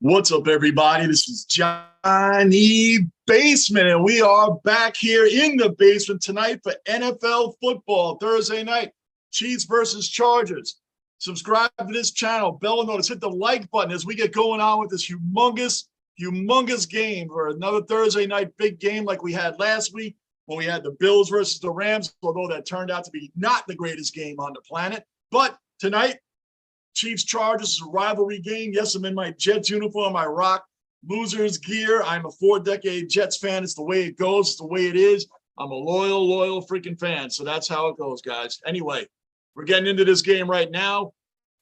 What's up, everybody? This is Johnny Basement, and we are back here in the basement tonight for NFL football Thursday night. Chiefs versus Chargers. Subscribe to this channel, bell notice, hit the like button as we get going on with this humongous game for another Thursday night big game like we had last week when we had the Bills versus the Rams, although that turned out to be not the greatest game on the planet. But tonight, Chiefs Chargers is a rivalry game. Yes, I'm in my Jets uniform, my rock losers gear. I'm a 4-decade Jets fan. It's the way it goes. It's the way it is. I'm a loyal freaking fan. So that's how it goes, guys. Anyway, we're getting into this game right now.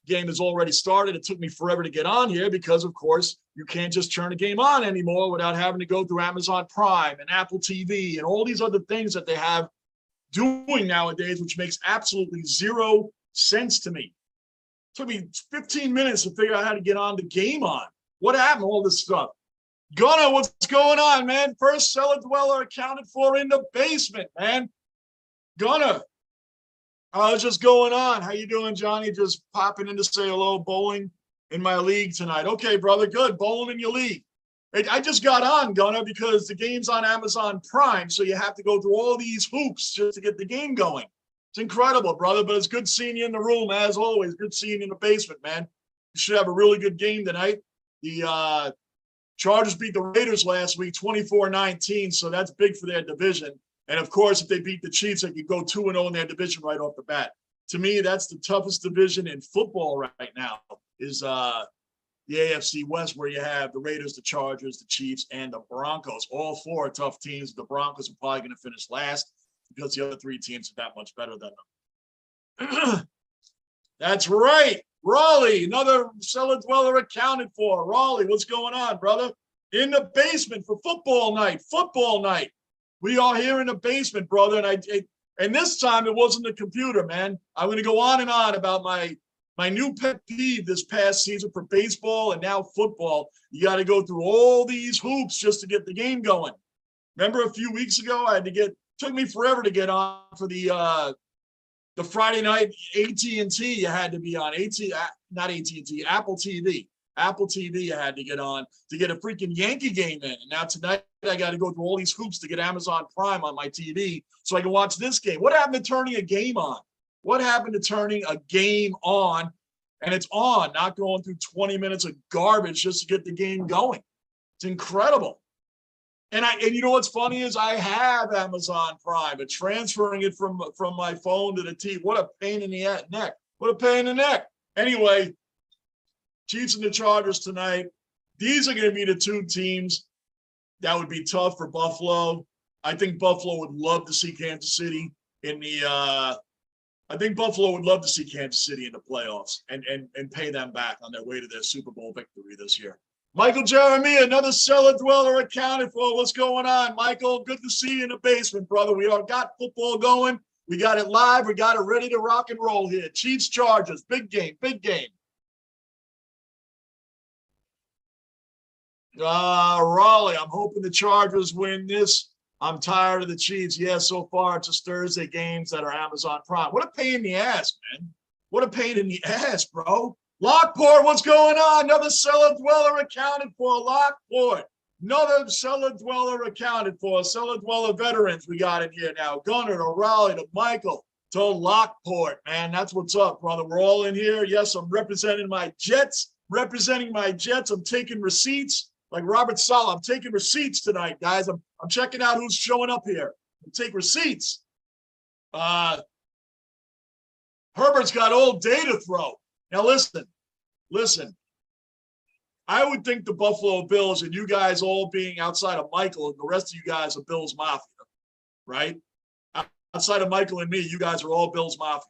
Game has already started. It took me forever to get on here because, of course, you can't just turn a game on anymore without having to go through Amazon Prime and Apple TV and all these other things that they have doing nowadays, which makes absolutely zero sense to me. Took me 15 minutes to figure out how to get on the game on. What happened? All this stuff. Gunnar, what's going on, man? First cellar dweller accounted for in the basement, man. Gunnar, what's just going on? How you doing, Johnny? Just popping in to say hello, bowling in my league tonight. Okay, brother, good. Bowling in your league. I just got on, Gunnar, because the game's on Amazon Prime, so you have to go through all these hoops just to get the game going. It's incredible, brother, but it's good seeing you in the room, as always. Good seeing you in the basement, man. You should have a really good game tonight. The Chargers beat the Raiders last week, 24-19, so that's big for their division. And, of course, if they beat the Chiefs, they could go 2-0 in their division right off the bat. To me, that's the toughest division in football right now is the AFC West, where you have the Raiders, the Chargers, the Chiefs, and the Broncos. All four are tough teams. The Broncos are probably going to finish last, because the other three teams are that much better than them. That's right. Raleigh, another cellar dweller accounted for. Raleigh, what's going on, brother? In the basement for football night. Football night. We are here in the basement, brother. And this time it wasn't the computer, man. I'm going to go on and on about my new pet peeve this past season for baseball and now football. You got to go through all these hoops just to get the game going. Remember a few weeks ago, I had to took me forever to get on for the Friday night AT&T. You had to be on not AT&T, Apple TV. Apple TV you had to get on to get a freaking Yankee game in. And now tonight I got to go through all these hoops to get Amazon Prime on my TV so I can watch this game. What happened to turning a game on? What happened to turning a game on and it's on, not going through 20 minutes of garbage just to get the game going? It's incredible. And you know what's funny is I have Amazon Prime, but transferring it from my phone to the TV, what a pain in the neck. What a pain in the neck. Anyway, Chiefs and the Chargers tonight. These are going to be the two teams that would be tough for Buffalo. I think Buffalo would love to see Kansas City in the I think Buffalo would love to see Kansas City in the playoffs and pay them back on their way to their Super Bowl victory this year. Michael Jeremy, another cellar dweller accounted for. What's going on, Michael? Good to see you in the basement, brother. We all got football going. We got it live. We got it ready to rock and roll here. Chiefs, Chargers, big game, big game. Raleigh, I'm hoping the Chargers win this. I'm tired of the Chiefs. Yeah, so far it's just Thursday games that are Amazon Prime. What a pain in the ass, man. What a pain in the ass, bro. Lockport, what's going on? Another cellar dweller accounted for. Lockport, another cellar dweller accounted for. Cellar dweller veterans we got in here now. Gunnar to Raleigh to Michael to Lockport, man. That's what's up, brother. We're all in here. Yes, I'm representing my Jets. I'm taking receipts like Robert Saleh. I'm taking receipts tonight, guys. I'm checking out who's showing up here. I take receipts. Herbert's got all day to throw. Now, listen. I would think the Buffalo Bills and you guys all being outside of Michael and the rest of you guys are Bills Mafia, right? Outside of Michael and me, you guys are all Bills Mafia.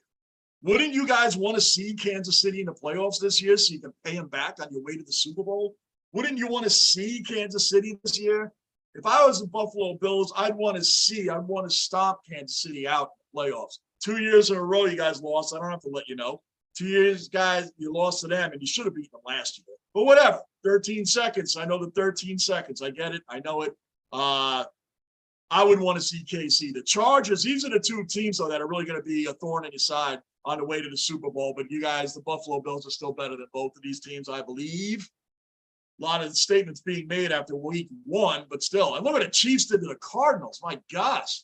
Wouldn't you guys want to see Kansas City in the playoffs this year so you can pay them back on your way to the Super Bowl? Wouldn't you want to see Kansas City this year? If I was the Buffalo Bills, I'd want to stomp Kansas City out in the playoffs. 2 years in a row, you guys lost. I don't have to let you know. 2 years, guys, you lost to them, and you should have beaten them last year. But whatever, 13 seconds. I know the 13 seconds. I get it. I know it. I would want to see KC. The Chargers, these are the two teams, though, that are really going to be a thorn in your side on the way to the Super Bowl. But you guys, the Buffalo Bills, are still better than both of these teams, I believe. A lot of statements being made after week 1, but still. And look what the Chiefs did to the Cardinals. My gosh.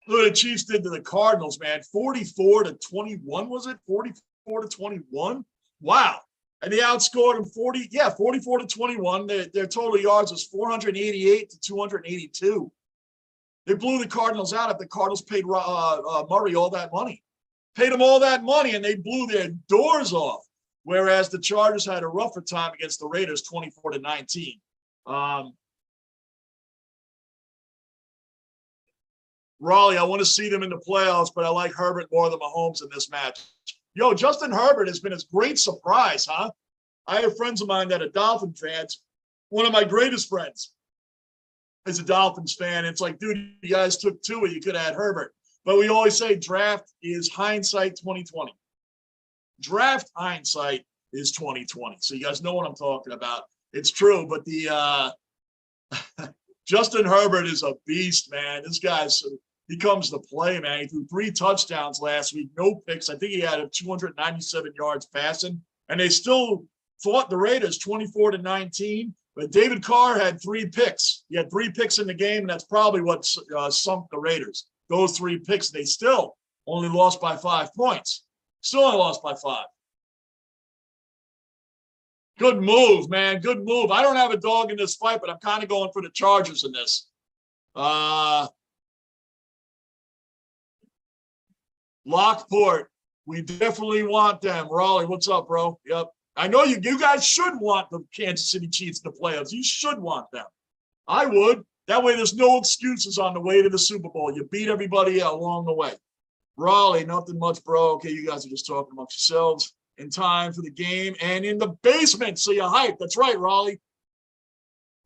Look what the Chiefs did to the Cardinals, man. 44-21, was it? 44-21? Wow. And they outscored them 44-21. Their total yards was 488-282. They blew the Cardinals out if the Cardinals paid Murray all that money. Paid him all that money, and they blew their doors off. Whereas the Chargers had a rougher time against the Raiders, 24-19. Raleigh, I want to see them in the playoffs, but I like Herbert more than Mahomes in this match. Yo, Justin Herbert has been a great surprise, huh? I have friends of mine that are Dolphin fans. One of my greatest friends is a Dolphins fan. It's like, dude, you guys took 2 and you could have had Herbert. But we always say draft is hindsight 2020. Draft hindsight is 2020. So you guys know what I'm talking about. It's true, but the Justin Herbert is a beast, man. This guy's he comes to play, man. He threw 3 touchdowns last week, no picks. I think he had 297 yards passing, and they still fought the Raiders 24-19. But David Carr had 3 picks. He had 3 picks in the game, and that's probably what sunk the Raiders. Those 3 picks, they still only lost by 5 points. Still only lost by 5. Good move, man. Good move. I don't have a dog in this fight, but I'm kind of going for the Chargers in this. Lockport, we definitely want them. Raleigh, what's up, bro? Yep. I know you guys should want the Kansas City Chiefs in the playoffs. You should want them. I would. That way there's no excuses on the way to the Super Bowl. You beat everybody along the way. Raleigh, nothing much, bro. Okay, you guys are just talking amongst yourselves. In time for the game and in the basement, so you're hyped. That's right, Raleigh.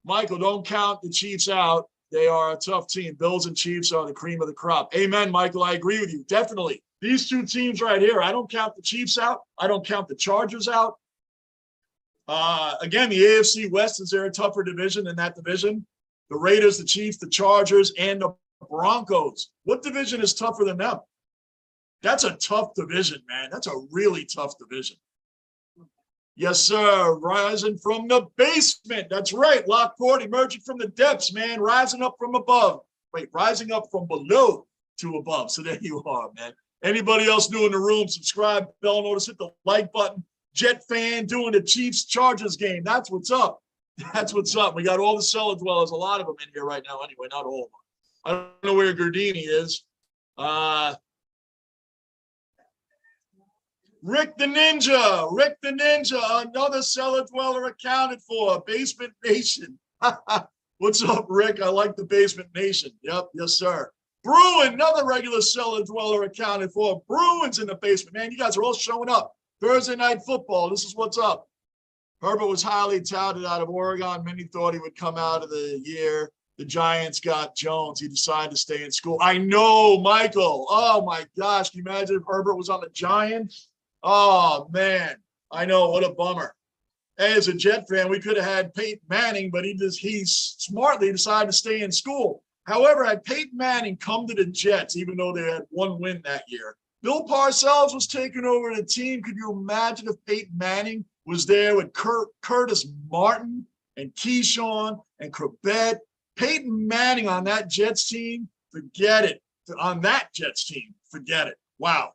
Michael, don't count the Chiefs out. They are a tough team. Bills and Chiefs are the cream of the crop. Amen, Michael. I agree with you. Definitely. These 2 teams right here, I don't count the Chiefs out. I don't count the Chargers out. Again, the AFC West, is there a tougher division in that division? The Raiders, the Chiefs, the Chargers, and the Broncos. What division is tougher than them? That's a tough division, man. That's a really tough division. Yes, sir. Rising from the basement. That's right. Lockport emerging from the depths, man. Rising up from above. Wait, rising up from below to above. So there you are, man. Anybody else new in the room, subscribe, bell notice, hit the like button. Jet fan doing the Chiefs-Chargers game. That's what's up. That's what's up. We got all the cellar dwellers, a lot of them in here right now anyway, not all of them. I don't know where Gardini is. Rick the Ninja, another cellar dweller accounted for. Basement Nation. What's up, Rick? I like the Basement Nation. Yep, yes, sir. Bruin, another regular cellar dweller accounted for. Bruins in the basement. Man, you guys are all showing up. Thursday night football. This is what's up. Herbert was highly touted out of Oregon. Many thought he would come out of the year. The Giants got Jones. He decided to stay in school. I know, Michael. Oh, my gosh. Can you imagine if Herbert was on the Giants? Oh, man. I know. What a bummer. Hey, as a Jet fan, we could have had Peyton Manning, but he smartly decided to stay in school. However, had Peyton Manning come to the Jets, even though they had 1 win that year, Bill Parcells was taking over the team. Could you imagine if Peyton Manning was there with Curtis Martin and Keyshawn and Corbett? Peyton Manning on that Jets team, forget it. On that Jets team, forget it. Wow.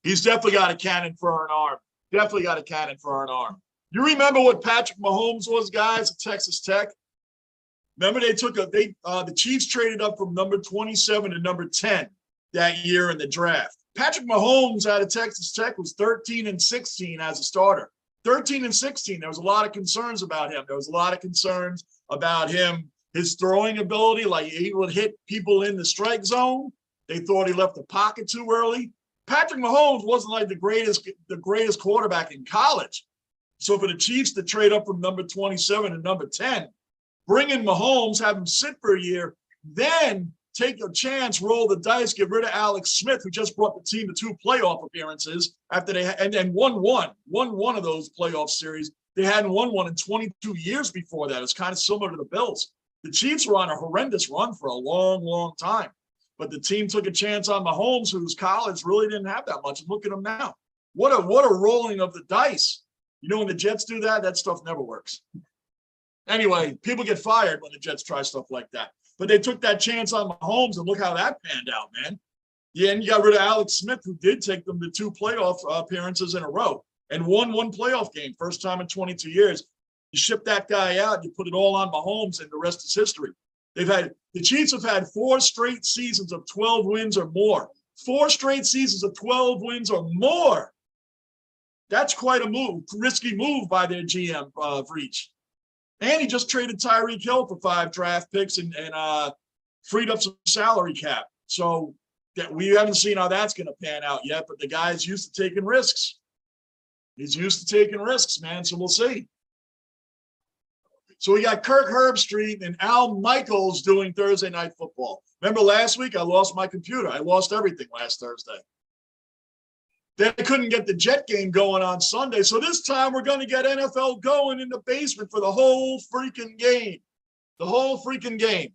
He's definitely got a cannon for an arm. Definitely got a cannon for an arm. You remember what Patrick Mahomes was, guys, at Texas Tech? Remember the Chiefs traded up from number 27 to number 10 that year in the draft. Patrick Mahomes out of Texas Tech was 13-16 as a starter. 13-16. There was a lot of concerns about him. There was a lot of concerns about him, his throwing ability, like he would hit people in the strike zone. They thought he left the pocket too early. Patrick Mahomes wasn't like the greatest quarterback in college. So for the Chiefs to trade up from number 27 to number 10, bring in Mahomes, have him sit for a year, then take a chance, roll the dice, get rid of Alex Smith, who just brought the team to 2 playoff appearances after and won one of those playoff series. They hadn't won one in 22 years before that. It's kind of similar to the Bills. The Chiefs were on a horrendous run for a long, long time. But the team took a chance on Mahomes, whose college really didn't have that much. Look at him now. What a rolling of the dice. You know, when the Jets do that, that stuff never works. Anyway, people get fired when the Jets try stuff like that. But they took that chance on Mahomes, and look how that panned out, man. Yeah, and you got rid of Alex Smith, who did take them to 2 playoff appearances in a row and won 1 playoff game, first time in 22 years. You ship that guy out, you put it all on Mahomes, and the rest is history. The Chiefs have had 4 straight seasons of 12 wins or more. 4 straight seasons of 12 wins or more. That's quite a risky move by their GM, Breach. And he just traded Tyreek Hill for 5 draft picks and freed up some salary cap. So that we haven't seen how that's going to pan out yet, but the guy's used to taking risks. He's used to taking risks, man, so we'll see. So we got Kirk Herbstreit and Al Michaels doing Thursday Night Football. Remember last week I lost my computer. I lost everything last Thursday. They couldn't get the Jet game going on Sunday, so this time we're going to get NFL going in the basement for the whole freaking game. The whole freaking game.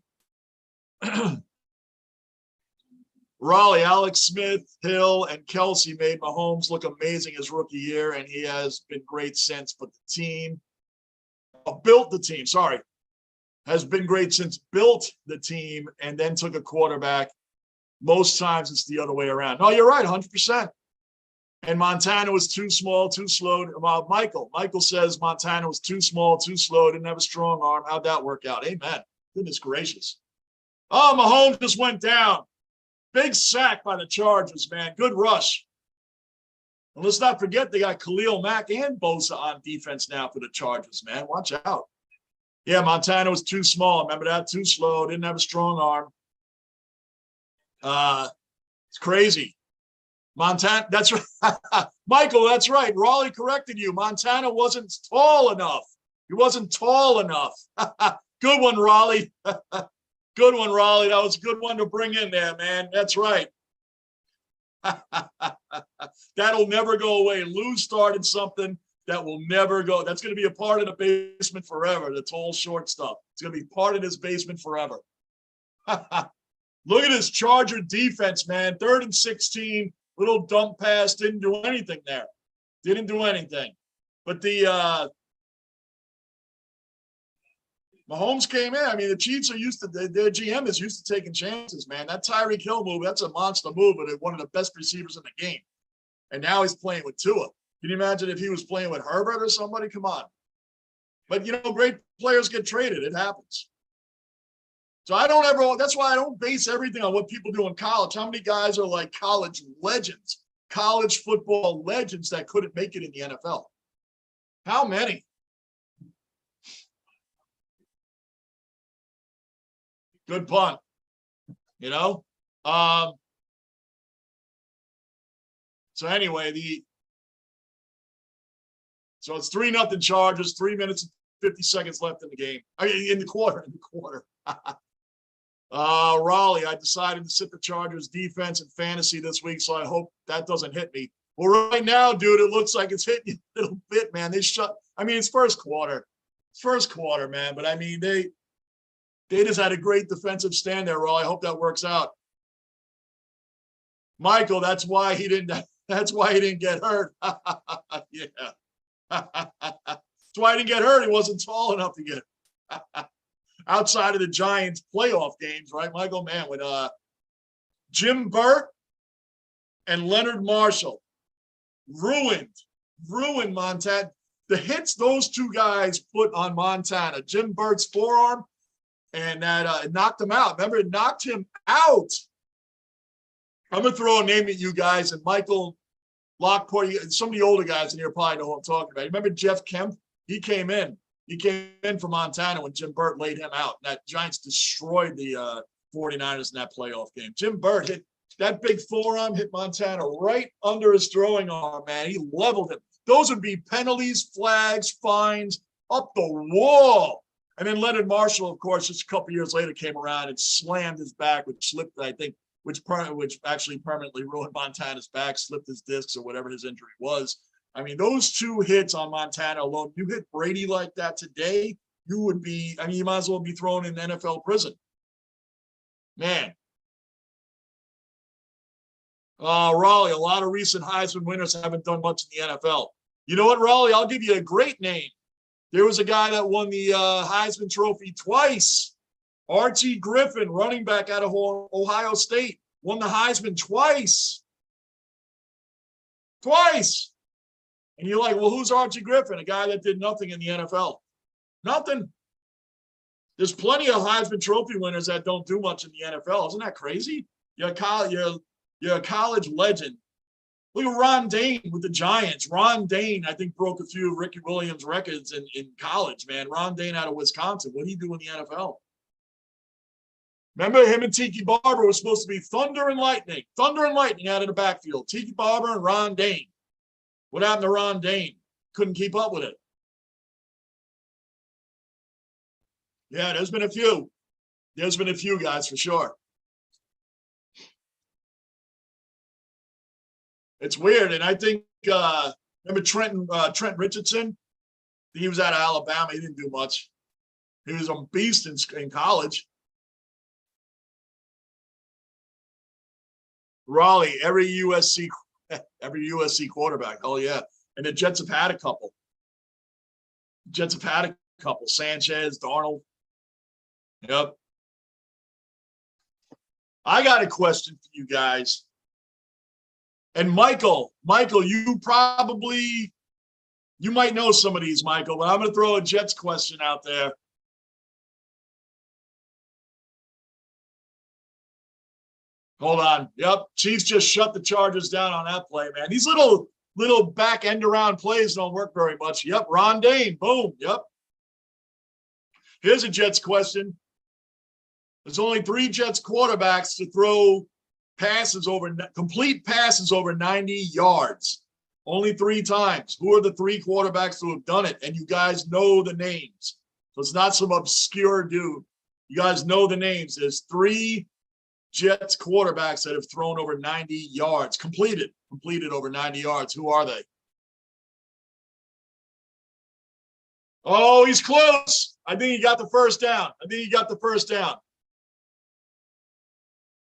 Raleigh, Alex Smith, Hill, and Kelsey made Mahomes look amazing his rookie year, and he has been great since. But the team, has been great since built the team and then took a quarterback. Most times it's the other way around. No, you're right, 100%. And Montana was too small, too slow. Michael says Montana was too small, too slow, didn't have a strong arm. How'd that work out? Amen. Goodness gracious. Oh, Mahomes just went down. Big sack by the Chargers, man. Good rush. And let's not forget they got Khalil Mack and Bosa on defense now for the Chargers, man. Watch out. Yeah, Montana was too small. Remember that? Too slow. Didn't have a strong arm. It's crazy. Montana, that's right. Michael, that's right. Raleigh corrected you. Montana wasn't tall enough. He wasn't tall enough. Good one, Raleigh. Good one, Raleigh. That was a good one to bring in there, man. That's right. That'll never go away. Lou started something that will never go. That's going to be a part of the basement forever, the tall, short stuff. It's going to be part of this basement forever. Look at this Charger defense, man. 3rd and 16. Little dump pass. Didn't do anything there. Didn't do anything. But the Mahomes came in. I mean, the Chiefs are used to, their GM is used to taking chances, man. That Tyreek Hill move, that's a monster move, but one of the best receivers in the game. And now he's playing with Tua. Can you imagine if he was playing with Herbert or somebody? Come on. But, you know, great players get traded. It happens. So that's why I don't base everything on what people do in college. How many guys are like college legends, college football legends that couldn't make it in the NFL? How many? Good punt, you know? So anyway, so it's 3-0 Chargers, 3 minutes and 50 seconds left in the game. I mean, in the quarter. Raleigh, I decided to sit the Chargers defense in fantasy this week, so I hope that doesn't hit me. Well, right now, dude, it looks like it's hitting you a little bit, man. It's first quarter. It's first quarter, man. But I mean, they just had a great defensive stand there, Raleigh. I hope that works out. Michael, that's why he didn't get hurt. Yeah. That's why he didn't get hurt. He wasn't tall enough to get outside of the Giants playoff games, right, Michael? Man, with Jim Burt and Leonard Marshall ruined Montana. The hits those 2 guys put on Montana, Jim Burt's forearm, and that it knocked him out. Remember, it knocked him out. I'm going to throw a name at you guys, and Michael Lockport, some of the older guys in here probably know who I'm talking about. Remember Jeff Kemp? He came in for Montana when Jim Burt laid him out. That Giants destroyed the 49ers in that playoff game. Jim Burt hit that big forearm, hit Montana right under his throwing arm, man. He leveled it. Those would be penalties, flags, fines, up the wall. And then Leonard Marshall, of course, just a couple years later came around and slammed his back, which slipped, I think, which actually permanently ruined Montana's back, slipped his discs or whatever his injury was. I mean, those 2 hits on Montana alone, you hit Brady like that today, you might as well be thrown in NFL prison. Man, Raleigh, a lot of recent Heisman winners haven't done much in the NFL. You know what, Raleigh? I'll give you a great name. There was a guy that won the Heisman Trophy twice. Archie Griffin, running back out of Ohio State, won the Heisman twice. Twice. And you're like, well, who's Archie Griffin? A guy that did nothing in the NFL. Nothing. There's plenty of Heisman Trophy winners that don't do much in the NFL. Isn't that crazy? You're a college legend. Look at Ron Dane with the Giants. Ron Dane, I think, broke a few of Ricky Williams records in college, man. Ron Dane out of Wisconsin. What did he do in the NFL? Remember, him and Tiki Barber were supposed to be thunder and lightning. Thunder and lightning out of the backfield. Tiki Barber and Ron Dane. What happened to Ron Dane? Couldn't keep up with it. Yeah, there's been a few. There's been a few guys for sure. It's weird, and I think remember Trent Richardson? He was out of Alabama. He didn't do much. He was a beast in college. Raleigh, every USC quarterback. Oh yeah, and the Jets have had a couple. Sanchez, Darnold. Yep. I got a question for you guys. And Michael, you might know some of these, Michael, but I'm going to throw a Jets question out there. Hold on. Yep. Chiefs just shut the Chargers down on that play, man. These little back end around plays don't work very much. Yep. Ron Dane. Boom. Yep. Here's a Jets question. There's only 3 Jets quarterbacks to throw complete passes over 90 yards. Only 3 times. Who are the 3 quarterbacks who have done it? And you guys know the names. So it's not some obscure dude. You guys know the names. There's 3 Jets quarterbacks that have thrown over 90 yards. Completed over 90 yards. Who are they? Oh, he's close. I think he got the first down.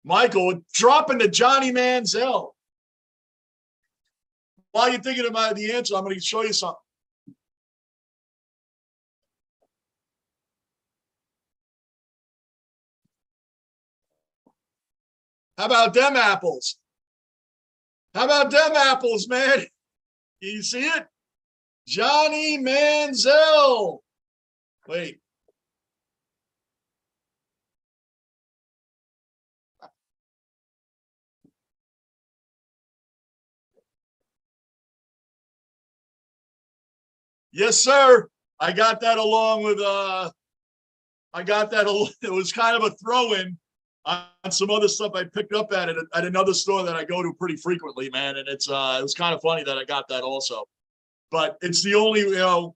Michael, dropping to Johnny Manziel. While you're thinking about the answer, I'm going to show you something. How about them apples? Man? Can you see it? Johnny Manziel. Wait. Yes, sir. I got that along with it was kind of a throw-in on some other stuff I picked up at another store that I go to pretty frequently, man. And it was kind of funny that I got that also. But it's the only, the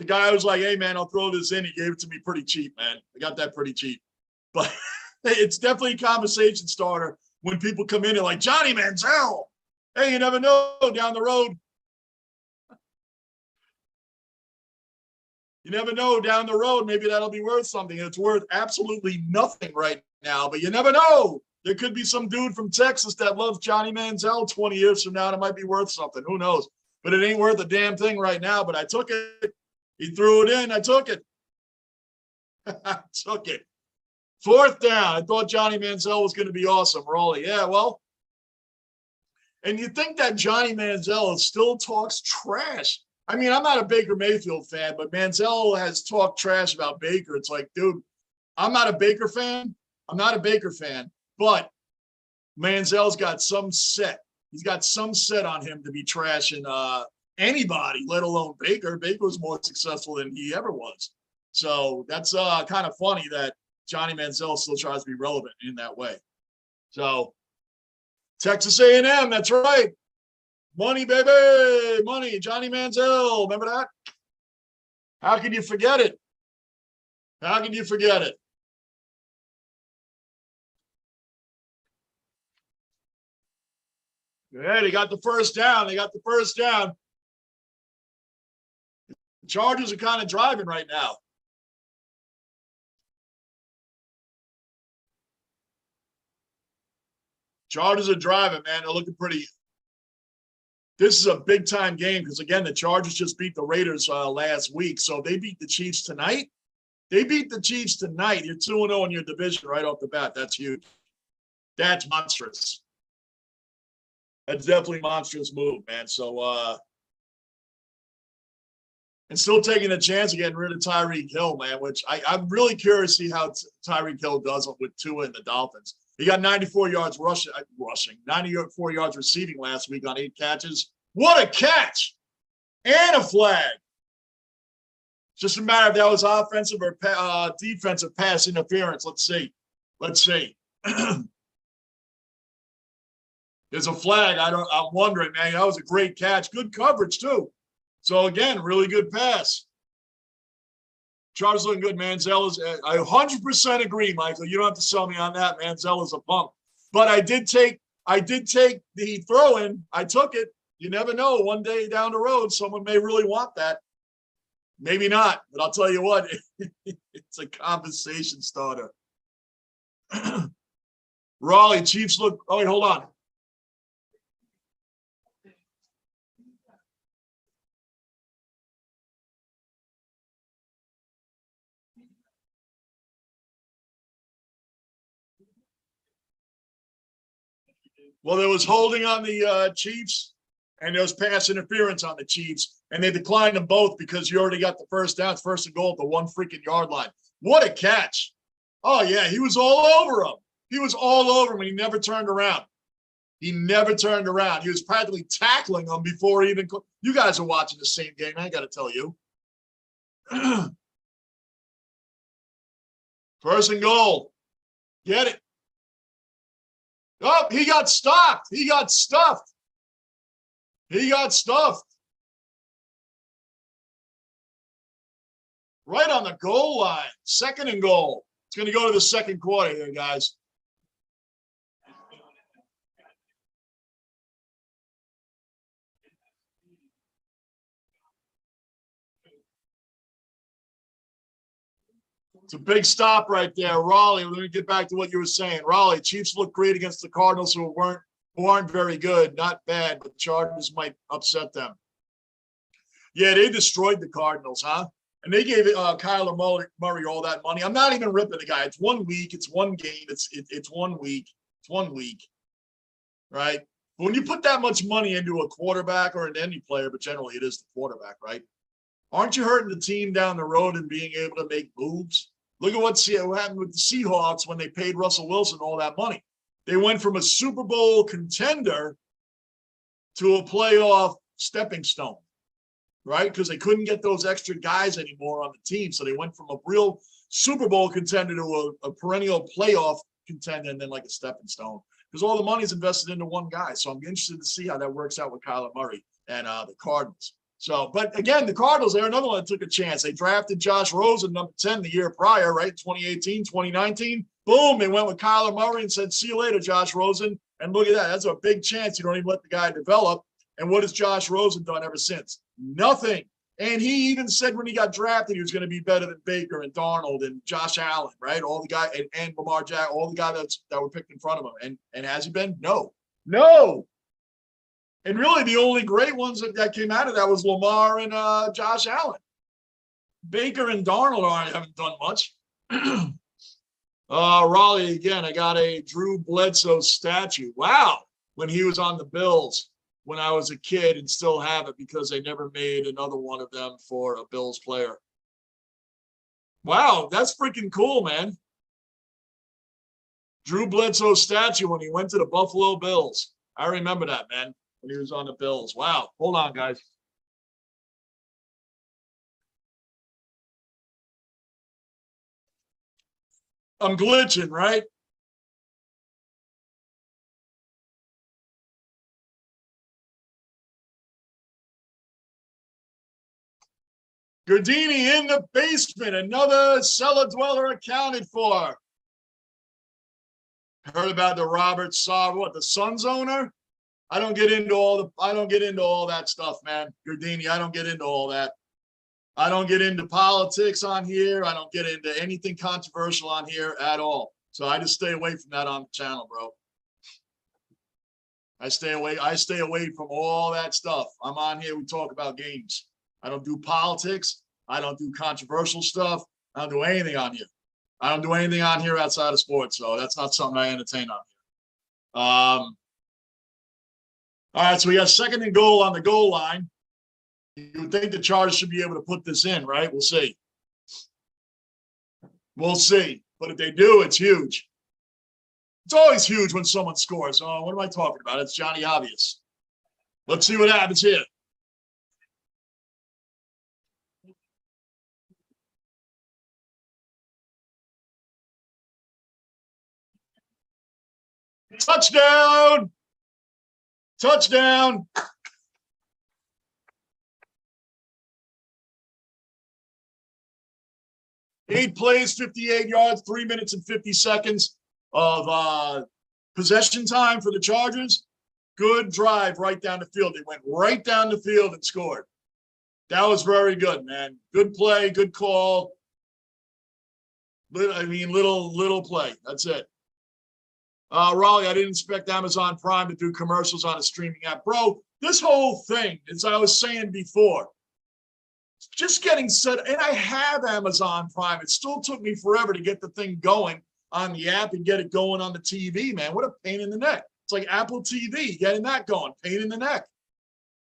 guy was like, hey, man, I'll throw this in. He gave it to me pretty cheap, man. I got that pretty cheap. But it's definitely a conversation starter when people come in and like, Johnny Manziel. Hey, you never know down the road. You never know down the road. Maybe that'll be worth something. It's worth absolutely nothing right now, but you never know. There could be some dude from Texas that loves Johnny Manziel 20 years from now, and it might be worth something. Who knows? But it ain't worth a damn thing right now, but I took it. He threw it in. I took it. I took it. 4th down. I thought Johnny Manziel was going to be awesome. Raleigh. Yeah, well. And you think that Johnny Manziel still talks trash. I mean, I'm not a Baker Mayfield fan, but Manziel has talked trash about Baker. It's like, dude, I'm not a Baker fan. But Manziel's got some set. He's got some set on him to be trashing anybody, let alone Baker. Baker was more successful than he ever was. So that's kind of funny that Johnny Manziel still tries to be relevant in that way. So Texas A&M, that's right. Money, baby, money. Johnny Manziel, remember that? How can you forget it? Yeah, they got the first down. The Chargers are kind of driving right now. Chargers are driving, man. They're looking pretty. This is a big-time game because, again, the Chargers just beat the Raiders last week. So they beat the Chiefs tonight. They beat the Chiefs tonight. You're 2-0 in your division right off the bat. That's huge. That's monstrous. That's definitely a monstrous move, man. So, and still taking a chance of getting rid of Tyreek Hill, man, which I'm really curious to see how Tyreek Hill does with Tua and the Dolphins. He got 94 yards rushing, 94 yards receiving last week on 8 catches. What a catch! And a flag. Just a matter if that was offensive or defensive pass interference. Let's see. There's a flag. I'm wondering, man. That was a great catch. Good coverage, too. So, again, really good pass. Chargers looking good. Manziel is – I 100% agree, Michael. You don't have to sell me on that. Manziel is a bump. But I did take the throw-in. I took it. You never know. One day down the road, someone may really want that. Maybe not. But I'll tell you what. It's a conversation starter. Raleigh, Chiefs look – oh, wait, hold on. Well, there was holding on the Chiefs, and there was pass interference on the Chiefs, and they declined them both because you already got the first down, first and goal at the 1 freaking yard line. What a catch. Oh, yeah, he was all over him. He was all over him, and he never turned around. He never turned around. He was practically tackling him before he even – you guys are watching the same game. I got to tell you. First and goal. Get it. Oh, he got stopped. He got stuffed. Right on the goal line. Second and goal. It's going to go to the second quarter here, guys. It's a big stop right there. Raleigh, let me get back to what you were saying. Raleigh, Chiefs look great against the Cardinals who aren't very good. Not bad, but the Chargers might upset them. Yeah, they destroyed the Cardinals, huh? And they gave Kyler Murray all that money. I'm not even ripping the guy. It's 1 week. It's one game. It's 1 week. It's 1 week, right? But when you put that much money into a quarterback or into any player, but generally it is the quarterback, right? Aren't you hurting the team down the road and being able to make moves? Look at what happened with the Seahawks when they paid Russell Wilson all that money. They went from a Super Bowl contender to a playoff stepping stone, right? Because they couldn't get those extra guys anymore on the team. So they went from a real Super Bowl contender to a perennial playoff contender and then like a stepping stone. Because all the money's invested into one guy. So I'm interested to see how that works out with Kyler Murray and the Cardinals. So, but again, the Cardinals, they're another one that took a chance. They drafted Josh Rosen, number 10, the year prior, right? 2018, 2019. Boom, they went with Kyler Murray and said, see you later, Josh Rosen. And look at that. That's a big chance. You don't even let the guy develop. And what has Josh Rosen done ever since? Nothing. And he even said when he got drafted, he was going to be better than Baker and Darnold and Josh Allen, right? All the guys and Lamar Jackson, all the guys that were picked in front of him. And has he been? No. And really, the only great ones that came out of that was Lamar and Josh Allen. Baker and Darnold haven't done much. Raleigh, again, I got a Drew Bledsoe statue. Wow. When he was on the Bills when I was a kid and still have it because they never made another one of them for a Bills player. Wow, that's freaking cool, man. Drew Bledsoe statue when he went to the Buffalo Bills. I remember that, man. When he was on the Bills. Wow. Hold on, guys. I'm glitching, right? Gardini in the basement. Another cellar dweller accounted for. Heard about the Robert Saw, the Suns owner? I don't get into all that stuff, man. Gardini, I don't get into all that. I don't get into politics on here. I don't get into anything controversial on here at all. So I just stay away from that on the channel, bro. I stay away from all that stuff. I'm on here. We talk about games. I don't do politics. I don't do controversial stuff. I don't do anything on here. I don't do anything on here outside of sports. So that's not something I entertain on here. All right. So we got 2nd and goal on the goal line. You would think the Chargers should be able to put this in, right? We'll see. We'll see. But if they do, it's huge. It's always huge when someone scores. Oh, what am I talking about? It's Johnny Obvious. Let's see what happens here. Touchdown! Touchdown! Eight plays, 58 yards, 3 minutes and 50 seconds of possession time for the Chargers. Good drive right down the field. They went right down the field and scored. That was very good, man. Good play, good call. Little play. That's it. Raleigh, I didn't expect Amazon Prime to do commercials on a streaming app. Bro, this whole thing, as I was saying before, just getting set, and I have Amazon Prime. It still took me forever to get the thing going on the app and get it going on the TV, man. What a pain in the neck. It's like Apple TV, getting that going, pain in the neck.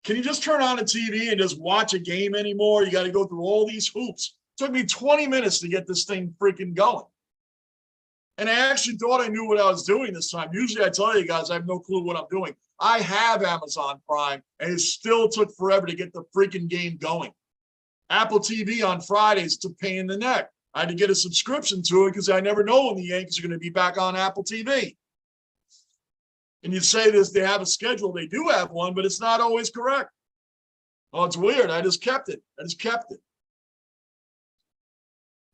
Can you just turn on the TV and just watch a game anymore? You got to go through all these hoops. It took me 20 minutes to get this thing freaking going. And I actually thought I knew what I was doing this time. Usually I tell you guys I have no clue what I'm doing. I have Amazon Prime, and it still took forever to get the freaking game going. Apple TV on Fridays, it's a pain in the neck. I had to get a subscription to it because I never know when the Yankees are going to be back on Apple TV. And you'd say this, they have a schedule. They do have one, but it's not always correct. Oh, it's weird. I just kept it.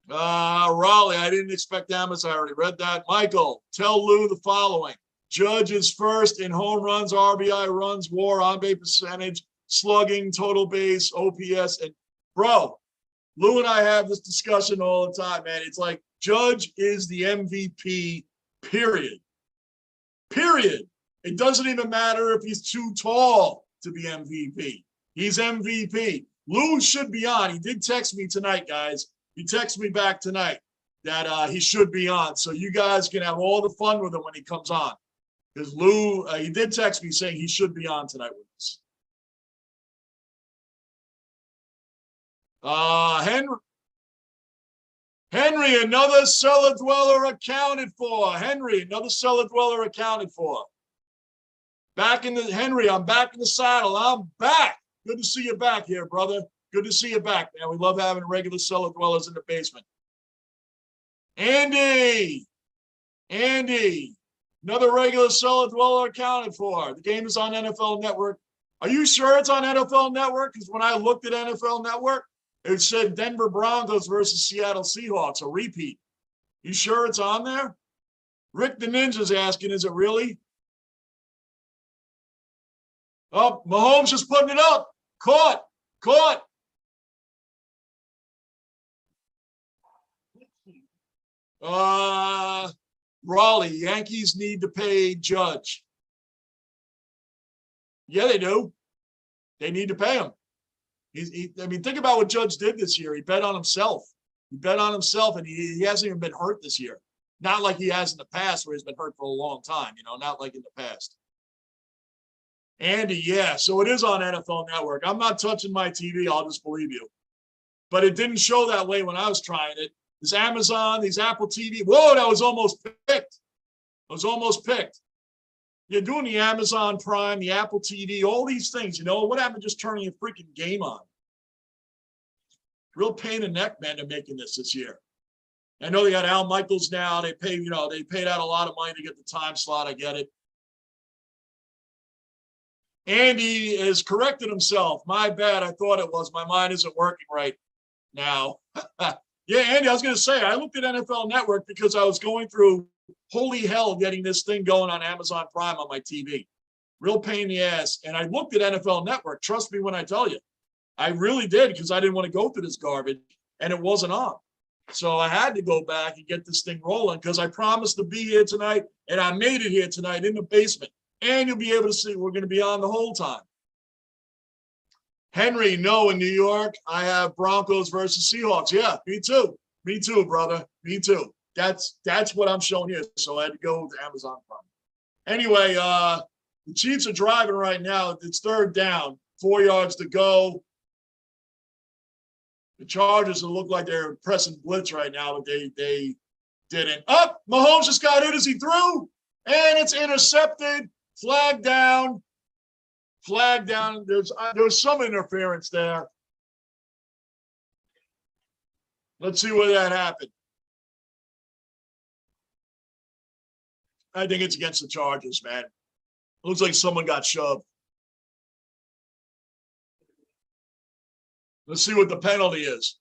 Raleigh, I didn't expect Amazon. I already read that. Michael, tell Lou the following. Judge is first in home runs, RBI runs, WAR, on-base percentage, slugging, total base, OPS. And, bro, Lou and I have this discussion all the time, man. It's like Judge is the MVP, period. Period. It doesn't even matter if he's too tall to be MVP. He's MVP. Lou should be on. He did text me tonight, guys. He texted me back tonight that he should be on. So you guys can have all the fun with him when he comes on. Because Lou, he did text me saying he should be on tonight with us. Henry, another cellar dweller accounted for. Henry, another cellar dweller accounted for. Henry, I'm back in the saddle. I'm back. Good to see you back here, brother. Good to see you back, man. We love having regular cellar dwellers in the basement. Andy, another regular cellar dweller accounted for. The game is on NFL Network. Are you sure it's on NFL Network? Because when I looked at NFL Network, it said Denver Broncos versus Seattle Seahawks, a repeat. You sure it's on there? Rick the Ninja's asking, is it really? Oh, Mahomes just putting it up. Caught. Raleigh, Yankees need to pay Judge. Yeah, they do. They need to pay him. Think about what Judge did this year. He bet on himself. And he hasn't even been hurt this year. Not like he has in the past where he's been hurt for a long time, not like in the past. Andy, yeah, so it is on NFL Network. I'm not touching my TV. I'll just believe you. But it didn't show that way when I was trying it. This Amazon, these Apple TV. Whoa, that was almost picked. You're doing the Amazon Prime, the Apple TV, all these things. What happened to just turning a freaking game on? Real pain in the neck, man, they're making this year. I know they got Al Michaels now. They paid out a lot of money to get the time slot. I get it. Andy has corrected himself. My bad. I thought it was. My mind isn't working right now. Yeah, Andy, I was going to say, I looked at NFL Network because I was going through holy hell getting this thing going on Amazon Prime on my TV. Real pain in the ass. And I looked at NFL Network. Trust me when I tell you. I really did because I didn't want to go through this garbage, and it wasn't on. So I had to go back and get this thing rolling because I promised to be here tonight, and I made it here tonight in the basement. And you'll be able to see we're going to be on the whole time. Henry, no, in New York, I have Broncos versus Seahawks. Yeah, me too. Me too, brother. Me too. That's what I'm showing here. So I had to go with Amazon Prime. Anyway, the Chiefs are driving right now. It's third down, 4 yards to go. The Chargers look like they're pressing blitz right now, but they didn't. Up, Mahomes just got hit as he threw, and it's intercepted. Flag down. Flag down. There's some interference there. Let's see where that happened. I think it's against the Chargers, man. It looks like someone got shoved. Let's see what the penalty is.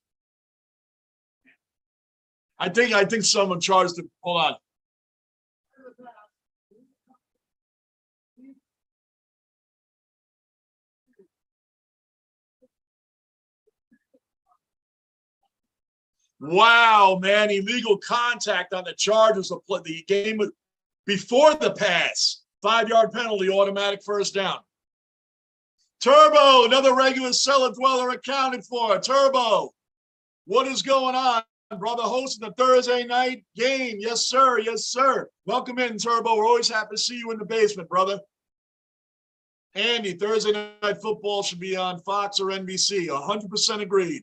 I think someone charged him. Hold on. Wow, man. Illegal contact on the Chargers. The game before the pass. 5-yard penalty, automatic first down. Turbo, another regular cellar dweller accounted for. Turbo, what is going on, brother? Hosting the Thursday night game. Yes, sir. Yes, sir. Welcome in, Turbo. We're always happy to see you in the basement, brother. Andy, Thursday night football should be on Fox or NBC. 100% agreed.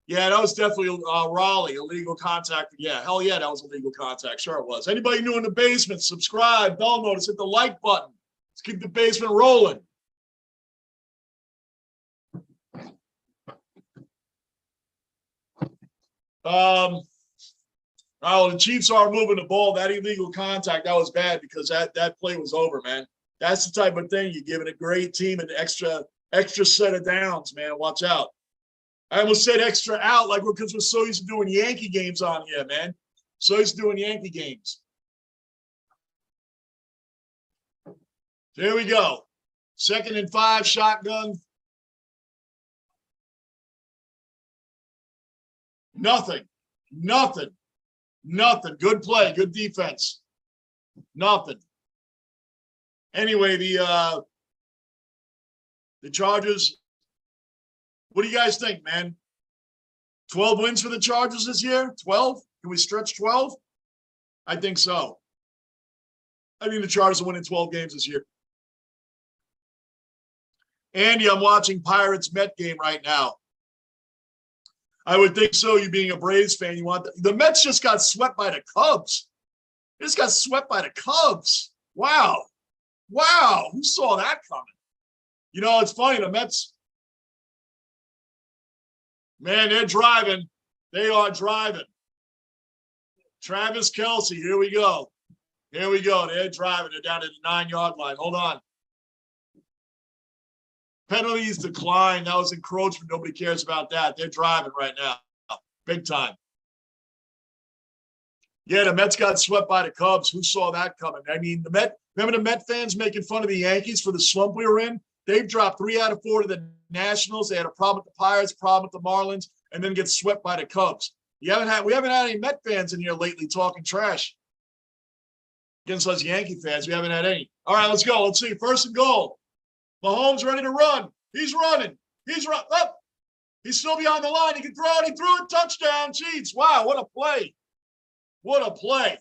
Yeah, that was definitely Raleigh, illegal contact. Yeah, hell yeah, that was illegal contact. Sure it was. Anybody new in the basement, subscribe, bell notice, hit the like button. Let's keep the basement rolling. Oh, the Chiefs are moving the ball. That illegal contact, that was bad because that play was over, man. That's the type of thing you're giving a great team an extra set of downs, man. Watch out. I almost said extra out, like because we're so used to doing Yankee games on here, man. So used to doing Yankee games. There we go. 2nd and 5, shotgun. Nothing. Good play, good defense. Nothing. Anyway, the Chargers. What do you guys think, man? 12 wins for the Chargers this year? 12? Can we stretch 12? I think so. I think the Chargers are winning 12 games this year. Andy, I'm watching Pirates-Met game right now. I would think so. You being a Braves fan, you want the Mets just got swept by the Cubs. They just got swept by the Cubs. Wow. Who saw that coming? You know, it's funny. The Mets, man, they're driving. They are driving. Travis Kelce, here we go. Here we go. They're driving. They're down to the 9-yard line. Hold on. Penalties decline. That was encroachment. Nobody cares about that. They're driving right now. Big time. Yeah, the Mets got swept by the Cubs. Who saw that coming? I mean, remember the Met fans making fun of the Yankees for the slump we were in? They've dropped 3 out of 4 to the Nationals. They had a problem with the Pirates, problem with the Marlins, and then get swept by the Cubs. We haven't had any Met fans in here lately talking trash against us Yankee fans. We haven't had any. All right, let's go. Let's see. 1st and goal. Mahomes ready to run. He's running. He's run up. He's still beyond the line. He can throw it. He threw a touchdown. Chiefs. Wow, what a play. What a play.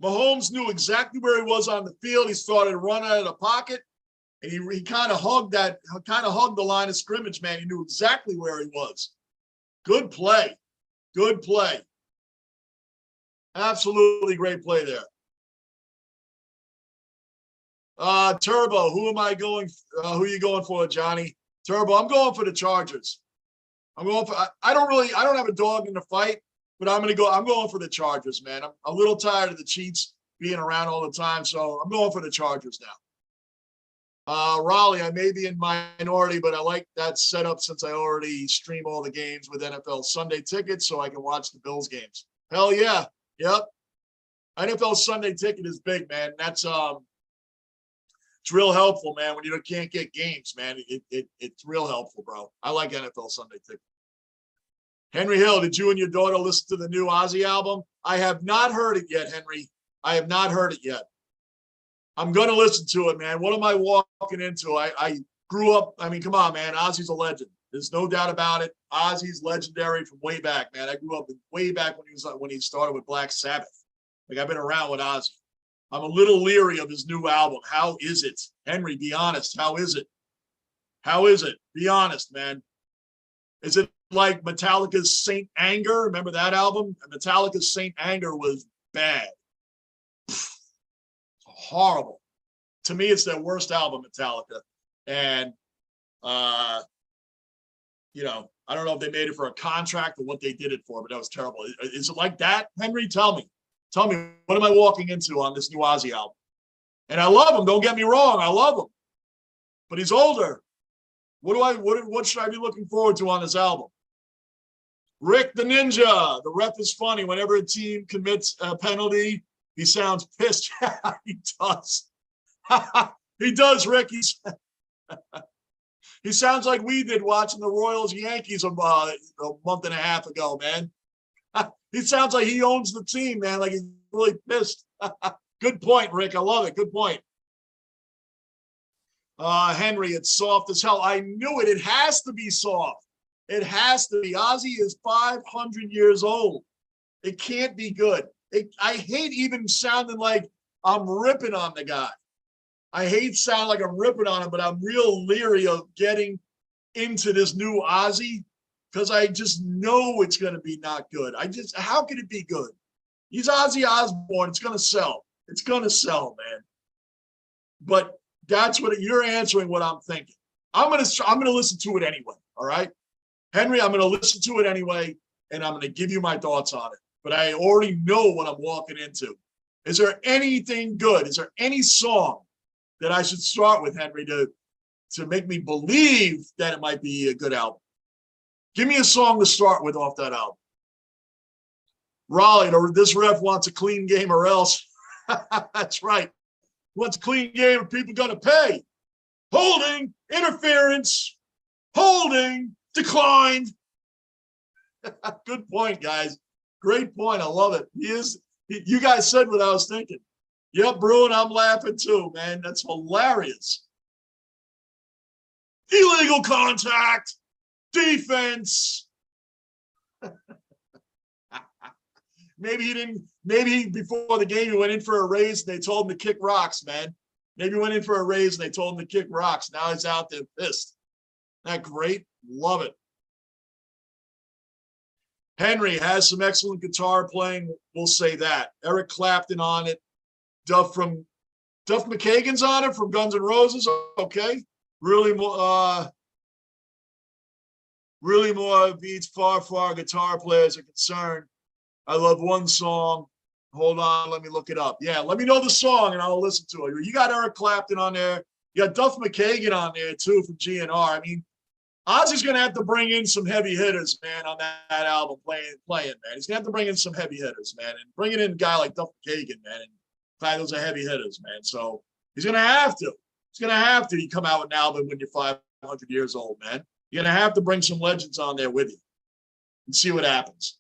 Mahomes knew exactly where he was on the field. He started running out of the pocket, and he kind of hugged the line of scrimmage, man. He knew exactly where he was. Good play. Good play. Absolutely great play there. Turbo, who are you going for, Johnny? Turbo, I'm going for the Chargers. I don't have a dog in the fight, but I'm going for the Chargers, man. I'm a little tired of the Chiefs being around all the time, so I'm going for the Chargers now. Raleigh, I may be in minority, but I like that setup since I already stream all the games with NFL Sunday tickets so I can watch the Bills games. Hell yeah. Yep. NFL Sunday ticket is big, man. That's it's real helpful, man, when you can't get games, man. It's real helpful, bro. I like NFL Sunday ticket. Henry Hill, did you and your daughter listen to the new Ozzy album? I have not heard it yet, Henry. I have not heard it yet. I'm going to listen to it, man. What am I walking into? I grew up. I mean, come on, man. Ozzy's a legend. There's no doubt about it. Ozzy's legendary from way back, man. I grew up way back when he started with Black Sabbath. Like, I've been around with Ozzy. I'm a little leery of his new album. How is it? Henry, be honest. How is it? How is it? Be honest, man. Is it like Metallica's Saint Anger? Remember that album? Metallica's Saint Anger was bad. Horrible. To me, it's their worst album, Metallica. And, you know, I don't know if they made it for a contract or what they did it for, but that was terrible. Is it like that, Henry? Tell me. Tell me, what am I walking into on this new Ozzy album? And I love him. Don't get me wrong. I love him. But he's older. What should I be looking forward to on this album? Rick the Ninja. The ref is funny. Whenever a team commits a penalty, he sounds pissed. He does. He does, Rick. He sounds like we did watching the Royals-Yankees a month and a half ago, man. He sounds like he owns the team, man. Like he's really pissed. Good point, Rick. I love it. Good point. Henry, it's soft as hell. I knew it. It has to be soft. It has to be. Ozzy is 500 years old. It can't be good. I hate even sounding like I'm ripping on the guy. I hate sounding like I'm ripping on him, but I'm real leery of getting into this new Ozzy because I just know it's going to be not good. How can it be good? He's Ozzy Osbourne. It's going to sell. It's going to sell, man. But that's what you're answering. What I'm thinking. I'm gonna listen to it anyway. All right, Henry. I'm gonna listen to it anyway, and I'm gonna give you my thoughts on it. But I already know what I'm walking into. Is there anything good? Is there any song that I should start with, Henry, to make me believe that it might be a good album? Give me a song to start with off that album. Raleigh, this ref wants a clean game or else. That's right. Wants a clean game, and people going to pay. Holding, interference, holding, declined. Good point, guys. Great point. I love it. You guys said what I was thinking. Yep, Bruin, I'm laughing too, man. That's hilarious. Illegal contact, defense. Maybe before the game he went in for a raise and they told him to kick rocks, man. Maybe he went in for a raise and they told him to kick rocks. Now he's out there pissed. Isn't that great? Love it. Henry has some excellent guitar playing. We'll say that. Eric Clapton on it. Duff McKagan's on it from Guns N' Roses. Okay. Really more beats far guitar players are concerned. I love one song. Hold on, let me look it up. Yeah, let me know the song and I'll listen to it. You got Eric Clapton on there. You got Duff McKagan on there too from GNR. I mean, Ozzy's going to have to bring in some heavy hitters, man, on that album playing, man. He's going to have to bring in some heavy hitters, man, and bringing in a guy like Duff McKagan, man, and those are heavy hitters, man. So he's going to have to. He's going to have to. You come out with an album when you're 500 years old, man. You're going to have to bring some legends on there with you and see what happens.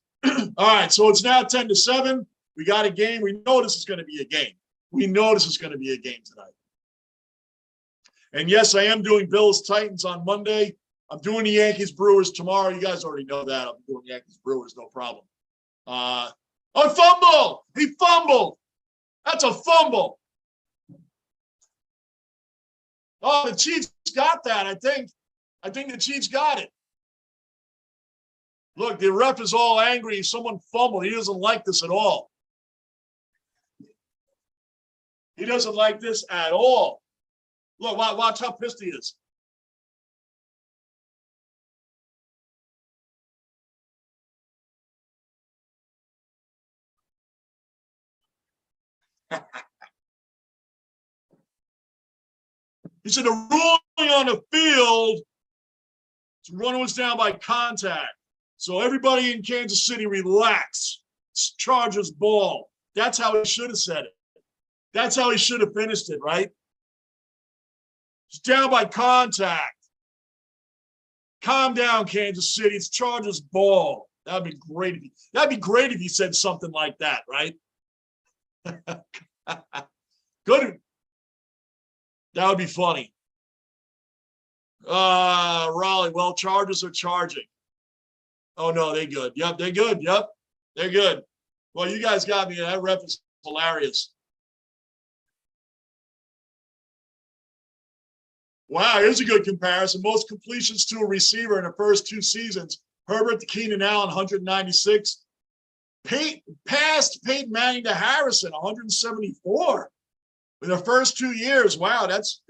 All right, so it's now 10-7. We got a game. We know this is going to be a game. We know this is going to be a game tonight. And yes, I am doing Bills-Titans on Monday. I'm doing the Yankees-Brewers tomorrow. You guys already know that. I'm doing Yankees-Brewers, no problem. Fumble! He fumbled! That's a fumble. Oh, the Chiefs got that, I think. I think the Chiefs got it. Look, the ref is all angry. Someone fumbled. He doesn't like this at all. He doesn't like this at all. Look, watch how pissed he is. He said the ruling on the field, the runner was down by contact. So everybody in Kansas City, relax. It's Chargers ball. That's how he should have said it. That's how he should have finished it, right? It's down by contact. Calm down, Kansas City. It's Chargers ball. That'd be great if he said something like that, right? Good. That would be funny. Raleigh, well, Chargers are charging. Oh, no, they good. Yep, they're good. Yep, they're good. Well, you guys got me. That ref is hilarious. Wow, here's a good comparison. Most completions to a receiver in the first 2 seasons. Herbert to Keenan Allen, 196. Passed Peyton Manning to Harrison, 174. In the first 2 years. Wow, that's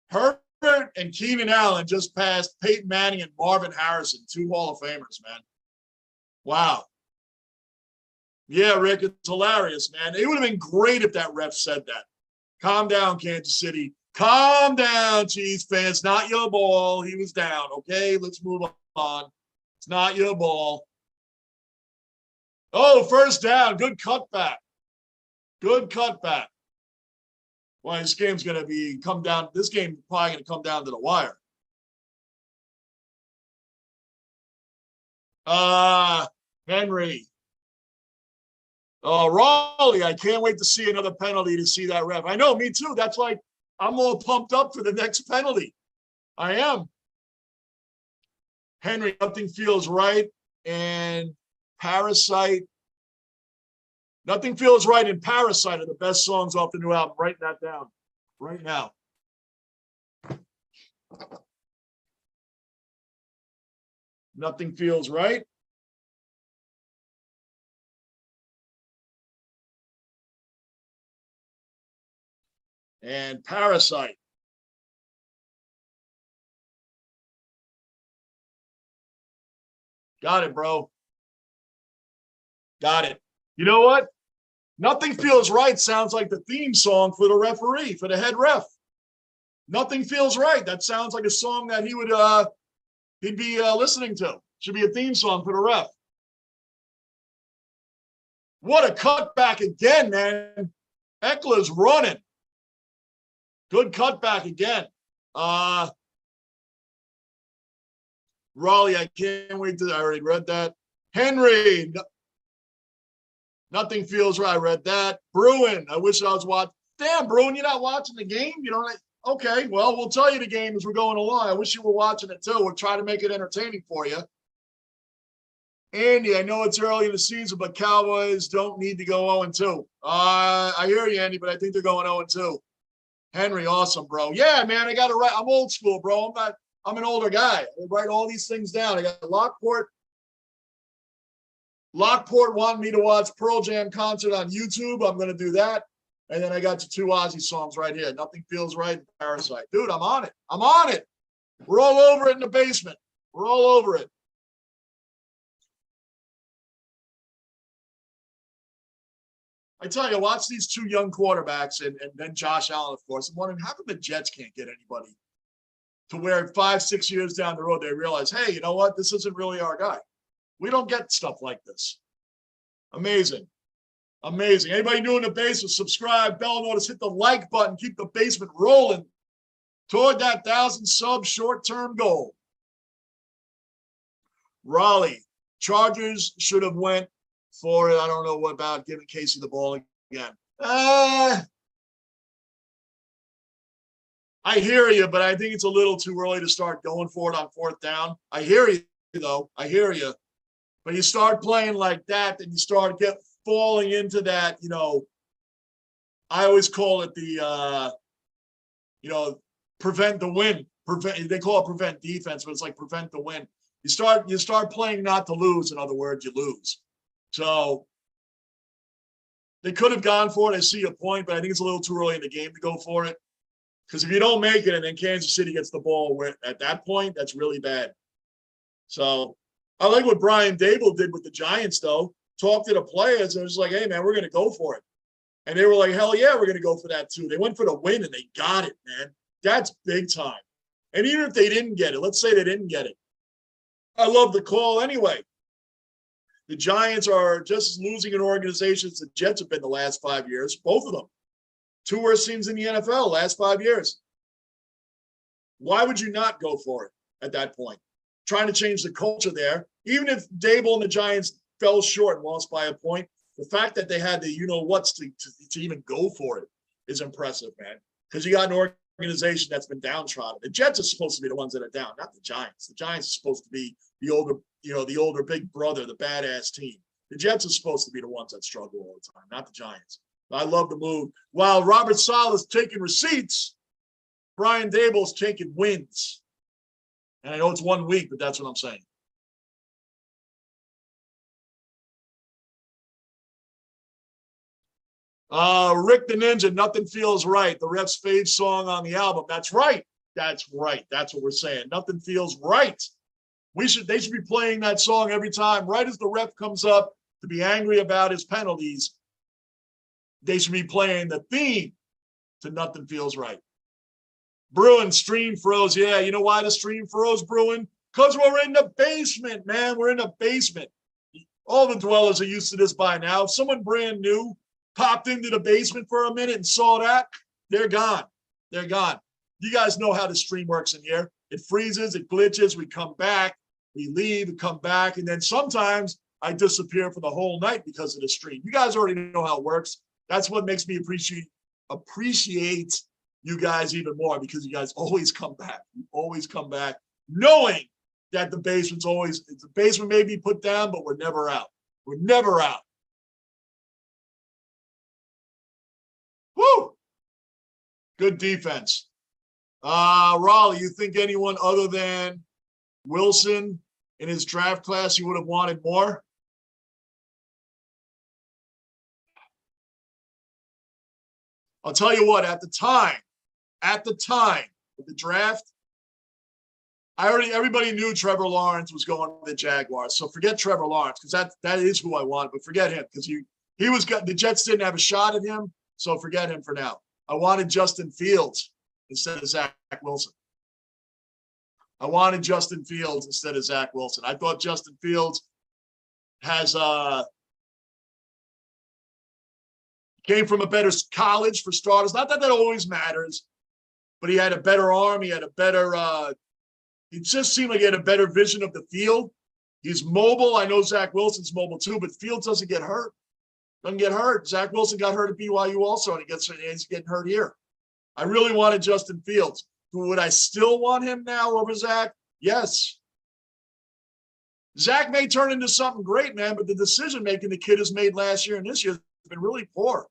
Herbert and Keenan Allen just passed Peyton Manning and Marvin Harrison, 2 Hall of Famers, man. Wow. Yeah, Rick, it's hilarious, man. It would have been great if that ref said that. Calm down, Kansas City. Calm down, Chiefs fans. Not your ball. He was down. Okay, let's move on. It's not your ball. Oh, first down. Good cutback. Good cutback. Well, this game's going to come down. This game probably going to come down to the wire. Henry. Raleigh, I can't wait to see another penalty to see that ref. I know, me too. That's like, I'm all pumped up for the next penalty. I am. Henry, nothing feels right. And Parasite. Nothing feels right and Parasite are the best songs off the new album. Write that down right now. Nothing feels right. And Parasite. Got it, bro. Got it. You know what? Nothing Feels Right sounds like the theme song for the referee, for the head ref. Nothing Feels Right. That sounds like a song that he'd be listening to. Should be a theme song for the ref. What a cutback again, man. Eckler's running. Good cutback again. Raleigh, I can't wait to. I already read that. Henry, Nothing Feels Right. I read that. Bruin, I wish I was watching. Damn, Bruin, you're not watching the game? You don't. Okay, well, we'll tell you the game as we're going along. I wish you were watching it too. We'll try to make it entertaining for you. Andy, I know it's early in the season, but Cowboys don't need to go 0-2. I hear you, Andy, but I think they're going 0-2. Henry, awesome, bro. Yeah, man, I got to write. I'm old school, bro. I'm an older guy. I write all these things down. I got Lockport. Lockport wanted me to watch Pearl Jam concert on YouTube. I'm going to do that. And then I got the 2 Ozzy songs right here. Nothing Feels Right and Parasite. Dude, I'm on it. I'm on it. We're all over it in the basement. We're all over it. I tell you, watch these 2 young quarterbacks and then Josh Allen, of course. I'm wondering, how come the Jets can't get anybody to where 5-6 years down the road they realize, hey, you know what? This isn't really our guy. We don't get stuff like this. Amazing. Amazing. Anybody new in the basement, subscribe, bell notice, hit the like button, keep the basement rolling toward that 1,000 sub short-term goal. Raleigh, Chargers should have went for it. I don't know what about giving Casey the ball again. I hear you, but I think it's a little too early to start going for it on 4th down. I hear you, though. I hear you. But you start playing like that, then you start falling into that, I always call it the, prevent the win. They call it prevent defense, but it's like prevent the win. You start playing not to lose. In other words, you lose. So they could have gone for it. I see your point, but I think it's a little too early in the game to go for it. Because if you don't make it and then Kansas City gets the ball, at that point, that's really bad. So I like what Brian Dable did with the Giants, though. Talked to the players and was like, hey, man, we're going to go for it. And they were like, hell yeah, we're going to go for that too. They went for the win and they got it, man. That's big time. And even if they didn't get it, let's say they didn't get it. I love the call anyway. The Giants are just as losing an organization as the Jets have been the last 5 years, both of them. 2 worst teams in the NFL last 5 years. Why would you not go for it at that point? Trying to change the culture there. Even if Dable and the Giants fell short and lost by a point, the fact that they had the you-know-whats to even go for it is impressive, man. because you got an organization that's been downtrodden. The Jets are supposed to be the ones that are down, not the Giants. The Giants are supposed to be the older big brother, the badass team. The Jets are supposed to be the ones that struggle all the time, not the Giants. I love the move. While Robert Saleh's taking receipts, Brian Daboll's taking wins. And I know it's 1 week, but that's what I'm saying. Rick the Ninja, nothing feels right. The ref's fave song on the album. That's right. That's right. That's what we're saying. Nothing feels right. They should be playing that song every time. Right as the ref comes up to be angry about his penalties, they should be playing the theme to Nothing Feels Right. Bruin, stream froze. Yeah, you know why the stream froze, Bruin? Because we're in the basement, man. We're in the basement. All the dwellers are used to this by now. If someone brand new popped into the basement for a minute and saw that, they're gone. They're gone. You guys know how the stream works in here. It freezes, it glitches, we come back, we leave, we come back, and then sometimes I disappear for the whole night because of the stream. You guys already know how it works. That's what makes me appreciate you guys even more, because you guys always come back. You always come back knowing that the basement may be put down, but we're never out. We're never out. Woo! Good defense. Raleigh, you think anyone other than Wilson in his draft class you would have wanted more? I'll tell you what, at the time of the draft, everybody knew Trevor Lawrence was going to the Jaguars. So forget Trevor Lawrence, because that is who I wanted, but forget him, because the Jets didn't have a shot at him, so forget him for now. I wanted Justin Fields instead of Zach Wilson. I thought Justin Fields came from a better college, for starters. Not that always matters, but he had a better arm. He had a better it just seemed like he had a better vision of the field. He's mobile. I know Zach Wilson's mobile too, but Fields doesn't get hurt. Zach Wilson got hurt at BYU also, and he's getting hurt here. I really wanted Justin Fields. Would I still want him now over Zach? Yes. Zach may turn into something great, man, but the decision-making the kid has made last year and this year has been really poor.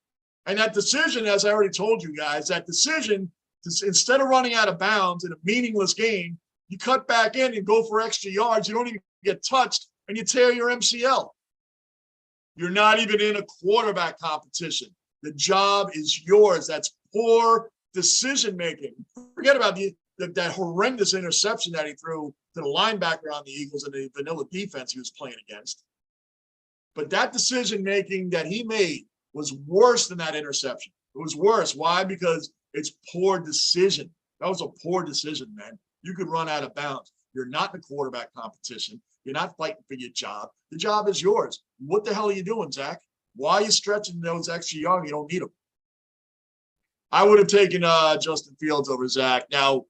And that decision, as I already told you guys, instead of running out of bounds in a meaningless game, you cut back in and go for extra yards. You don't even get touched, and you tear your MCL. You're not even in a quarterback competition. The job is yours. That's poor decision-making. Forget about that horrendous interception that he threw to the linebacker on the Eagles and the vanilla defense he was playing against. But that decision-making that he made was worse than that interception. It was worse. Why? Because it's poor decision. That was a poor decision, man. You could run out of bounds. You're not in a quarterback competition. You're not fighting for your job. The job is yours. What the hell are you doing, Zach? Why are you stretching those extra yards? You don't need them. I would have taken Justin Fields over Zach. Now,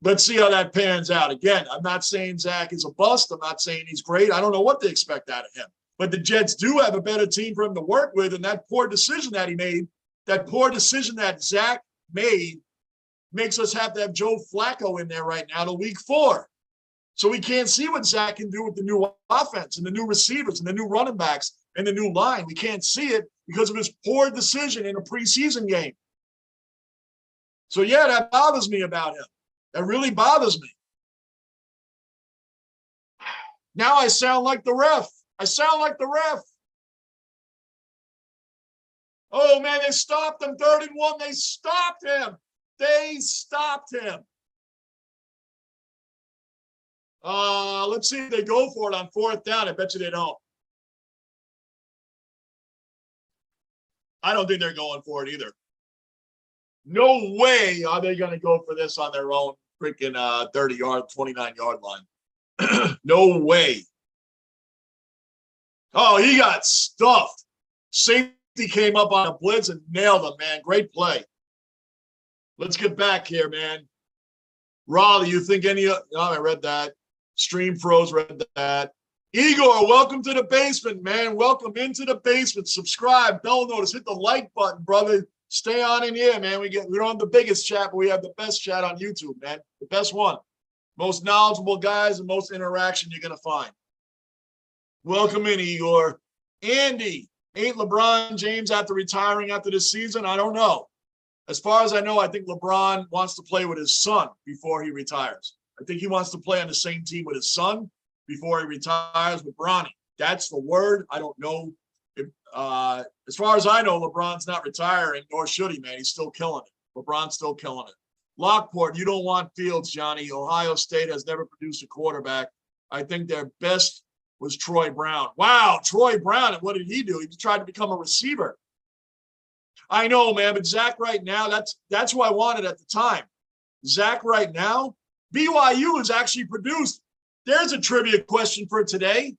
let's see how that pans out. Again, I'm not saying Zach is a bust. I'm not saying he's great. I don't know what to expect out of him. But the Jets do have a better team for him to work with, and that poor decision that he made, that poor decision that Zach made, makes us have to have Joe Flacco in there right now to week 4. So we can't see what Zach can do with the new offense and the new receivers and the new running backs and the new line. We can't see it because of his poor decision in a preseason game. So, yeah, that bothers me about him. That really bothers me. Now I sound like the ref. Oh, man, they stopped him. 3rd and 1. They stopped him. Let's see if they go for it on 4th down. I bet you they don't. I don't think they're going for it either. No way are they going to go for this on their own freaking 30-yard, 29-yard line. No way. Oh, he got stuffed. Safety came up on a blitz and nailed him, man. Great play. Let's get back here, man. Raleigh, you think I read that. Stream froze, read that. Igor, welcome to the basement, man. Welcome into the basement. Subscribe, bell notice, hit the like button, brother. Stay on in here, man. We don't have the biggest chat, but we have the best chat on YouTube, man. The best one. Most knowledgeable guys and most interaction you're gonna find. Welcome in, Igor. Andy, ain't LeBron James after retiring after this season? I don't know. As far as I know, I think LeBron wants to play with his son before he retires. I think he wants to play on the same team with his son before he retires with Bronny. That's the word. I don't know. As far as I know, LeBron's not retiring, nor should he, man. He's still killing it. LeBron's still killing it. Lockport, you don't want Fields, Johnny. Ohio State has never produced a quarterback. I think their best was Troy Brown. Wow, Troy Brown. And what did he do? He tried to become a receiver. I know, man, but Zach right now, that's who I wanted at the time. Zach right now, BYU has actually produced. There's a trivia question for today.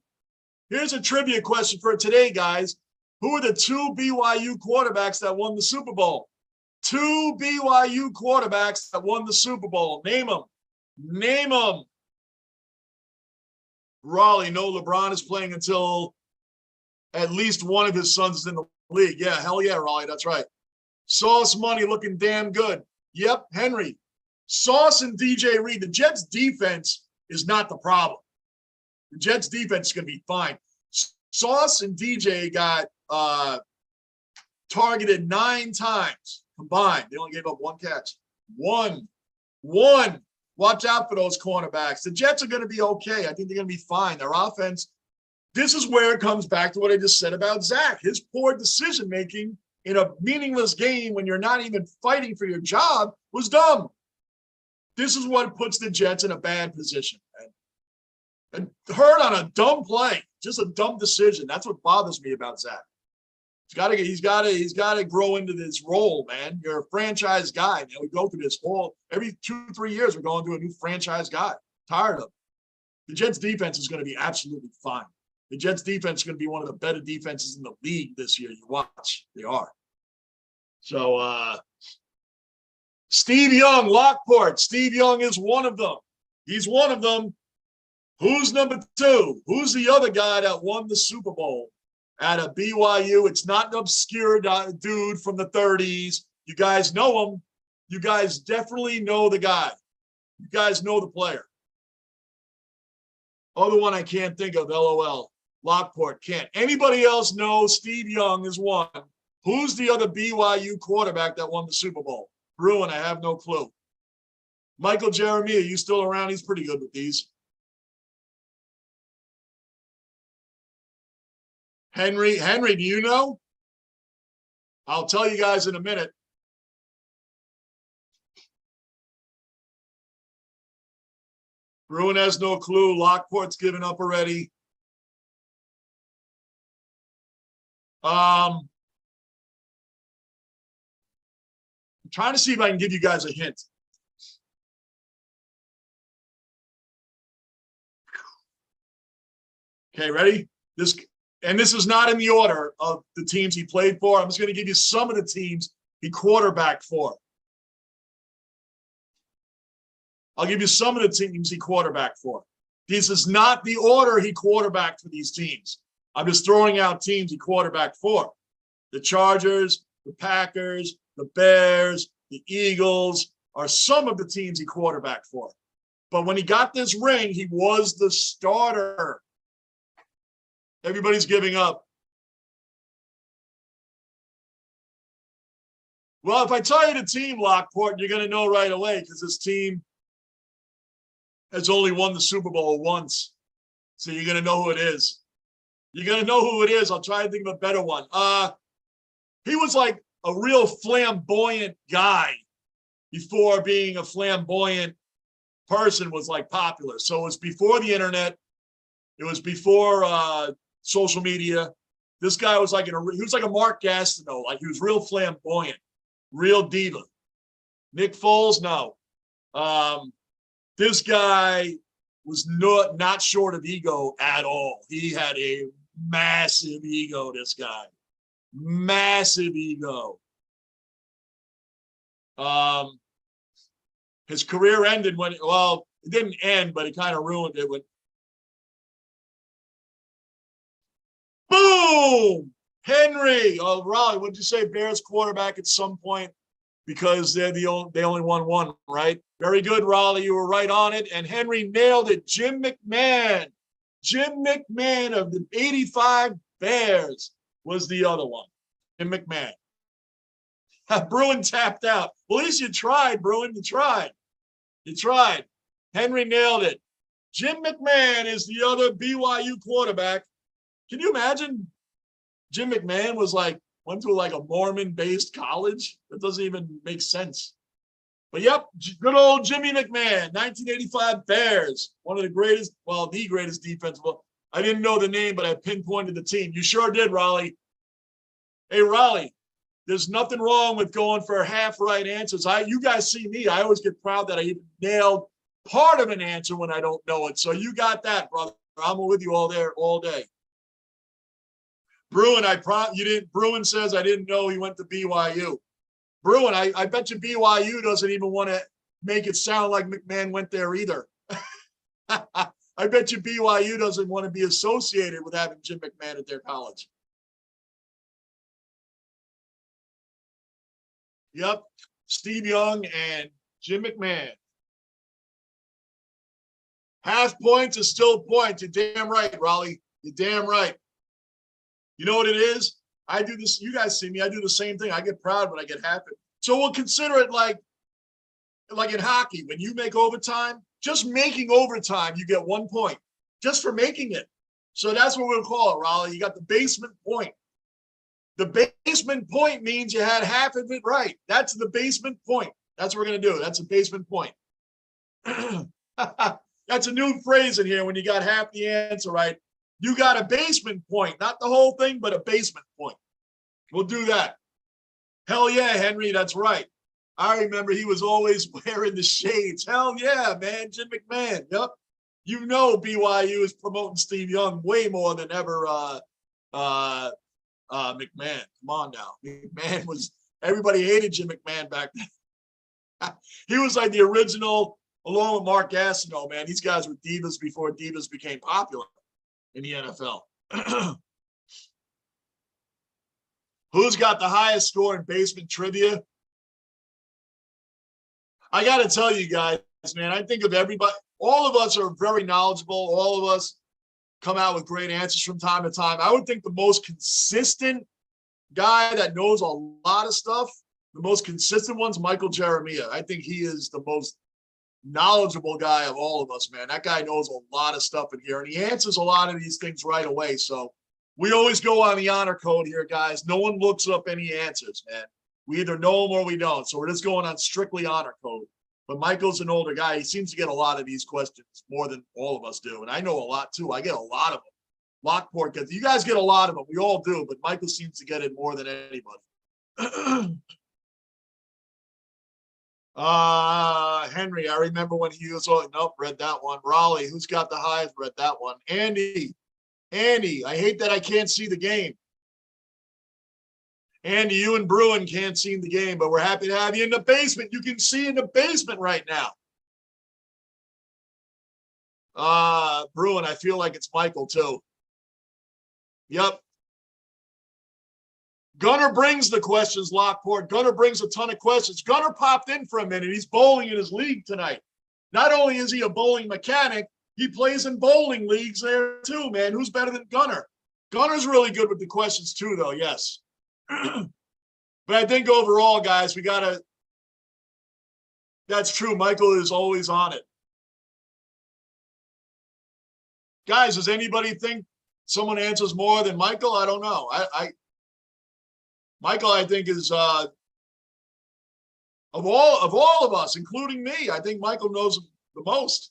Here's a trivia question for today, guys. Who are the two BYU quarterbacks that won the Super Bowl? Two BYU quarterbacks that won the Super Bowl. Name them. Name them. Raleigh, no, LeBron is playing until at least one of his sons is in the league. Yeah, hell yeah, Raleigh, that's right. Sauce Money looking damn good. Yep, Henry. Sauce and DJ Reed. The Jets' defense is not the problem. The Jets' defense is going to be fine. Sauce and DJ got targeted 9 times combined. They only gave up 1 catch. One. Watch out for those cornerbacks. The Jets are going to be okay. I think they're going to be fine. Their offense, this is where it comes back to what I just said about Zach. His poor decision-making in a meaningless game when you're not even fighting for your job was dumb. This is what puts the Jets in a bad position. And hurt on a dumb play, just a dumb decision. That's what bothers me about Zach. He's got to grow into this role, man. You're a franchise guy. Man. We go through this every 2-3 years. We're going to a new franchise guy. Tired of it. The Jets defense is going to be absolutely fine. The Jets defense is going to be one of the better defenses in the league this year. You watch, they are. So, Steve Young, Lockport. Steve Young is one of them. He's one of them. Who's number 2? Who's the other guy that won the Super Bowl at a BYU? It's not an obscure dude from the 30s. You guys know him. You guys definitely know the guy. You guys know the player. Other one I can't think of, LOL. Lockport can't. Anybody else know Steve Young is one? Who's the other BYU quarterback that won the Super Bowl? Bruin, I have no clue. Michael Jeremiah, you still around? He's pretty good with these. Henry, do you know? I'll tell you guys in a minute. Bruin has no clue. Lockport's given up already. I'm trying to see if I can give you guys a hint. Okay, ready? This is not in the order of the teams he played for. I'm just going to give you some of the teams he quarterbacked for. I'll give you some of the teams he quarterbacked for. This is not the order he quarterbacked for these teams. I'm just throwing out teams he quarterbacked for. The Chargers, the Packers, the Bears, the Eagles are some of the teams he quarterbacked for. But when he got this ring, he was the starter. Everybody's giving up. Well, if I tell you the team, Lockport, you're going to know right away because this team has only won the Super Bowl once. So you're going to know who it is. You're going to know who it is. I'll try to think of a better one. He was like a real flamboyant guy before being a flamboyant person was like popular. So it was before the internet. It was before social media. This guy was like he was like a Mark Gastineau. Like he was real flamboyant, real diva. Nick Foles, no. This guy was not short of ego at all. He had a massive ego, this guy. Massive ego. His career ended when, well, it didn't end, but it kind of ruined it when, boom! Henry. Oh, Raleigh, what did you say? Bears quarterback at some point because they only won one, right? Very good, Raleigh. You were right on it. And Henry nailed it. Jim McMahon. Jim McMahon of the 85 Bears was the other one. Jim McMahon. Bruin tapped out. Well, at least you tried, Bruin. You tried. You tried. Henry nailed it. Jim McMahon is the other BYU quarterback. Can you imagine? Jim McMahon went to like a Mormon-based college. That doesn't even make sense. But yep, good old Jimmy McMahon, 1985 Bears, one of the greatest, well, the greatest defensive. I didn't know the name, but I pinpointed the team. You sure did, Raleigh. Hey, Raleigh, there's nothing wrong with going for half right answers. You guys see me. I always get proud that I even nailed part of an answer when I don't know it. So you got that, brother. I'm with you all day. Bruin, you didn't. Bruin says I didn't know he went to BYU. Bruin, I bet you BYU doesn't even want to make it sound like McMahon went there either. I bet you BYU doesn't want to be associated with having Jim McMahon at their college. Yep, Steve Young and Jim McMahon. Half points is still points. You're damn right, Raleigh. You're damn right. You know what it is? I do this. You guys see me. I do the same thing. I get proud when I get happy. So we'll consider it like in hockey. When you make overtime, just making overtime, you get 1 point just for making it. So that's what we'll call it, Raleigh. You got the basement point. The basement point means you had half of it right. That's the basement point. That's what we're going to do. That's a basement point. That's a new phrase in here when you got half the answer right. You got a basement point, not the whole thing, but a basement point. We'll do that. Hell yeah, Henry, that's right. I remember he was always wearing the shades. Hell yeah, man, Jim McMahon. Yep. You know BYU is promoting Steve Young way more than ever McMahon. Come on now. McMahon was, everybody hated Jim McMahon back then. He was like the original, along with Mark Gastineau, man. These guys were divas before divas became popular in the NFL. Who's got the highest score in basement trivia? I got to tell you guys, man, I think of everybody. All of us are very knowledgeable. All of us come out with great answers from time to time. I would think the most consistent guy that knows a lot of stuff, the most consistent one's Michael Jeremiah. I think he is the most knowledgeable guy of all of us, man. That guy knows a lot of stuff in here, and he answers a lot of these things right away. So we always go on the honor code here, guys. No one looks up any answers, man. We either know them or we don't. So we're just going on strictly honor code. But Michael's an older guy. He seems to get a lot of these questions more than all of us do. And I know a lot, too. I get a lot of them. Lockport gets, you guys get a lot of them. We all do. But Michael seems to get it more than anybody. Henry, I remember when he was, nope, read that one. Raleigh, who's got the highest? Read that one. Andy, I hate that I can't see the game. Andy, you and Bruin can't see the game, but we're happy to have you in the basement. You can see in the basement right now. Bruin, I feel like it's Michael too. Yep. Gunner brings the questions, Lockport. Gunner brings a ton of questions. Gunner popped in for a minute. He's bowling in his league tonight. Not only is he a bowling mechanic, he plays in bowling leagues there too, man. Who's better than Gunner? Gunner's really good with the questions too, though, yes. But I think overall, guys, we got to – that's true. Michael is always on it. Guys, does anybody think someone answers more than Michael? I don't know. Michael, I think, is of all of us, including me, I think Michael knows the most.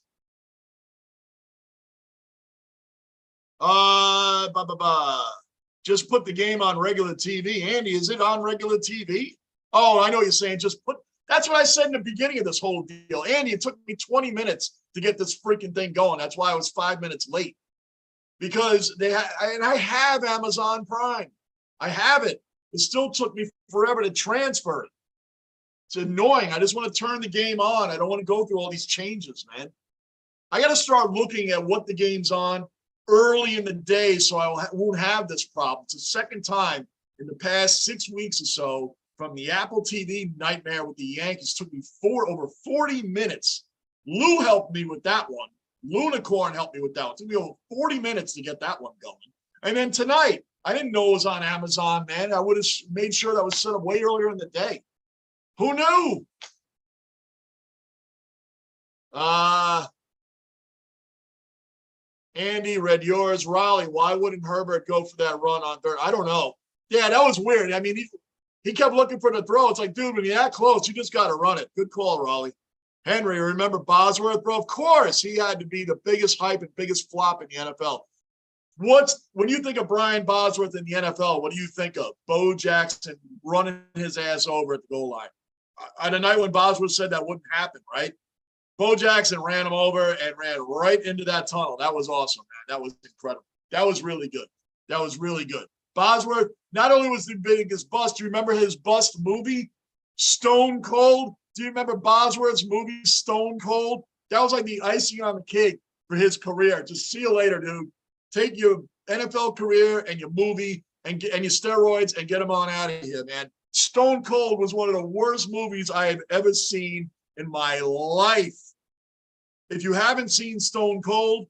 Just put the game on regular TV. Andy, is it on regular TV? Oh, I know you're saying just put – that's what I said in the beginning of this whole deal. Andy, it took me 20 minutes to get this freaking thing going. That's why I was 5 minutes late. Because I have Amazon Prime. I have it. It still took me forever to transfer it. It's annoying. I just want to turn the game on. I don't want to go through all these changes, man. I got to start looking at what the game's on early in the day, so I won't have this problem. It's the second time in the past 6 weeks or so from the Apple TV nightmare with the Yankees. Took me over 40 minutes. Lou helped me with that one. Lunicorn helped me with that one. It took me over 40 minutes to get that one going. And then tonight, I didn't know it was on Amazon, man. I would have made sure that was set up way earlier in the day. Who knew? Andy read yours. Raleigh, why wouldn't Herbert go for that run on third? I don't know. Yeah, that was weird. I mean, he kept looking for the throw. It's like, dude, when you're that close, you just got to run it. Good call, Raleigh. Henry, remember Bosworth, bro? Of course, he had to be the biggest hype and biggest flop in the NFL. When you think of Brian Bosworth in the NFL, what do you think of? Bo Jackson running his ass over at the goal line. On the night when Bosworth said that wouldn't happen, right? Bo Jackson ran him over and ran right into that tunnel. That was awesome, man. That was incredible. That was really good. That was really good. Bosworth not only was the biggest bust, do you remember his bust movie, Stone Cold? Do you remember Bosworth's movie, Stone Cold? That was like the icing on the cake for his career. Just see you later, dude. Take your NFL career and your movie and your steroids and get them on out of here, man. Stone Cold was one of the worst movies I have ever seen in my life. If you haven't seen Stone Cold,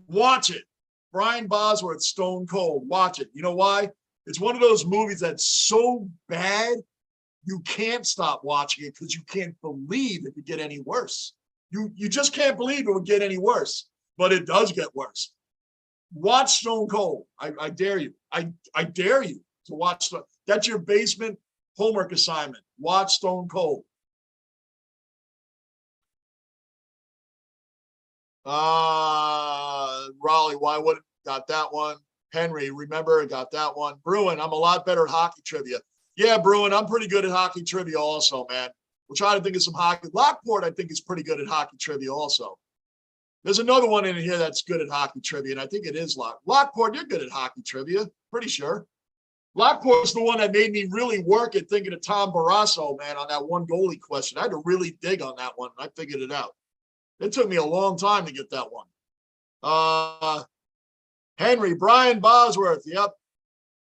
watch it. Brian Bosworth, Stone Cold, watch it. You know why? It's one of those movies that's so bad, you can't stop watching it because you can't believe it could get any worse. You just can't believe it would get any worse, but it does get worse. Watch Stone Cold. I dare you. I dare you to watch. That's your basement homework assignment. Watch Stone Cold. Raleigh, why would got that one? Henry, remember, got that one. Bruin, I'm a lot better at hockey trivia. Yeah, Bruin, I'm pretty good at hockey trivia also, man. We'll try to think of some hockey. Lockport, I think, is pretty good at hockey trivia also. There's another one in here that's good at hockey trivia, and I think it is Lockport, you're good at hockey trivia, pretty sure. Lockport's the one that made me really work at thinking of Tom Barrasso, man, on that one goalie question. I had to really dig on that one, and I figured it out. It took me a long time to get that one. Henry, Brian Bosworth, yep.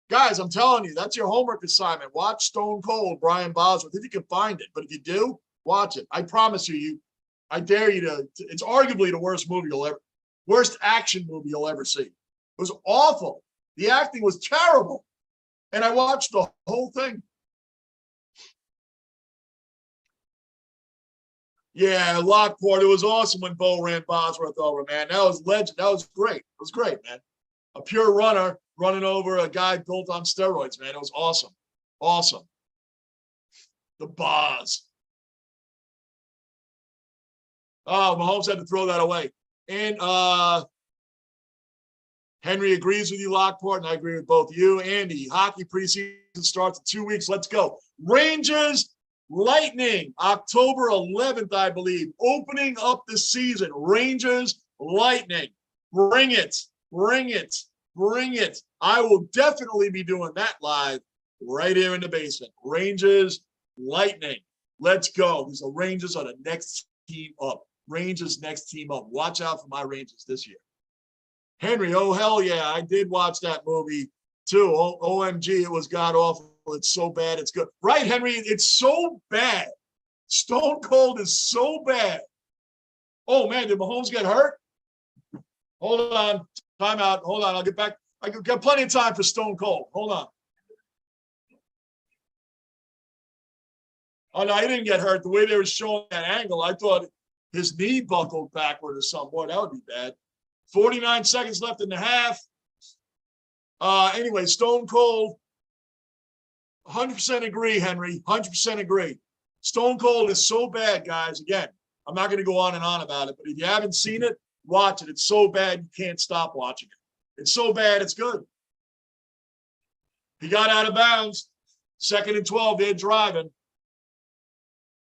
Guys, I'm telling you, that's your homework assignment. Watch Stone Cold, Brian Bosworth, if you can find it. But if you do, watch it. I promise you, I dare you to. It's arguably the worst action movie you'll ever see. It was awful. The acting was terrible. And I watched the whole thing. Yeah, Lockport. It was awesome when Bo ran Bosworth over, man. That was legend. That was great. It was great, man. A pure runner running over a guy built on steroids, man. It was awesome. Awesome. The Boz. Oh, Mahomes had to throw that away. And Henry agrees with you, Lockport, and I agree with both you. Andy, hockey preseason starts in 2 weeks. Let's go. Rangers, Lightning, October 11th, I believe. Opening up the season. Rangers, Lightning. Bring it. Bring it. Bring it. I will definitely be doing that live right here in the basement. Rangers, Lightning. Let's go. These Rangers are the next team up. Rangers next team up. Watch out for my Rangers this year. Henry, oh, hell yeah. I did watch that movie too. OMG, it was god awful. It's so bad. It's good. Right, Henry? It's so bad. Stone Cold is so bad. Oh, man, did Mahomes get hurt? Hold on. Time out. Hold on. I'll get back. I got plenty of time for Stone Cold. Hold on. Oh, no, he didn't get hurt. The way they were showing that angle, I thought his knee buckled backward or something. Boy, that would be bad. 49 seconds left in the half. Anyway, Stone Cold. 100% agree, Henry. 100% agree. Stone Cold is so bad, guys. Again, I'm not going to go on and on about it, but if you haven't seen it, watch it. It's so bad you can't stop watching it. It's so bad, it's good. He got out of bounds. 2nd and 12, they're driving.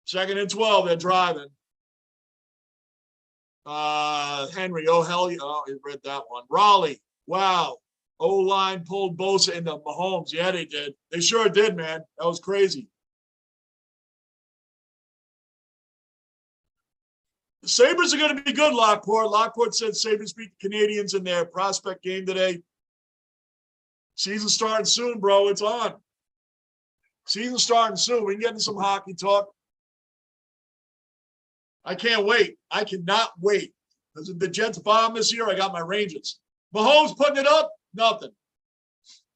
2nd and 12, they're driving. Henry, oh, hell yeah. Oh, he read that one. Raleigh, wow. O-line pulled Bosa into Mahomes. Yeah, they did. They sure did, man. That was crazy. The Sabres are going to be good, Lockport. Lockport said Sabres beat the Canadians in their prospect game today. Season starting soon, bro. It's on. Season starting soon. We can get into some hockey talk. I can't wait. I cannot wait. Because if the Jets bomb this year, I got my Rangers. Mahomes putting it up? Nothing.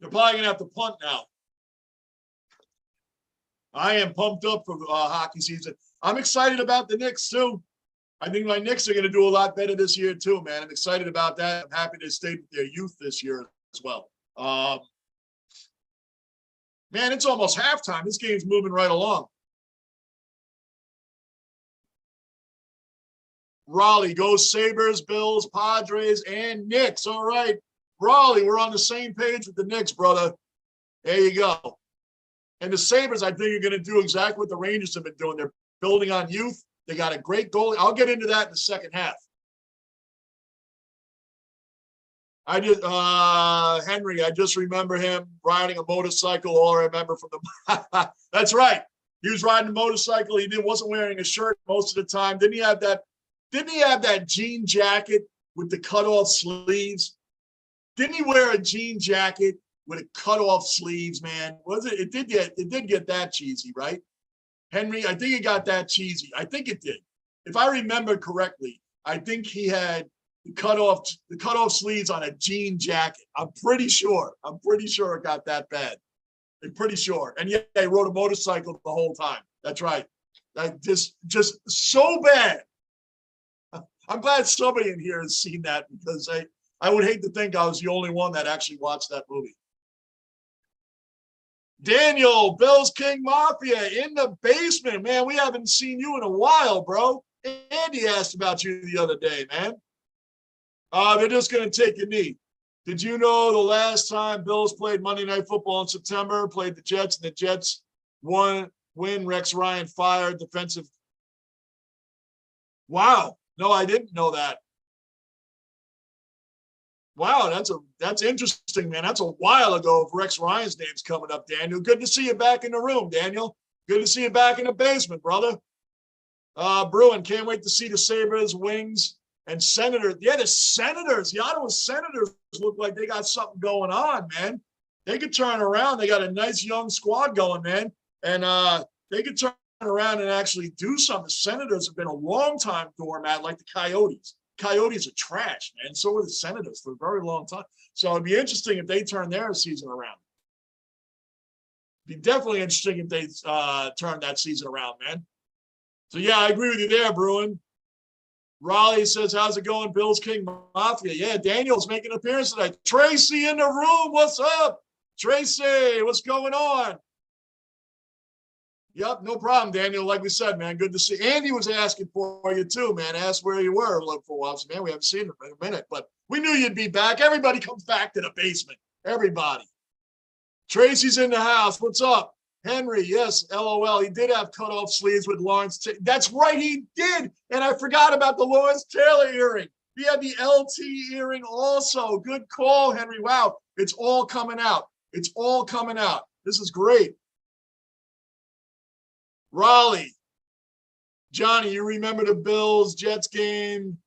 They're probably going to have to punt now. I am pumped up for hockey season. I'm excited about the Knicks, too. I think my Knicks are going to do a lot better this year, too, man. I'm excited about that. I'm happy they stayed with their youth this year as well. Man, it's almost halftime. This game's moving right along. Raleigh goes Sabres, Bills, Padres, and Knicks. All right. Raleigh, we're on the same page with the Knicks, brother. There you go. And the Sabres, I think, are going to do exactly what the Rangers have been doing. They're building on youth. They got a great goalie. I'll get into that in the second half. Henry, I just remember him riding a motorcycle. All I remember from the that's right. He was riding a motorcycle. He wasn't wearing a shirt most of the time. Didn't he have that jean jacket with the cut-off sleeves? Didn't he wear a jean jacket with a cut-off sleeves, man? Was it? It did get that cheesy, right? Henry, I think it got that cheesy. I think it did. If I remember correctly, I think he had the cut-off sleeves on a jean jacket. I'm pretty sure it got that bad. I'm pretty sure. And yeah, he rode a motorcycle the whole time. That's right. That just so bad. I'm glad somebody in here has seen that because I would hate to think I was the only one that actually watched that movie. Daniel, Bills King Mafia in the basement. Man, we haven't seen you in a while, bro. Andy asked about you the other day, man. They're just going to take a knee. Did you know the last time Bills played Monday Night Football in September, played the Jets, and the Jets win, Rex Ryan fired defensive. Wow. No, I didn't know that. Wow, that's interesting, man. That's a while ago if Rex Ryan's name's coming up, Daniel. Good to see you back in the room, Daniel. Good to see you back in the basement, brother. Bruin, can't wait to see the Sabres, Wings, and Senators. Yeah, the Senators, the Ottawa Senators look like they got something going on, man. They could turn around. They got a nice young squad going, man. And they could turn around and actually do something. The Senators have been a long time doormat like the Coyotes. Coyotes are trash, man. So are the Senators for a very long time. So it'd be interesting if they turn their season around. It'd be definitely interesting if they turn that season around, man. So, yeah, I agree with you there, Bruin. Raleigh says, how's it going, Bills King Mafia? Yeah, Daniel's making an appearance tonight. Tracy in the room. What's up? Tracy, what's going on? Yep, no problem, Daniel. Like we said, man, good to see. Andy was asking for you too, man. Asked where you were for a while. So, man, we haven't seen him in a minute, but we knew you'd be back. Everybody comes back to the basement. Everybody. Tracy's in the house. What's up? Henry, yes, LOL. He did have cutoff sleeves with Lawrence. That's right, he did. And I forgot about the Lawrence Taylor earring. He had the LT earring also. Good call, Henry. Wow, it's all coming out. It's all coming out. This is great. Raleigh. Johnny, you remember the Bills Jets game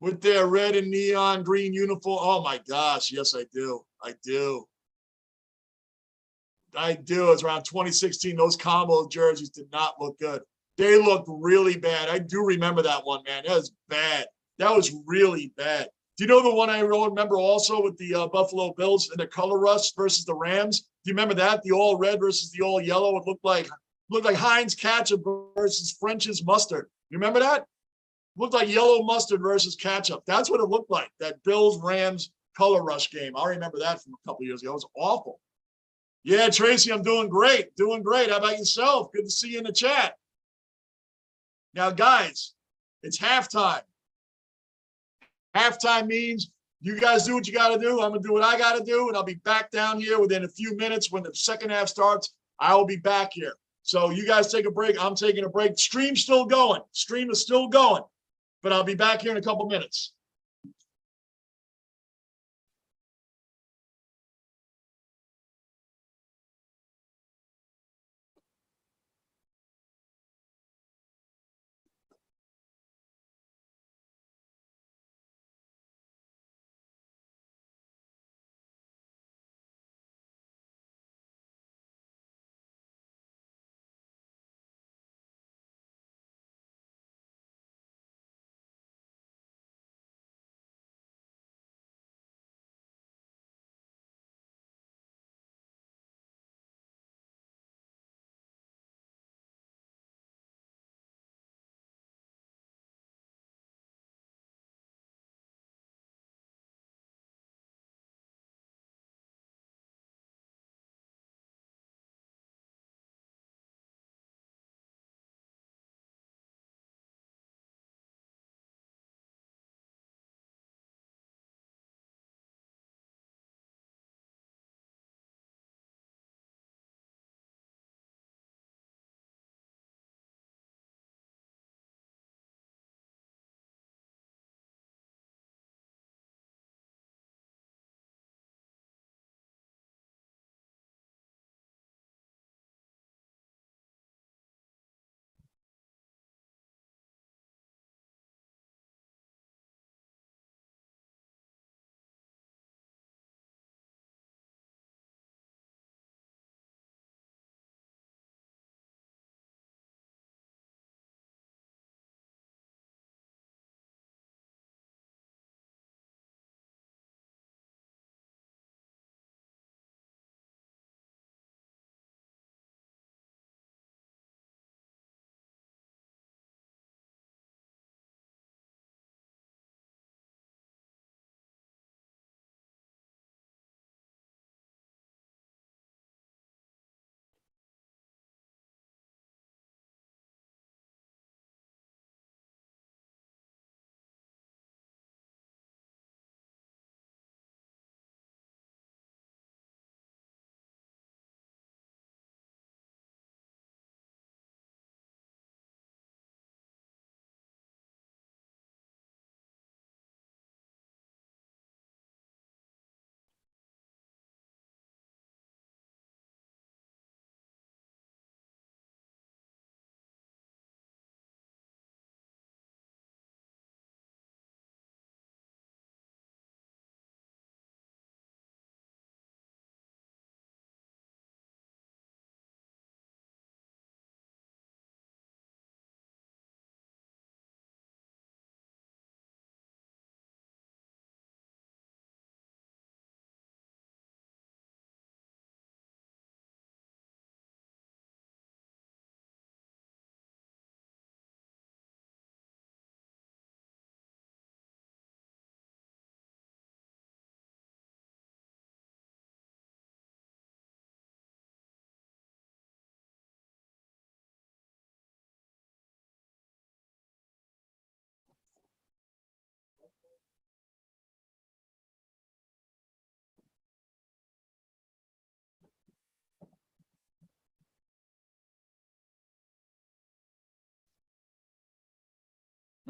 with their red and neon green uniform? Oh, my gosh. Yes, I do. I do. It's around 2016. Those combo jerseys did not look good. They looked really bad. I do remember that one, man. That was bad. That was really bad. Do you know the one I remember also with the Buffalo Bills and the color rush versus the Rams? Do you remember that? The all red versus the all yellow. It looked like Heinz ketchup versus French's mustard. You remember that? It looked like yellow mustard versus ketchup. That's what it looked like, that Bills-Rams color rush game. I remember that from a couple years ago. It was awful. Yeah, Tracy, I'm doing great. Doing great. How about yourself? Good to see you in the chat. Now, guys, it's halftime. Halftime means you guys do what you got to do. I'm going to do what I got to do, and I'll be back down here within a few minutes. When the second half starts, I will be back here. So you guys take a break. I'm taking a break. Stream's still going. Stream is still going. But I'll be back here in a couple minutes.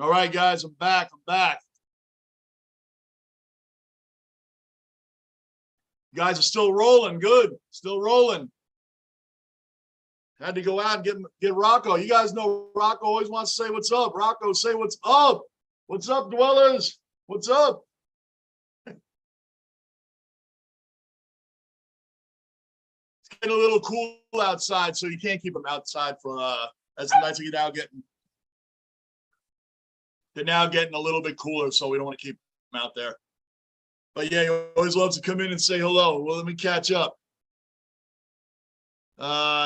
All right, guys, I'm back. You guys are still rolling. Good. Still rolling. Had to go out and get Rocco. You guys know Rocco always wants to say what's up. Rocco, say what's up. What's up, dwellers? What's up? It's getting a little cool outside, so you can't keep them outside for as the nights are now getting. They're now getting a little bit cooler, so we don't want to keep them out there. But yeah, he always loves to come in and say hello. Well, let me catch up.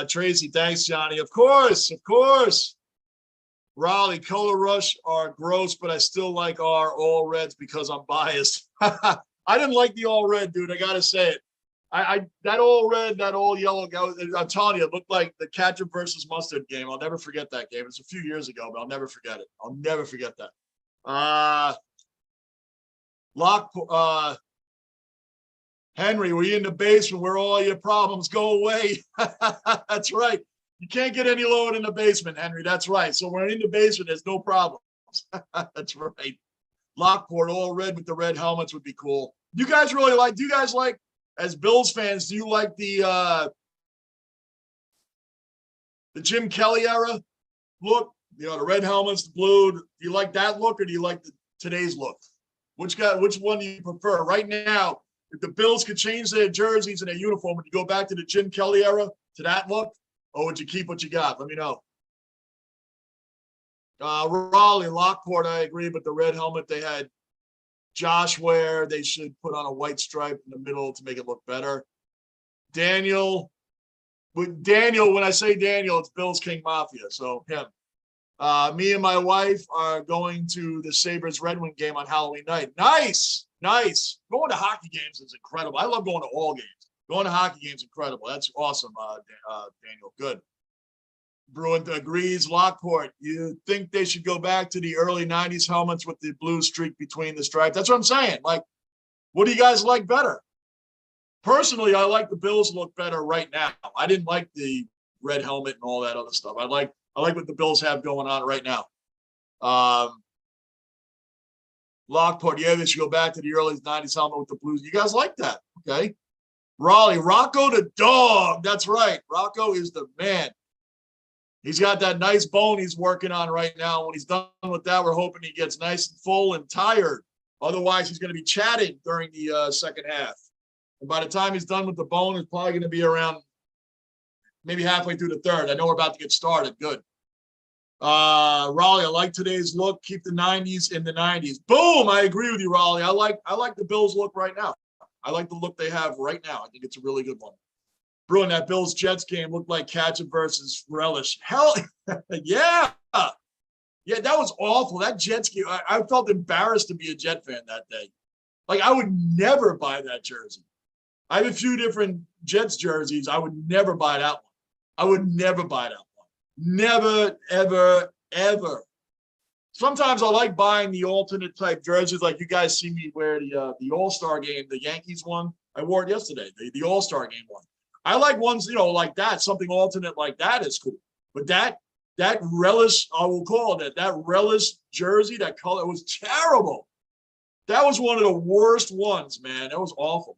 Tracy, thanks, Johnny. Of course. Raleigh, Color Rush are gross, but I still like our all reds because I'm biased. I didn't like the all red, dude. I gotta say it. That all red, that all yellow. I'm telling you, it looked like the ketchup versus mustard game. I'll never forget that game. It's a few years ago, but I'll never forget it. I'll never forget that. Henry, we're in the basement where all your problems go away. That's right. You can't get any lower in the basement, Henry. That's right. So we're in the basement. There's no problems. That's right. Lockport, all red with the red helmets would be cool. Do you guys like, as Bills fans, do you like the Jim Kelly era look? You know, the red helmets, the blue. Do you like that look, or do you like today's look? Which one do you prefer? Right now, if the Bills could change their jerseys and their uniform, would you go back to the Jim Kelly era, to that look, or would you keep what you got? Let me know. Raleigh, Lockport, I agree, but the red helmet they had Josh wear, they should put on a white stripe in the middle to make it look better. Daniel, when I say Daniel, it's Bills King Mafia, so him. Me and my wife are going to the Sabres Red Wing game on Halloween night. Nice. Going to hockey games is incredible. I love going to all games. Going to hockey games, incredible. That's awesome, Daniel. Good. Bruin agrees. Lockport, you think they should go back to the early 90s helmets with the blue streak between the stripes? That's what I'm saying. Like, what do you guys like better? Personally, I like the Bills look better right now. I didn't like the red helmet and all that other stuff. I like what the Bills have going on right now. Lockport, yeah, they should go back to the early 90s helmet with the blues. You guys like that? Okay. Raleigh, Rocco the dog. That's right. Rocco is the man. He's got that nice bone he's working on right now. When he's done with that, we're hoping he gets nice and full and tired. Otherwise, he's going to be chatting during the second half. And by the time he's done with the bone, it's probably going to be around maybe halfway through the third. I know we're about to get started. Good. Raleigh, I like today's look. Keep the 90s in the 90s. Boom! I agree with you, Raleigh. I like the Bills look right now. I like the look they have right now. I think it's a really good one. Bruin, that Bills-Jets game looked like Ketchup versus Relish. Hell, yeah. Yeah, that was awful. That Jets game, I felt embarrassed to be a Jet fan that day. Like, I would never buy that jersey. I have a few different Jets jerseys. I would never buy that one. I would never buy that one. Never, ever, ever. Sometimes I like buying the alternate type jerseys, like you guys see me wear the All-Star game, the Yankees one. I wore it yesterday, the All-Star game one. I like ones, like that, something alternate like that is cool. But that Relish, I will call it that Relish jersey, that color, it was terrible. That was one of the worst ones, man. That was awful.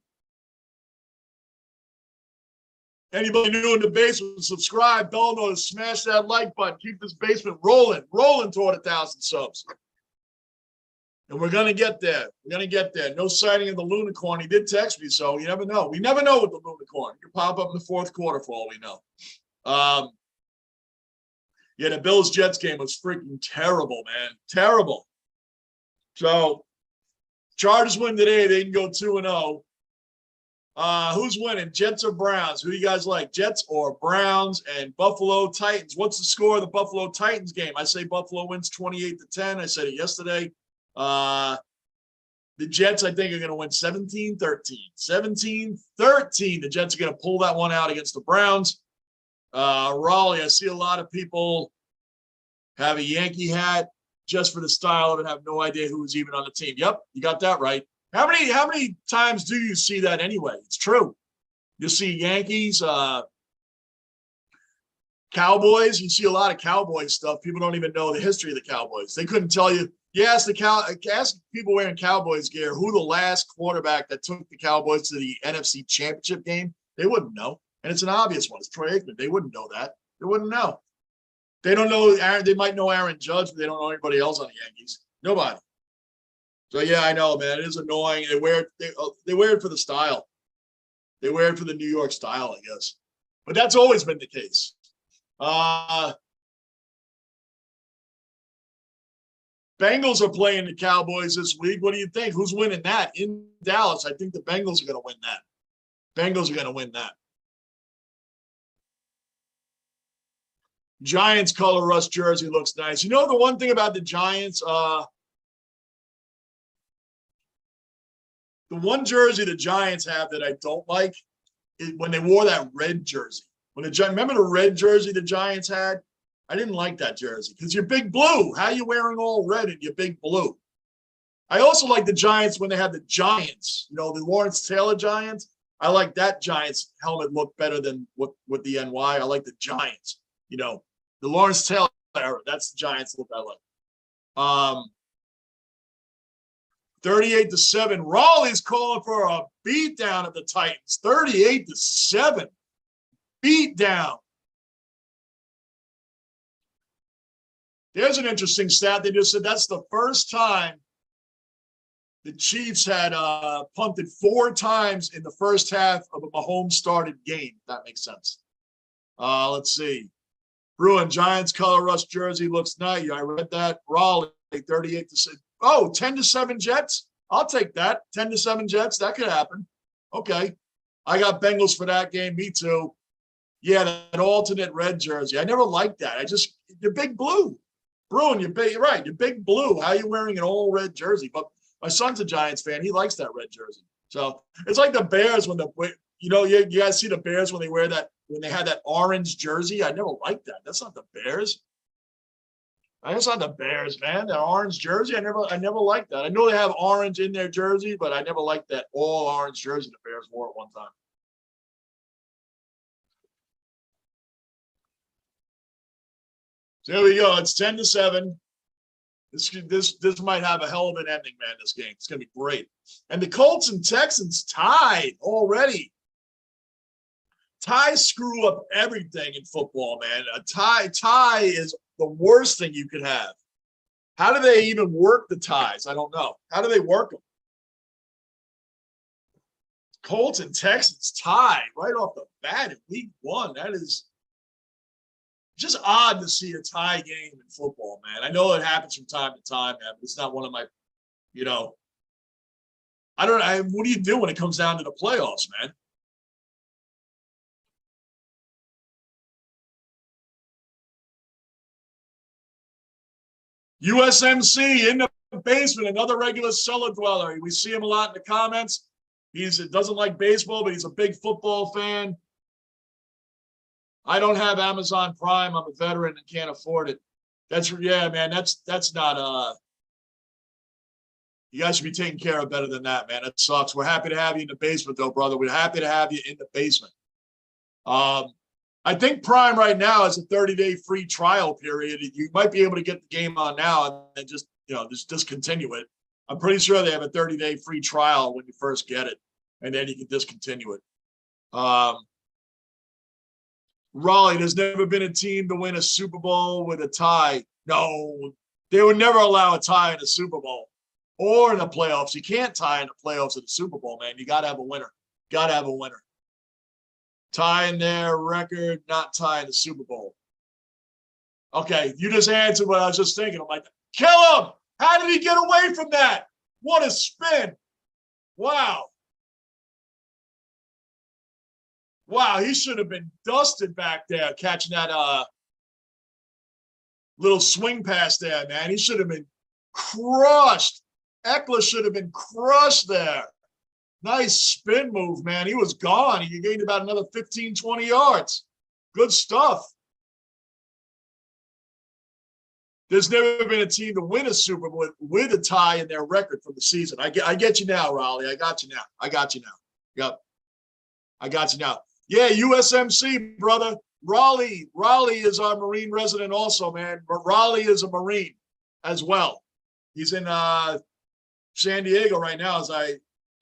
Anybody new in the basement, subscribe, bell notice, smash that like button, keep this basement rolling toward 1,000 subs. And we're going to get there. No sighting of the Lunicorn. He did text me, so you never know. We never know with the Lunicorn. It could pop up in the fourth quarter for all we know. Yeah, the Bills-Jets game was freaking terrible, man. Terrible. So, Chargers win today. They can go 2-0. Who's winning? Jets or Browns? Who do you guys like? Jets or Browns? And Buffalo Titans. What's the score of the Buffalo Titans game? I say Buffalo wins 28-10. I said it yesterday. The Jets, I think, are going to win 17-13. 17-13. The Jets are going to pull that one out against the Browns. Raleigh, I see a lot of people have a Yankee hat just for the style of it, have no idea who was even on the team. Yep, you got that right. How many times do you see that anyway? It's true. You see Yankees, Cowboys, you see a lot of Cowboy stuff. People don't even know the history of the Cowboys. They couldn't tell you. You ask people wearing Cowboys gear who the last quarterback that took the Cowboys to the NFC Championship game. They wouldn't know, and it's an obvious one. It's Troy Aikman. They wouldn't know that. They wouldn't know. They don't know Aaron. They might know Aaron Judge, but they don't know anybody else on the Yankees. Nobody. So yeah, I know, man. It is annoying. They wear it for the style. They wear it for the New York style, I guess. But that's always been the case. Bengals are playing the Cowboys this week. What do you think? Who's winning that? In Dallas, I think the Bengals are going to win that. Bengals are going to win that. Giants color rush jersey looks nice. You know the one thing about the Giants, the one jersey the Giants have that I don't like is when they wore that red jersey. Remember the red jersey the Giants had? I didn't like that jersey because you're big blue. How are you wearing all red and you're big blue? I also like the Giants when they had the Giants, the Lawrence Taylor Giants. I like that Giants helmet look better than with the NY. I like the Giants, the Lawrence Taylor era. That's the Giants look I like. 38-7. Raleigh's calling for a beatdown of the Titans. 38-7. Beatdown. There's an interesting stat. They just said that's the first time the Chiefs had punted 4 times in the first half of a Mahomes started game. If that makes sense. Let's see. Bruin Giants color rush jersey looks nice. I read that. Raleigh 38-6. Oh, 10-7 Jets. I'll take that. 10-7 Jets. That could happen. Okay. I got Bengals for that game. Me too. Yeah, that alternate red jersey. I never liked that. You're big blue. Bruin, you're right. You're big blue. How are you wearing an all red jersey? But my son's a Giants fan. He likes that red jersey. So it's like the Bears when you guys see the Bears when they had that orange jersey. I never liked that. That's not the Bears. That's not the Bears, man. That orange jersey. I never liked that. I know they have orange in their jersey, but I never liked that all orange jersey the Bears wore at one time. So here we go. It's 10-7. This might have a hell of an ending, man, this game. It's going to be great. And the Colts and Texans tied already. Ties screw up everything in football, man. A tie is the worst thing you could have. How do they even work the ties? I don't know. How do they work them? Colts and Texans tie right off the bat in week 1. That is just odd to see a tie game in football, man. I know it happens from time to time, man, but it's not one of my, what do you do when it comes down to the playoffs, man? USMC in the basement, another regular cellar dweller. We see him a lot in the comments. He doesn't like baseball, but he's a big football fan. I don't have Amazon Prime. I'm a veteran and can't afford it. Man. That's not you guys should be taken care of better than that, man. That sucks. We're happy to have you in the basement, though, brother. We're happy to have you in the basement. I think Prime right now is a 30-day free trial period. You might be able to get the game on now and just discontinue it. I'm pretty sure they have a 30-day free trial when you first get it, and then you can discontinue it. Raleigh, there's never been a team to win a Super Bowl with a tie. No, they would never allow a tie in a Super Bowl or in the playoffs. You can't tie in the playoffs at the Super Bowl, man. You got to have a winner. Got to have a winner. Tie in their record, not tie in the Super Bowl. Okay, you just answered what I was just thinking. I'm like, kill him! How did he get away from that? What a spin. Wow. Wow, he should have been dusted back there catching that little swing pass there, man. He should have been crushed. Eckler should have been crushed there. Nice spin move, man. He was gone. He gained about another 15, 20 yards. Good stuff. There's never been a team to win a Super Bowl with a tie in their record from the season. I get you now, Raleigh. I got you now. Yep. I got you now. Yeah, USMC, brother. Raleigh is our Marine resident also, man. But Raleigh is a Marine as well. He's in San Diego right now.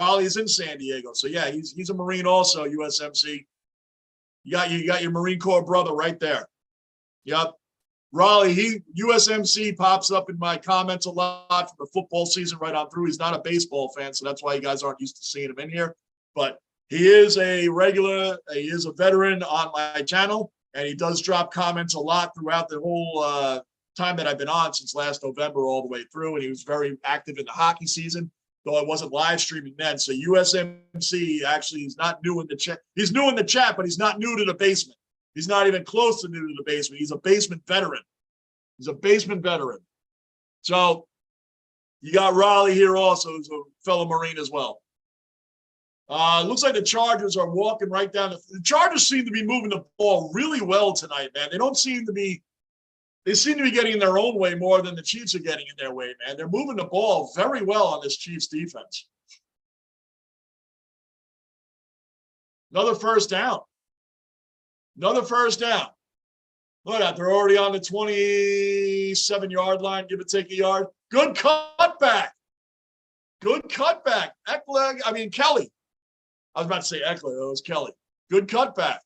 Raleigh is in San Diego. So yeah, he's a Marine also, USMC. You got your Marine Corps brother right there. Yep. Raleigh, USMC pops up in my comments a lot for the football season right on through. He's not a baseball fan, so that's why you guys aren't used to seeing him in here. But he is a veteran on my channel, and he does drop comments a lot throughout the whole time that I've been on since last November all the way through. And he was very active in the hockey season, though I wasn't live streaming then. So USMC actually is not new in the chat. He's new in the chat, but he's not new to the basement. He's not even close to new to the basement. He's a basement veteran. He's a basement veteran. So you got Raleigh here also, who's a fellow Marine as well. Looks like the Chargers are walking right down. The Chargers seem to be moving the ball really well tonight, man. They seem to be getting in their own way more than the Chiefs are getting in their way, man. They're moving the ball very well on this Chiefs defense. Another first down. Another first down. Look at that. They're already on the 27-yard line, give or take a yard. Good cutback. Good cutback. Kelly. I was about to say Eckler. It was Kelly. Good cutback.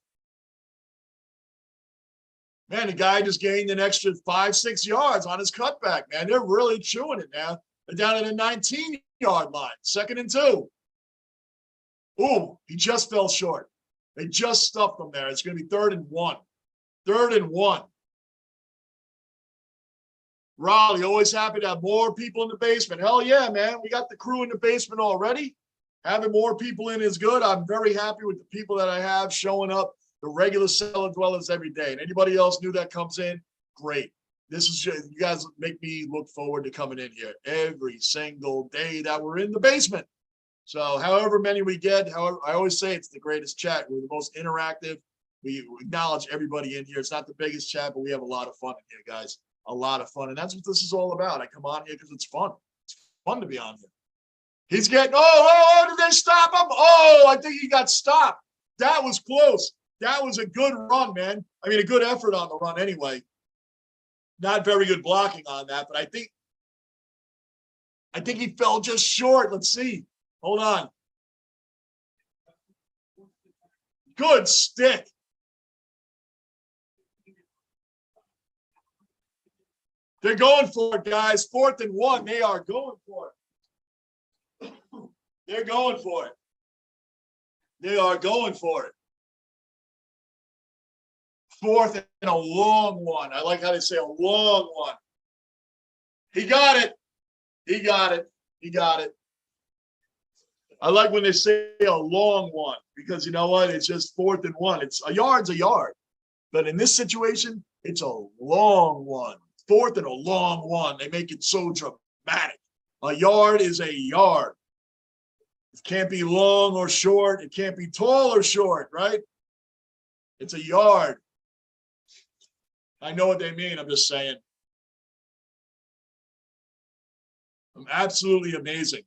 Man, the guy just gained an extra 5-6 yards on his cutback, man. They're really chewing it now. They're down at the 19-yard line. 2nd and 2. Ooh, he just fell short. They just stuffed him there. It's going to be 3rd and 1. 3rd and 1. Raleigh, always happy to have more people in the basement. Hell yeah, man. We got the crew in the basement already. Having more people in is good. I'm very happy with the people that I have showing up, the regular cellar dwellers every day. And anybody else new that comes in, great. This is just, you guys make me look forward to coming in here every single day that we're in the basement. So however many we get, I always say it's the greatest chat. We're the most interactive. We acknowledge everybody in here. It's not the biggest chat, but we have a lot of fun in here, guys. A lot of fun. And that's what this is all about. I come on here because it's fun. It's fun to be on here. He's getting, did they stop him? Oh, I think he got stopped. That was close. That was a good run, man. I mean, a good effort on the run anyway. Not very good blocking on that, but I think he fell just short. Let's see. Hold on. Good stick. They're going for it, guys. 4th and 1. They are going for it. They're going for it. They are going for it. 4th and a long one. I like how they say a long one. He got it. He got it. He got it. I like when they say a long one because you know what? It's just 4th and 1. It's a yard's a yard. But in this situation, it's a long one. 4th and a long one. They make it so dramatic. A yard is a yard. It can't be long or short. It can't be tall or short, right? It's a yard. I know what they mean. I'm just saying. Absolutely amazing.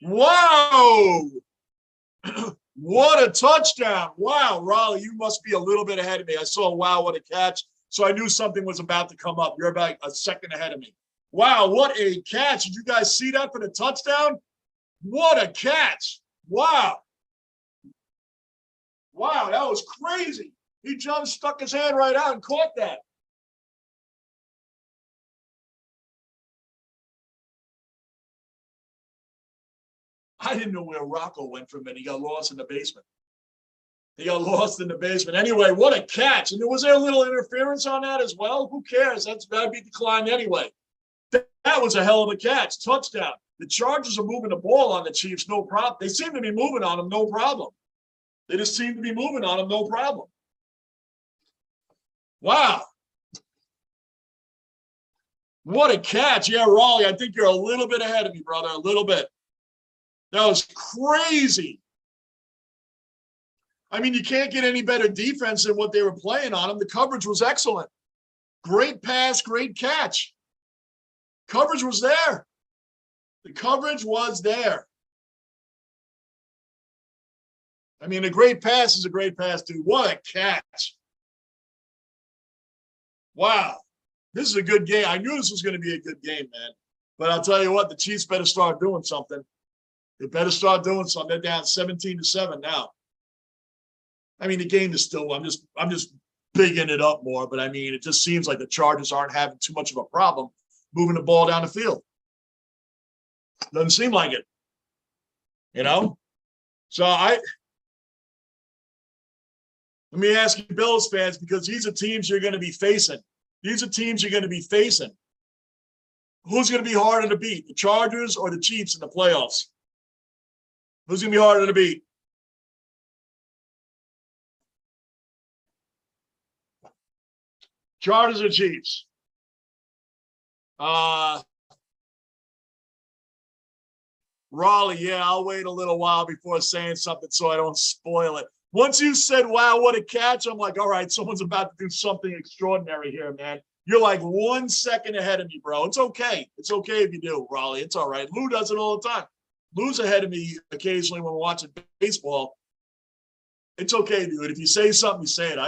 Wow. What a touchdown. Wow, Raleigh, you must be a little bit ahead of me. I saw, wow, what a catch. So I knew something was about to come up. You're about a second ahead of me. Wow, what a catch. Did you guys see that for the touchdown? What a catch. Wow. Wow, that was crazy. He jumped, stuck his hand right out and caught that. I didn't know where Rocco went from it. He got lost in the basement. He got lost in the basement. Anyway, what a catch. And was there a little interference on that as well? Who cares? That'd be declined anyway. That was a hell of a catch. Touchdown. The Chargers are moving the ball on the Chiefs, no problem. They seem to be moving on them, no problem. They just seem to be moving on them, no problem. Wow. What a catch. Yeah, Raleigh, I think you're a little bit ahead of me, brother, a little bit. That was crazy. I mean, you can't get any better defense than what they were playing on them. The coverage was excellent. Great pass, great catch. Coverage was there. The coverage was there. I mean, a great pass is a great pass, dude. What a catch. Wow. This is a good game. I knew this was going to be a good game, man. But I'll tell you what, the Chiefs better start doing something. They better start doing something. They're down 17-7 now. I mean, the game is still, I'm just bigging it up more, but I mean, it just seems like the Chargers aren't having too much of a problem moving the ball down the field. Doesn't seem like it. You know? So let me ask you, Bills fans, because these are teams you're going to be facing. These are teams you're going to be facing. Who's going to be harder to beat, the Chargers or the Chiefs in the playoffs? Who's going to be harder to beat? Chargers or Chiefs? Raleigh, yeah, I'll wait a little while before saying something so I don't spoil it. Once you said, wow, what a catch, I'm like, all right, someone's about to do something extraordinary here, man. You're like 1 second ahead of me, bro. It's okay. It's okay if you do, Raleigh. It's all right. Lou does it all the time. Lou's ahead of me occasionally when we're watching baseball. It's okay, dude. If you say something, you say it.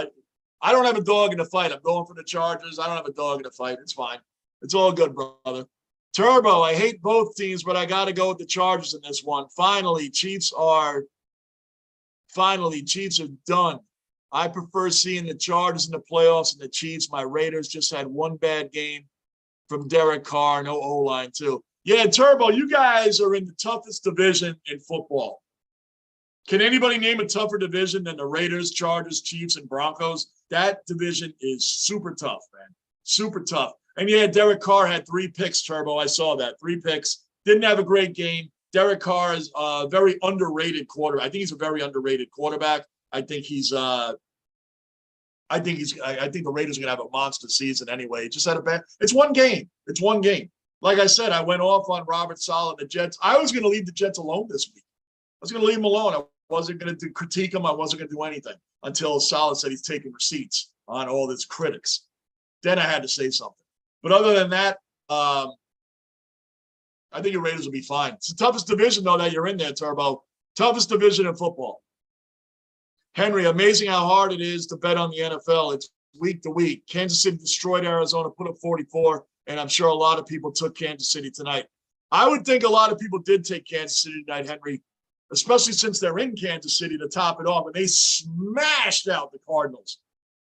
I don't have a dog in the fight. I'm going for the Chargers. I don't have a dog in the fight. It's fine. It's all good, brother. Turbo, I hate both teams, but I got to go with the Chargers in this one. Finally, Chiefs are done. I prefer seeing the Chargers in the playoffs and the Chiefs. My Raiders just had one bad game from Derek Carr, no O-line too. Yeah, Turbo, you guys are in the toughest division in football. Can anybody name a tougher division than the Raiders, Chargers, Chiefs, and Broncos? That division is super tough, man. Super tough. And yeah, Derek Carr had 3 picks, Turbo. I saw that. 3 picks. Didn't have a great game. Derek Carr is a very underrated quarterback. I think he's a very underrated quarterback. I think the Raiders are gonna have a monster season anyway. He just had a bad. It's one game. It's one game. Like I said, I went off on Robert Saleh and the Jets. I was gonna leave the Jets alone this week. I was gonna leave them alone. I wasn't gonna critique them. I wasn't gonna do anything until Saleh said he's taking receipts on all his critics. Then I had to say something. But other than that, I think your Raiders will be fine. It's the toughest division, though, that you're in there, Turbo. Toughest division in football. Henry, amazing how hard it is to bet on the NFL. It's week to week. Kansas City destroyed Arizona, put up 44, and I'm sure a lot of people took Kansas City tonight. I would think a lot of people did take Kansas City tonight, Henry, especially since they're in Kansas City to top it off, and they smashed out the Cardinals.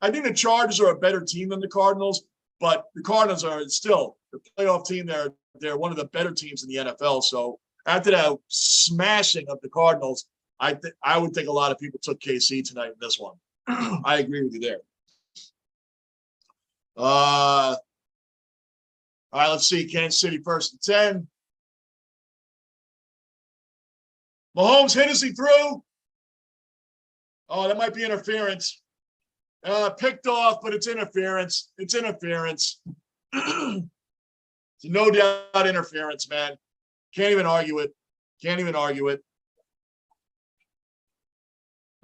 I think the Chargers are a better team than the Cardinals, but the Cardinals are still the playoff team. They're one of the better teams in the NFL. So after that smashing of the Cardinals, I would think a lot of people took KC tonight in this one. I agree with you there. All right, let's see. Kansas City 1st and 10. Mahomes hit as he threw. Oh, that might be interference. Picked off, but it's interference. It's interference. It's no doubt interference, man. Can't even argue it. Can't even argue it.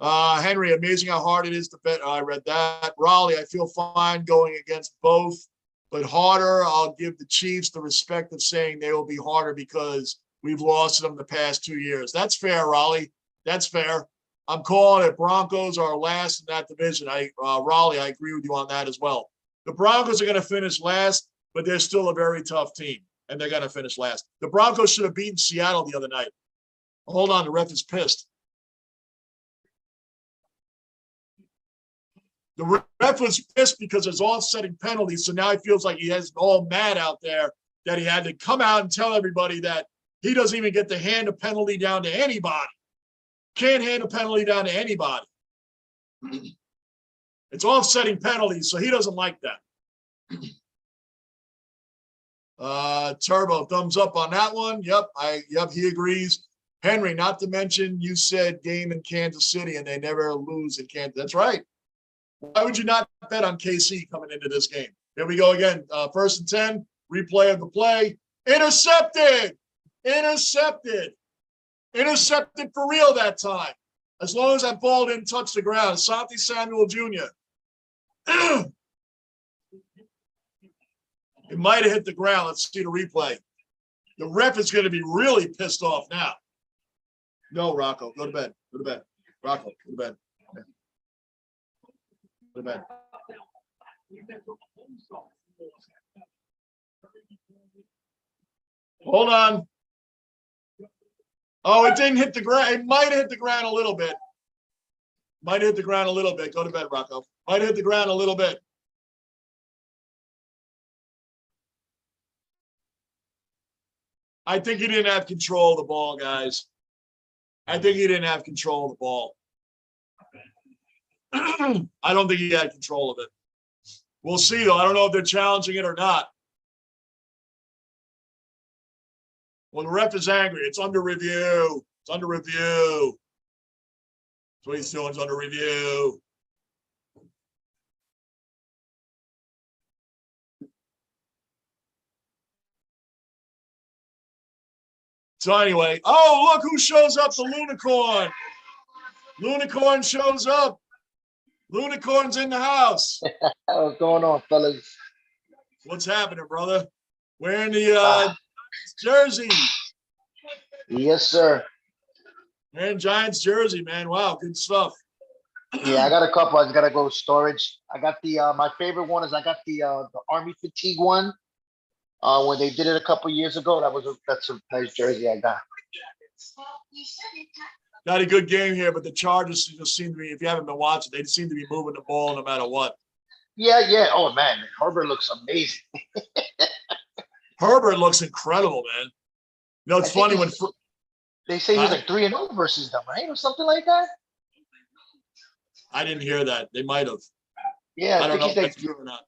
Henry, amazing how hard it is to bet. I read that. Raleigh, I feel fine going against both, but harder. I'll give the Chiefs the respect of saying they will be harder because we've lost them the past 2 years. That's fair, Raleigh. That's fair. I'm calling it. Broncos are last in that division. Raleigh, I agree with you on that as well. The Broncos are going to finish last, but they're still a very tough team, and they're going to finish last. The Broncos should have beaten Seattle the other night. Hold on, the ref is pissed. The ref was pissed because there's offsetting penalties, so now he feels like he has all mad out there that he had to come out and tell everybody that he doesn't even get to hand a penalty down to anybody. Can't hand a penalty down to anybody. It's offsetting penalties, so he doesn't like that. Turbo, thumbs up on that one. Yep, he agrees. Henry, not to mention you said game in Kansas City and they never lose in Kansas. That's right. Why would you not bet on KC coming into this game? Here we go again. 1st and 10, replay of the play. Intercepted! Intercepted! Intercepted for real that time. As long as that ball didn't touch the ground. Asante Samuel Jr. It might have hit the ground. Let's see the replay. The ref is going to be really pissed off now. No, Rocco, go to bed. Go to bed. Rocco, go to bed. Go to bed. Hold on. Oh, it didn't hit the ground. It might have hit the ground a little bit. Might have hit the ground a little bit. Go to bed, Rocco. Might have hit the ground a little bit. I think he didn't have control of the ball, guys. I think he didn't have control of the ball. I don't think he had control of it. We'll see, though. I don't know if they're challenging it or not. Well, the ref is angry. It's under review. It's under review. That's what he's doing. It's under review. So anyway, oh, look who shows up, the Lunicorn. Lunicorn shows up. Lunicorn's in the house. What's going on, fellas? What's happening, brother? Wearing the jersey. Yes, sir. Wearing Giants jersey, man. Wow, good stuff. Yeah, I got a couple. I just gotta go storage. I got the my favorite one is I got the Army fatigue one. When they did it a couple years ago, that's a nice jersey I got. Not a good game here, but the Chargers just seem to be, if you haven't been watching, they seem to be moving the ball no matter what. Yeah. Oh man, Herbert looks amazing. Herbert looks incredible, man. You know, it's funny when they say he's like 3-0 versus them, right, or something like that. I didn't hear that. They might have. Yeah, I don't know if that's true or not.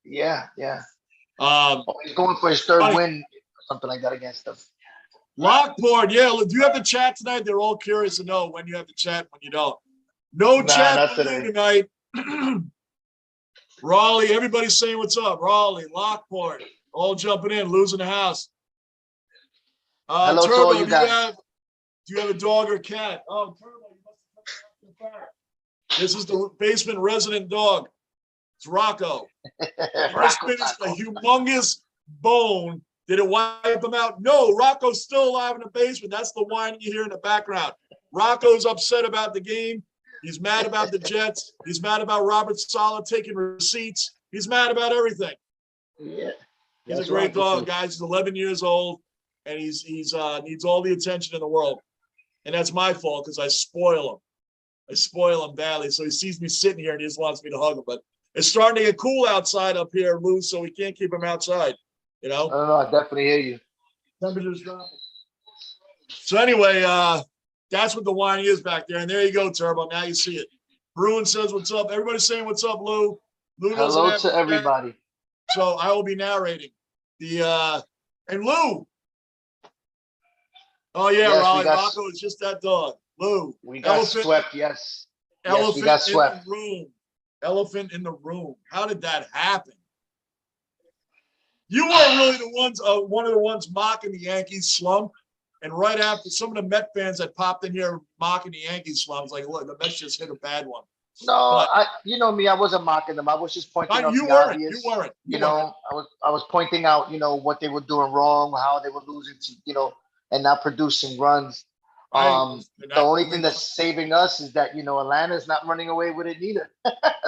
Yeah. He's going for his third win, or something like that against them. Lockboard, yeah. Do you have the chat tonight? They're all curious to know when you have the chat, when you don't. No chat tonight. Raleigh, everybody's saying what's up. Raleigh, Lockboard, all jumping in, losing the house. Hello, Turbo, to all you guys. Do you have a dog or cat? Oh, Turbo, you must have come. This is the basement resident dog. It's Rocco. Just finished a humongous bone. Did it wipe him out? No, Rocco's still alive in the basement. That's the whining you hear in the background. Rocco's upset about the game. He's mad about the Jets. He's mad about Robert Saleh taking receipts. He's mad about everything. Yeah. He's a great dog, guys. He's 11 years old, and he's needs all the attention in the world. And that's my fault because I spoil him. I spoil him badly. So he sees me sitting here and he just wants me to hug him. But it's starting to get cool outside up here, Lou, so we can't keep him outside. You know? I don't know. I definitely hear you. Temperature's dropping. So anyway, that's what the whining is back there. And there you go, Turbo. Now you see it. Bruin says what's up. Everybody's saying what's up, Lou. Hello to everybody. So I will be narrating. And Lou. Oh, yeah, yes, Raleigh. Rocco is just that dog. Lou. We got swept, yes. Elephant, we got swept. In the room. Elephant in the room. How did that happen? You weren't really the ones, one of the ones mocking the Yankees slump. And right after, some of the Met fans that popped in here mocking the Yankees slump, like, look, the Mets just hit a bad one. No, you know me, I wasn't mocking them. I was just pointing out the obvious. You weren't. I was pointing out, what they were doing wrong, how they were losing, and not producing runs. The only thing that's saving us is that, Atlanta's not running away with it either.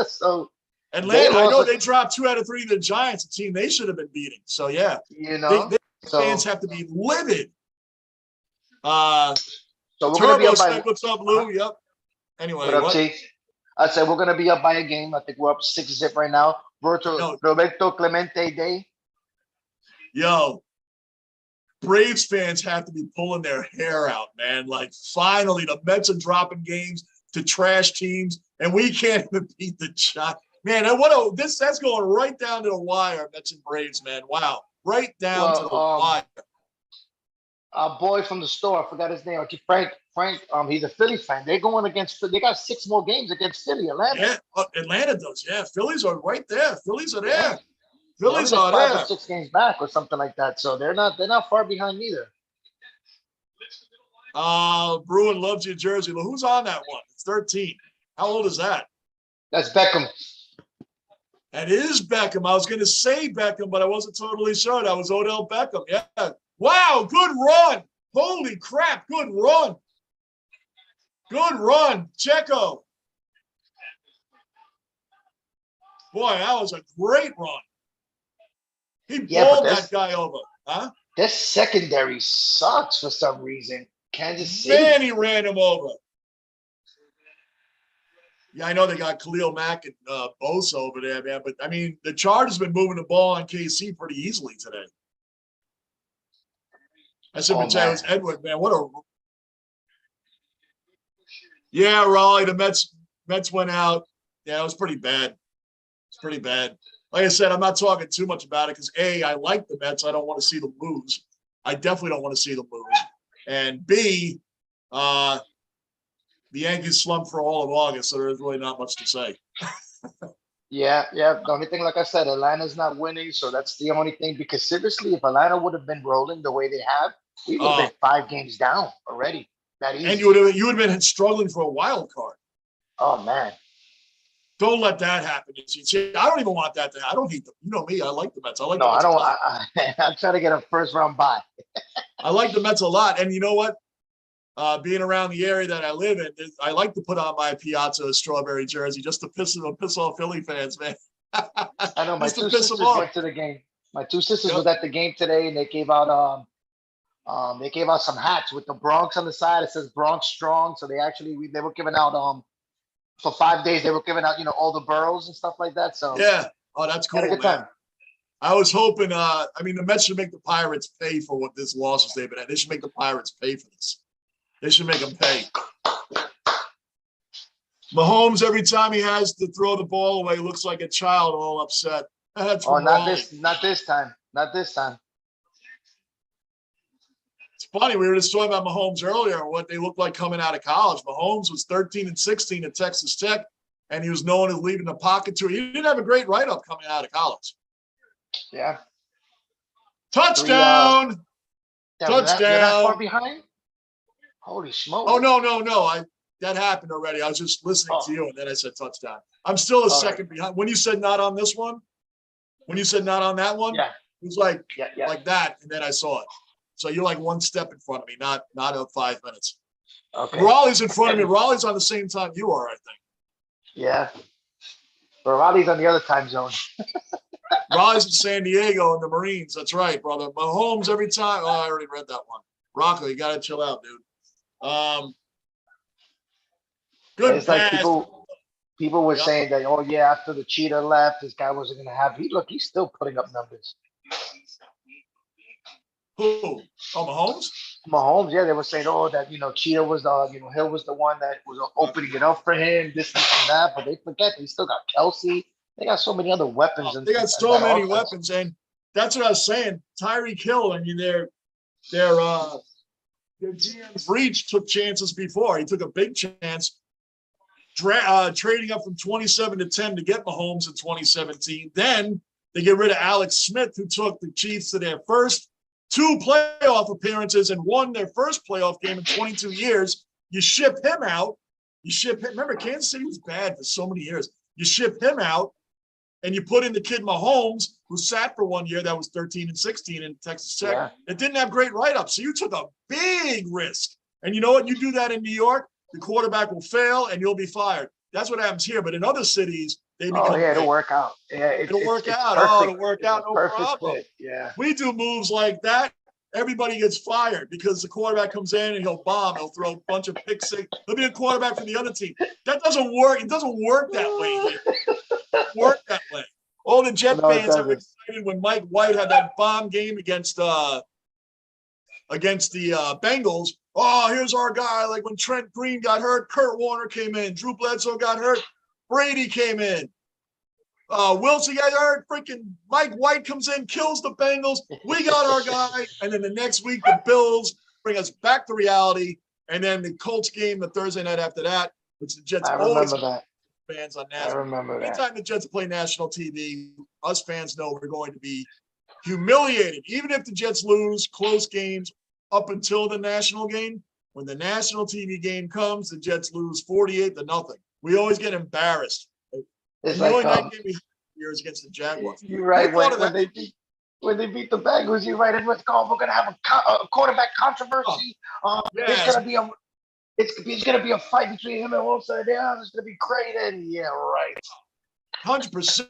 So Atlanta, I know they dropped 2 out of 3 to the Giants, a team they should have been beating. So yeah, fans have to be livid. So we're Turbo, gonna be up by, what's up, Lou? Yep. Anyway, what up, Chief? I said we're gonna be up by a game. I think we're up 6-0 right now. Roberto Clemente Day. Yo, Braves fans have to be pulling their hair out, man. Like, finally, the Mets are dropping games to trash teams, and we can't even beat the Giants. Man, that's going right down to the wire, Mets and Braves, man. Wow. Right down to the wire. Our boy from the store, I forgot his name. Frank, he's a Philly fan. They're going against, they got 6 more games against Philly, Atlanta. Yeah, Atlanta does. Yeah, Phillies are right there. Phillies are there. Yeah. Phillies are 5 or 6 games back or something like that. So they're not far behind either. Bruin loves your jersey. Who's on that one? It's 13. How old is that? That's Beckham. That is Beckham. I was going to say Beckham, but I wasn't totally sure. That was Odell Beckham. Yeah. Wow, good run. Holy crap, good run. Good run, Checo. Boy, that was a great run. He bowled that guy over. Huh? This secondary sucks for some reason. Kansas City. Man, he ran him over. Yeah, I know they got Khalil Mack and Bosa over there, man. But, I mean, the Chargers been moving the ball on KC pretty easily today. I should have said it was Edward, man. What a – yeah, Raleigh, the Mets went out. Yeah, it was pretty bad. It's pretty bad. Like I said, I'm not talking too much about it because, A, I like the Mets. I don't want to see them lose. I definitely don't want to see them lose. And, B, the Yankees slumped for all of August, so there's really not much to say. Yeah. The only thing, like I said, Atlanta's not winning, so that's the only thing. Because seriously, if Atlanta would have been rolling the way they have, we would have been 5 games down already. That easy. And you would have been struggling for a wild card. Oh man. Don't let that happen. See, I don't even want that to happen. I don't hate them. You know me. I like the Mets. I'm trying to get a first round bye. I like the Mets a lot. And you know what? Being around the area that I live in, I like to put on my Piazza strawberry jersey just to piss off Philly fans, man. I know my two sisters went to the game. My two sisters was at the game today, and they gave out some hats with the Bronx on the side. It says Bronx Strong. So they were giving out for 5 days. They were giving out all the boroughs and stuff like that. So yeah, oh that's cool, man. I was hoping. I mean, the Mets should make the Pirates pay for what this losses they've been at. They should make the Pirates pay for this. They should make them pay. Mahomes, every time he has to throw the ball away, looks like a child all upset. That's not this time. It's funny. We were just talking about Mahomes earlier, what they looked like coming out of college. Mahomes was 13-16 at Texas Tech, and he was known as leaving the pocket too. He didn't have a great write-up coming out of college. Yeah. Touchdown! Touchdown! You're that far behind? Holy smoke. Oh, no. That happened already. I was just listening to you, and then I said touchdown. I'm still a second behind. When you said not on this one, when you said not on that one, it was like that, and then I saw it. So you're like one step in front of me, not 5 minutes. Okay. Raleigh's in front of me. Raleigh's on the same time you are, I think. Yeah. But Raleigh's on the other time zone. Raleigh's in San Diego and the Marines. That's right, brother. Mahomes every time. Oh, I already read that one. Rocco, you got to chill out, dude. Good it's pass. Like people were saying that, after the cheetah left, this guy wasn't going to have. He's still putting up numbers. Who? Oh, Mahomes? Mahomes, yeah, they were saying, that Cheetah was Hill was the one that was opening it up for him, this and that. But they forget they still got Kelsey. They got so many other weapons. They got so many weapons, and that's what I was saying. Tyreek Hill. I mean, their GM Breach took chances before. He took a big chance, trading up from 27-10 to get Mahomes in 2017. Then they get rid of Alex Smith, who took the Chiefs to their first 2 playoff appearances and won their first playoff game in 22 years. You ship him out. Remember, Kansas City was bad for so many years. You ship him out, and you put in the kid Mahomes, who sat for 1 year. That was 13-16 in Texas Tech. Yeah. It didn't have great write-ups. So you took a big risk. And you know what? You do that in New York, the quarterback will fail, and you'll be fired. That's what happens here. But in other cities, they become it'll work out. Yeah, it'll work out. It'll work out. No problem. Fit. Yeah. We do moves like that. Everybody gets fired because the quarterback comes in and he'll bomb. He'll throw a bunch of pick six. He'll be a quarterback for the other team. That doesn't work. It doesn't work that way here. It doesn't work that way. All the Jet fans are excited when Mike White had that bomb game against the Bengals. Oh, here's our guy. Like when Trent Green got hurt, Kurt Warner came in. Drew Bledsoe got hurt. Brady came in. Wilson got hurt. Freaking Mike White comes in, kills the Bengals. We got our guy. And then the next week, the Bills bring us back to reality. And then the Colts game the Thursday night after that, which the Jets always fans on national. I remember that. Anytime the Jets play national TV, us fans know we're going to be humiliated. Even if the Jets lose close games up until the national game, when the national TV game comes, the Jets lose 48-0. We always get embarrassed. It's like years against the Jaguars. You're right. Who thought of When that? they beat the Bengals, you're right. Everyone's going, we're gonna have a quarterback controversy. There's Yes, gonna be it's gonna be a fight between him and Wilson. Yeah, it's gonna be great. And yeah, right. 100%.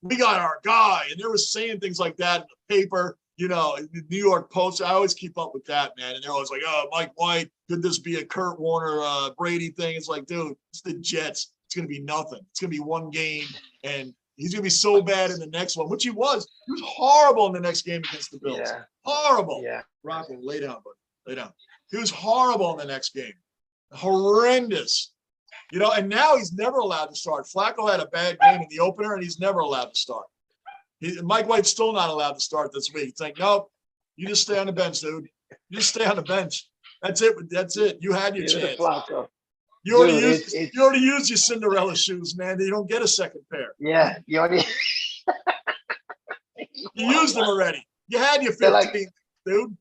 We got our guy, and they were saying things like that in the paper. You know, the New York Post. I always keep up with that, man. And they're always like, "Oh, Mike White, could this be a Kurt Warner, Brady thing?" It's like, dude, it's the Jets. It's gonna be nothing. It's gonna be one game, and he's gonna be so bad in the next one, which he was. He was horrible in the next game against the Bills. Yeah. Horrible. Yeah. Rocco, lay down, buddy. Lay down. He was horrible in the next game. Horrendous. You know, and now he's never allowed to start. Flacco had a bad game in the opener, and he's never allowed to start. Mike White's still not allowed to start this week. It's like, nope, you just stay on the bench, dude. You just stay on the bench. That's it. That's it. You had your chance. You already used your Cinderella shoes, man. You don't get a second pair. Yeah, you already. You used them already. You had your 15, dude.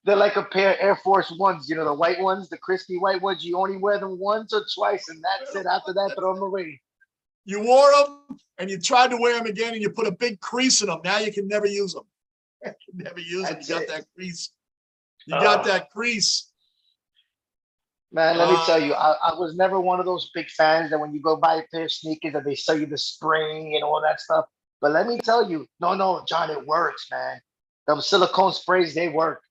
They're like a pair of Air Force Ones, you know, the white ones, the crispy white ones. You only wear them once or twice, and that's it. After that, throw them away. You wore them, and you tried to wear them again, and you put a big crease in them. Now you can never use them. You can never use them. You got that crease. You got that crease. Man, let me tell you, I was never one of those big fans that when you go buy a pair of sneakers that they sell you the spring and all that stuff. But let me tell you, no, John, it works, man. Those silicone sprays, they work.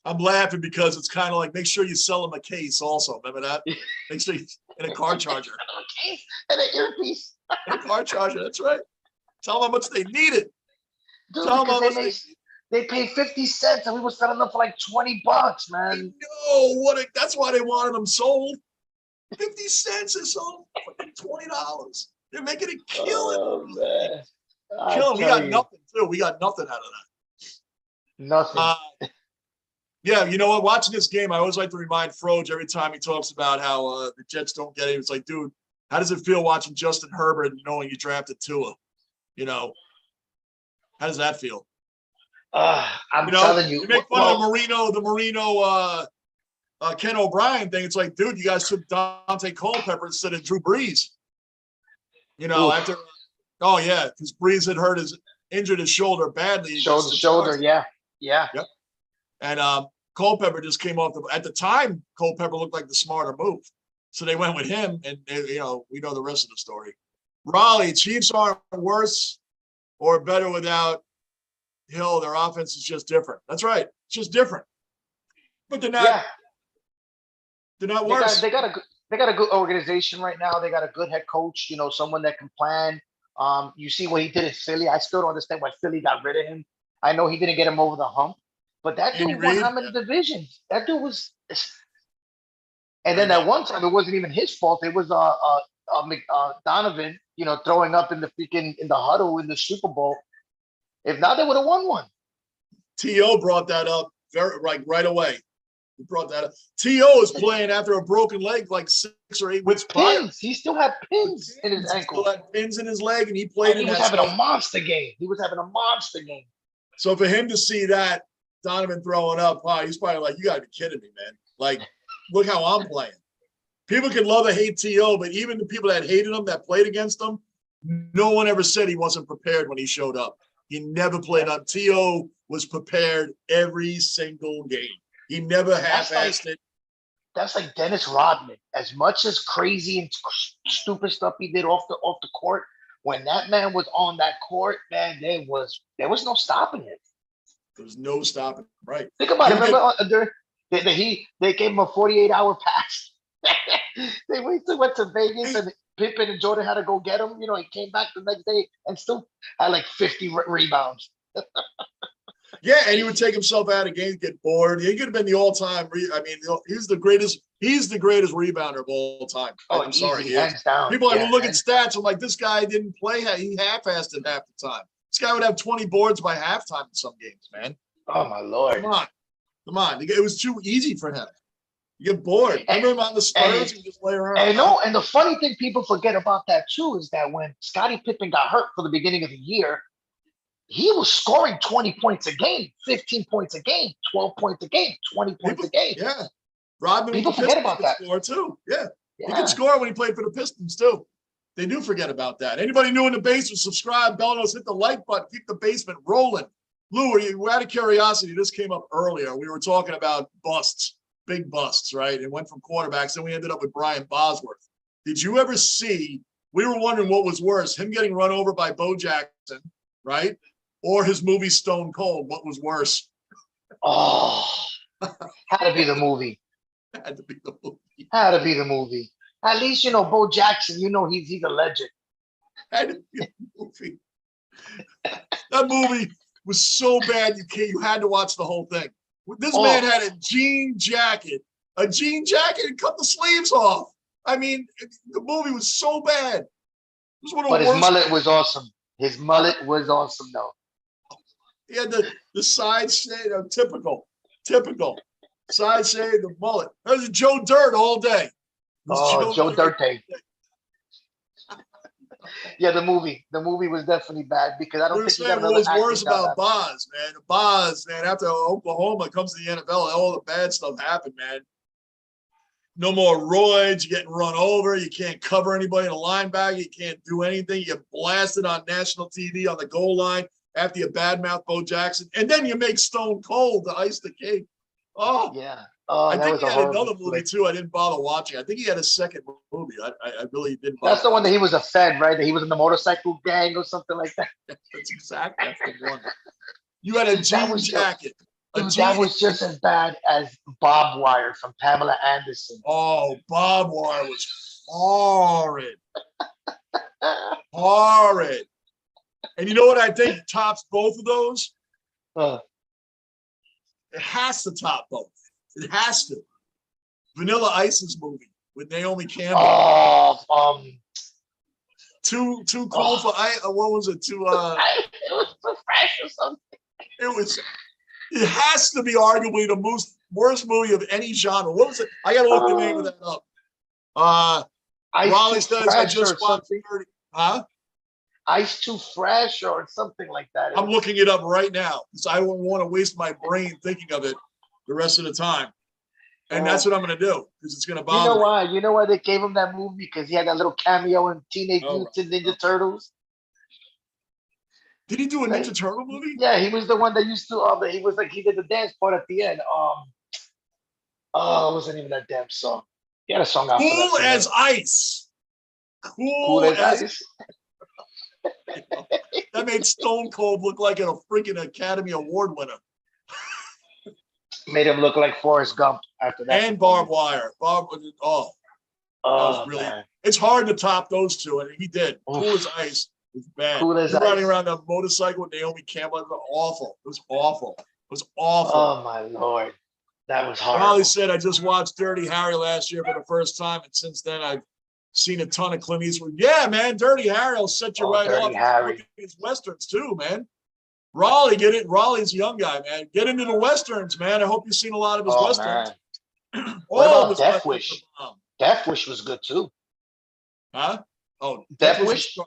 I'm laughing because it's kind of like, make sure you sell them a case also. Remember that? Make sure you, and a car charger. A case and an earpiece. And a car charger, that's right. Tell them how much they need it. Dude, tell them how much they paid 50 cents and we were selling them for like $20, man. No, that's why they wanted them sold. 50 cents is sold for $20. They're making it killing. Man. Killing. We got nothing too. We got nothing out of that. Nothing. Yeah, you know what? Watching this game, I always like to remind Froge every time he talks about how the Jets don't get it. It's like, dude, how does it feel watching Justin Herbert and knowing you drafted Tua? You know, how does that feel? I'm telling you. You make fun of the Marino, Ken O'Brien thing. It's like, dude, you guys took Dante Culpepper instead of Drew Brees. You know, after because Brees had injured his shoulder badly. Shoulder, yeah. Yep. And Culpepper just came off at the time, Culpepper looked like the smarter move. So they went with him, and we know the rest of the story. Raleigh, Chiefs aren't worse or better without Hill. Their offense is just different. That's right. It's just different. But they're not. Yeah. They're not worse. They got a good organization right now. They got a good head coach. You know, someone that can plan. You see what he did in Philly. I still don't understand why Philly got rid of him. I know he didn't get him over the hump, but that dude won how many divisions? That dude was. And then that one time, it wasn't even his fault. It was Donovan, throwing up in the huddle in the Super Bowl. If not, they would have won one. T.O. brought that up right away. He brought that up. T.O. is playing after a broken leg like 6 or 8 weeks prior. Pins. He still had pins in his ankle. He still had pins in his leg, and he played. He was having a monster game. So for him to see that Donovan throwing up, wow, he's probably like, "You got to be kidding me, man! Like, look how I'm playing." People can love or hate T.O., but even the people that hated him, that played against him, no one ever said he wasn't prepared when he showed up. He never played up. T.O. was prepared every single game. He never half-assed it. That's like Dennis Rodman. As much as crazy and stupid stuff he did off the court, when that man was on that court, man, there was no stopping it. There was no stopping. Right. Think about it. Remember, they gave him a 48-hour pass. They went to Vegas, and Pippen and Jordan had to go get him. He came back the next day and still had like 50 rebounds. Yeah, and he would take himself out of games, get bored. He could have been the all-time. He's the greatest. He's the greatest rebounder of all time. Oh, I'm sorry, hands down. People would look at stats. I'm like, this guy didn't play. He half-assed it half the time. This guy would have 20 boards by halftime in some games, man. Oh my Lord! Come on. It was too easy for him. You get bored. Remember him on the Spurs? He just lay around. And the funny thing people forget about that too is that when Scottie Pippen got hurt for the beginning of the year, he was scoring 20 points a game, 15 points a game, 12 points a game, 20 points a game. Yeah. Rodman people forget about that. Score too. Yeah. He could score when he played for the Pistons too. They do forget about that. Anybody new in the basement, subscribe, bell notes, hit the like button, keep the basement rolling. Lou, we're out of curiosity. This came up earlier. We were talking about busts, big busts, right? It went from quarterbacks, and we ended up with Brian Bosworth. Did you ever see, we were wondering what was worse, him getting run over by Bo Jackson, right? Or his movie Stone Cold, what was worse? Oh, had to be the movie. Had to be the movie. Had to be the movie. At least, you know, Bo Jackson, you know, he's a legend. Had to be the movie. That movie was so bad you had to watch the whole thing. This man had a jean jacket and cut the sleeves off. I mean, the movie was so bad. It was one of but the his worst. mullet was awesome. His mullet was awesome, though. He had the side shade, typical side shade, the mullet. That was Joe Dirt all day. Oh, Joe Dirte. Yeah, the movie was definitely bad because I don't think he got what was worse about Boz, man. Boz, man, after Oklahoma comes to the NFL, all the bad stuff happened, man. No more roids, you're getting run over, you can't cover anybody in a linebacker, you can't do anything, you get blasted on national TV on the goal line after you badmouth Bo Jackson, and then you make Stone Cold to ice the cake. Oh, yeah. Oh, I think he had another movie flick. too. I didn't bother watching. I think he had a second movie. I really didn't. That's the one that he was a Fed, right? That he was in the motorcycle gang or something like that. That's exactly the one. You had a jean jacket. That was just as bad as Bob Wire from Pamela Anderson. Oh, Bob Wire was horrid. Horrid. And you know what I think tops both of those? It has to top both. It has to. Vanilla Ice's movie with Naomi Campbell. Oh, too cold for ice. What was it? It was too fresh or something. It has to be arguably the worst movie of any genre. What was it? I gotta look the name of that up. Raleigh says I just watched 30. Huh? Ice Too Fresh or something like that. I'm looking it up right now because I don't want to waste my brain thinking of it the rest of the time. And that's what I'm going to do because it's going to bother me. You know why? You know why they gave him that movie? Because he had that little cameo in Teenage Mutant Ninja Turtles. Did he do a Ninja Turtle movie? Yeah, he was the one that used to. He did the dance part at the end. What was the name of that damn song? He had a song out. Cool as Ice. Cool as Ice. That made Stone Cold look like a freaking Academy Award winner. Made him look like Forrest Gump after that. And Barbed Wire. That was really. Man. It's hard to top those two, and he did. Oof. Cool as Ice was bad. Cool as Ice. Riding around a motorcycle with Naomi Campbell. It was awful. It was awful. It was awful. Oh my Lord, that was horrible. Holly said, "I just watched Dirty Harry last year for the first time, and since then I've seen a ton of Clint Eastwood." Yeah, man, Dirty Harry will set you right off. Harry. His westerns too, man. Raleigh, get it. Raleigh's a young guy, man. Get into the westerns, man. I hope you've seen a lot of his westerns. What about Death Wish? Death Wish was good too. Huh? Oh, Death Wish.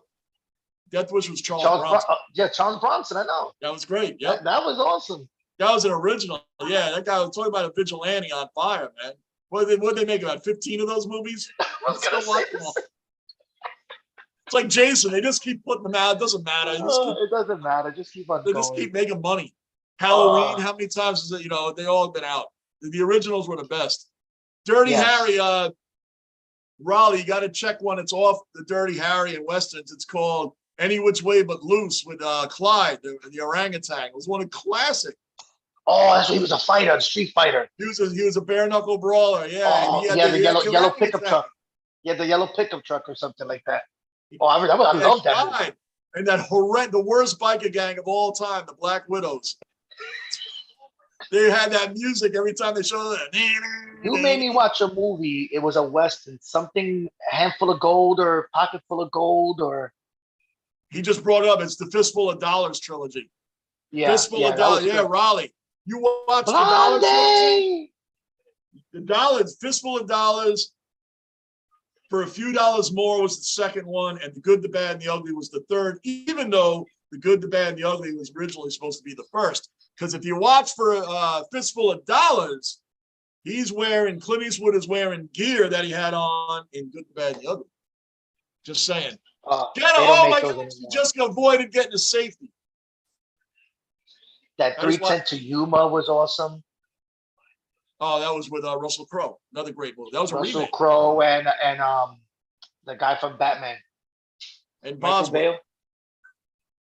Death Wish was Charles Bronson. Charles Bronson. I know. That was great. Yeah, that was awesome. That was an original. Yeah, that guy was talking about a vigilante on fire, man. What did they make about 15 of those movies? It's like Jason. They just keep putting them out. It doesn't matter. It doesn't matter. Just keep on. They just keep making money. Halloween. How many times is it? You know, they all have been out. The originals were the best. Dirty Harry. Raleigh, you got to check one. It's off the Dirty Harry and westerns. It's called Any Which Way But Loose with Clyde, the orangutan. It was one of classic. Oh, that's he was a fighter, a street fighter. He was a bare knuckle brawler. Yeah. Oh, he had the yellow pickup truck. He had the yellow pickup truck or something like that. Oh, I love that movie. And that the worst biker gang of all time, the Black Widows. They had that music every time they showed that. You made me watch a movie. It was a western, something Handful of Gold or Pocket Full of Gold or. He just brought it up. It's the Fistful of Dollars trilogy. Yeah, Fistful of Dollars. Yeah, Raleigh. You watched the Dollars trilogy? The Dollars, Fistful of Dollars. For a few dollars more was the second one, and The Good, the Bad, and the Ugly was the third, even though The Good, the Bad, and the Ugly was originally supposed to be the first. Because if you watch for a Fistful of Dollars, Clint Eastwood is wearing gear that he had on in Good, the Bad, and the Ugly. Just saying. They don't Oh make my those gosh, he anymore. just avoided getting a safety. That 310 to Yuma was awesome. Oh, that was with Russell Crowe. Another great movie. That was a Russell remake. Crowe and the guy from Batman. And Michael Boswell. Bale.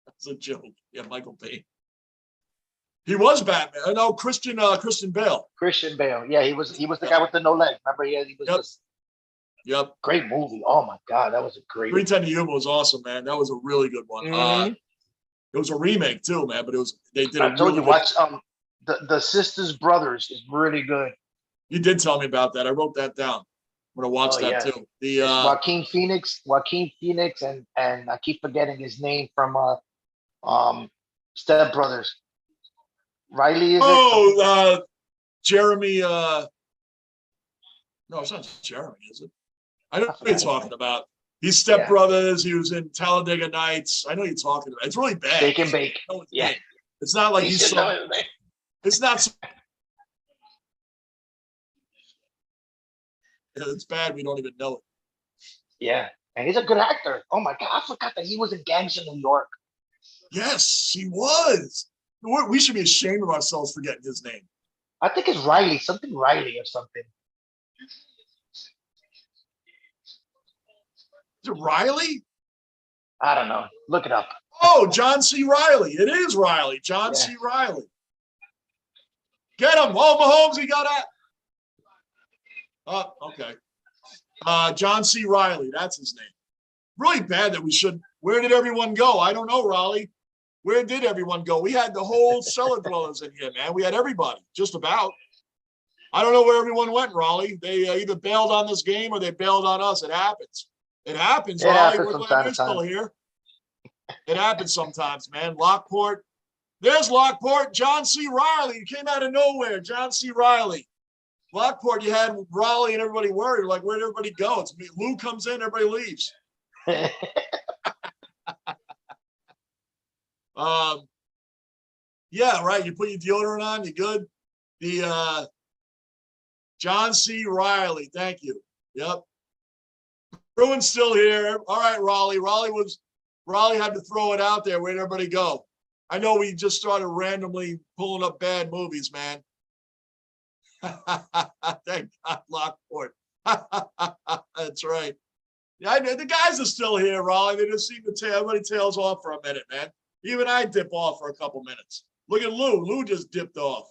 That's a joke. Yeah, Michael Bay. He was Batman. No, Christian Bale. Christian Bale. Yeah, he was the guy with the no leg. Remember, he was just great movie. Oh my god, that was a great 310 to Yuma was awesome, man. That was a really good one. It was a remake too, man, but they did I told you, watch the Sisters Brothers is really good. You did tell me about that. I wrote that down. I'm gonna watch that too. The Joaquin Phoenix, and I keep forgetting his name from Step Brothers. Riley is it? Jeremy. No, it's not Jeremy, is it? I know what you're talking about. He's Step Brothers. He was in Talladega Nights. I know you're talking about. It's really bad. Steak and Bake. Yeah. It's not like he's so. It's not. So, it's bad. We don't even know it. Yeah, and he's a good actor. Oh my god, I forgot that he was in Gangs in New York. Yes, he was. We should be ashamed of ourselves for getting his name. I think it's Riley, something Riley or something. Is it Riley? I don't know. Look it up. Oh, John C. Riley. It is Riley. John C. Riley. Get him. Oh, Mahomes, he got at. Oh, okay. John C. Riley. That's his name. Really bad that we should. Where did everyone go? I don't know, Raleigh. Where did everyone go? We had the whole cellar dwellers in here, man. We had everybody, just about. I don't know where everyone went, Raleigh. They either bailed on this game or they bailed on us. It happens. It happens, Raleigh. We're glad you're still here. It happens sometimes, man. Lockport. There's Lockport. John C. Riley. He came out of nowhere. John C. Riley. Lockport, you had Raleigh and everybody worried. Like, where'd everybody go? It's me. Lou comes in, everybody leaves. Yeah, right. You put your deodorant on, you good? The John C. Riley. Thank you. Yep. Bruin's still here. All right, Raleigh. Raleigh had to throw it out there. Where'd everybody go? I know we just started randomly pulling up bad movies, man. Thank God, Lockport. That's right. Yeah, the guys are still here, Raleigh. They just seem to everybody tails off for a minute, man. Even I dip off for a couple minutes. Look at Lou. Lou just dipped off.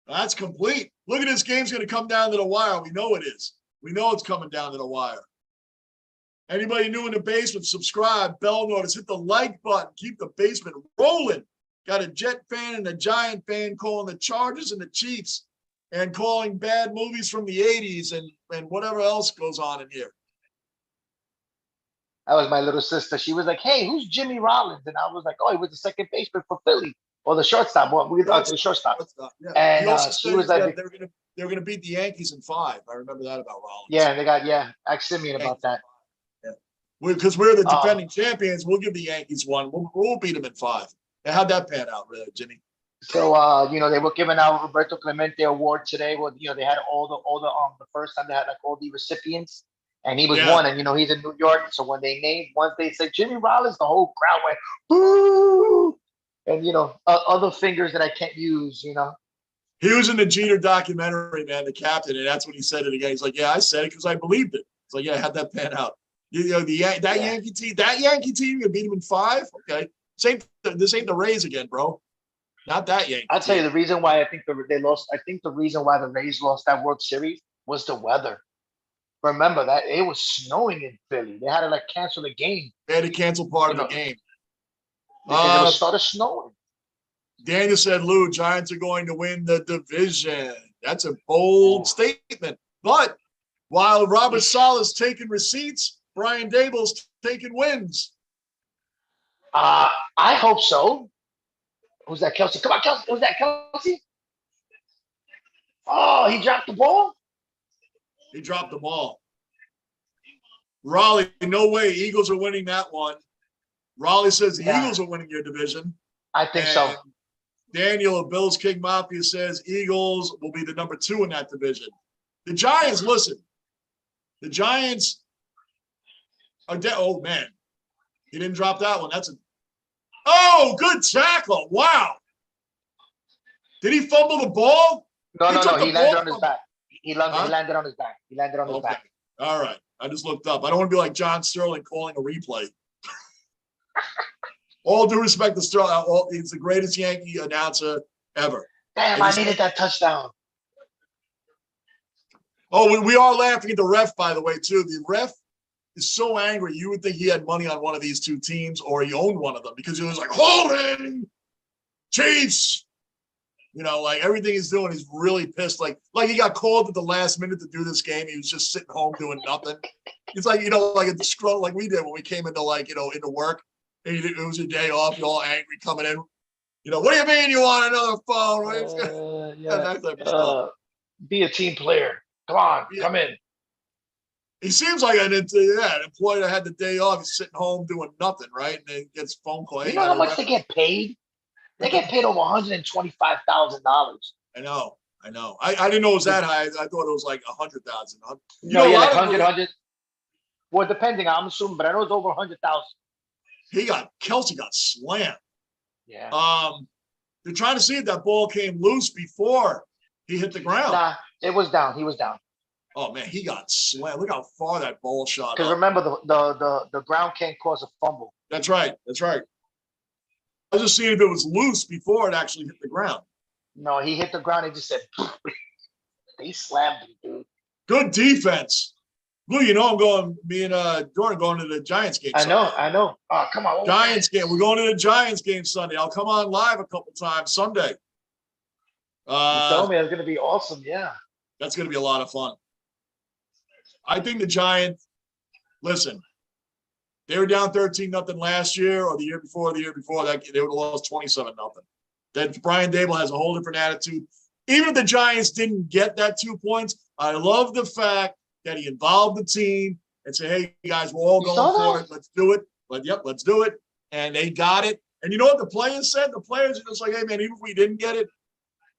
That's complete. Look at this game's going to come down to the wire. We know it is. We know it's coming down to the wire. Anybody new in the basement, subscribe, bell notice, hit the like button, keep the basement rolling. Got a Jet fan and a Giant fan calling the Chargers and the Chiefs and calling bad movies from the 80s and whatever else goes on in here. That was my little sister. She was like, hey, who's Jimmy Rollins? And I was like, oh, he was the second baseman for Philly. Or the shortstop. Well, we thought the shortstop. Yeah. And she was like, they're gonna beat the Yankees in 5. I remember that about Rollins. Yeah, and they got ask Simeon about that. Yeah, because we're the defending champions. We'll give the Yankees one. We'll beat them in 5. And how'd that pan out, really, Jimmy? So they were giving out Roberto Clemente Award today. Well, they had all the first time they had like all the recipients, and he was one. And he's in New York, so when once they said Jimmy Rollins, the whole crowd went boo. And other fingers that I can't use. He was in the Jeter documentary, man, the captain, and that's when he said it again. He's like, "Yeah, I said it because I believed it." It's like, "Yeah, how'd that pan out?" Yankee team, you beat him in 5. Okay, this ain't the Rays again, bro. Not that Yankee. I'll tell you the reason why I think they lost. I think the reason why the Rays lost that World Series was the weather. Remember that it was snowing in Philly. They had to cancel the game. They had to cancel part of the game. Because it started snowing. Daniel said, Lou, Giants are going to win the division. That's a bold statement. But while Robert Sala's taking receipts, Brian Dable's taking wins. I hope so. Who's that, Kelsey? Come on, Kelsey. Who's that, Kelsey? Oh, he dropped the ball? He dropped the ball. Raleigh, no way. Eagles are winning that one. Raleigh says the Eagles are winning your division. I think so. Daniel of Bills King Mafia says Eagles will be the number 2 in that division. The Giants, listen, The Giants are dead. Oh, man. He didn't drop that one. Oh, good tackle. Wow. Did he fumble the ball? No. He landed on his from... back. He landed on his back. He landed on his back. All right. I just looked up. I don't want to be like John Sterling calling a replay. All due respect to Sterling. He's the greatest Yankee announcer ever. Damn, I needed that touchdown. Oh, we are laughing at the ref, by the way, too. The ref is so angry. You would think he had money on one of these two teams or he owned one of them because he was like, holding Chiefs. You know, like everything he's doing, he's really pissed. Like he got called at the last minute to do this game. He was just sitting home doing nothing. It's like, like at the scroll, like we did when we came into into work. And it was your day off. You're all angry coming in. What do you mean you want another phone? That type of stuff. Be a team player. Come on, come in. He seems like an employee that had the day off. He's sitting home doing nothing, right? And then gets phone call. You know how much they get paid? They get paid over $125,000. I know. I didn't know it was that high. I thought it was like 100,000. No, like 100. Well, depending, I'm assuming, but I know it's over 100,000. Kelsey got slammed. Yeah. They're trying to see if that ball came loose before he hit the ground. Nah, it was down. He was down. Oh man, he got slammed. Look how far that ball shot. Because remember, the ground can't cause a fumble. That's right. I was just seeing if it was loose before it actually hit the ground. No, he hit the ground. He just said, they slammed him, dude. Good defense. Lou, me and Jordan going to the Giants game Sunday. I know. Oh, come on. Giants game. We're going to the Giants game Sunday. I'll come on live a couple times Sunday. You told me it's going to be awesome. Yeah. That's going to be a lot of fun. I think the Giants, listen, they were down 13-0 last year or the year before that they would have lost 27-0. Then Brian Dable has a whole different attitude. Even if the Giants didn't get that 2 points, I love the fact that he involved the team and said, hey, you guys, we're all going for it. Let's do it. Let's do it. And they got it. And you know what the players said? The players are just like, hey, man, even if we didn't get it,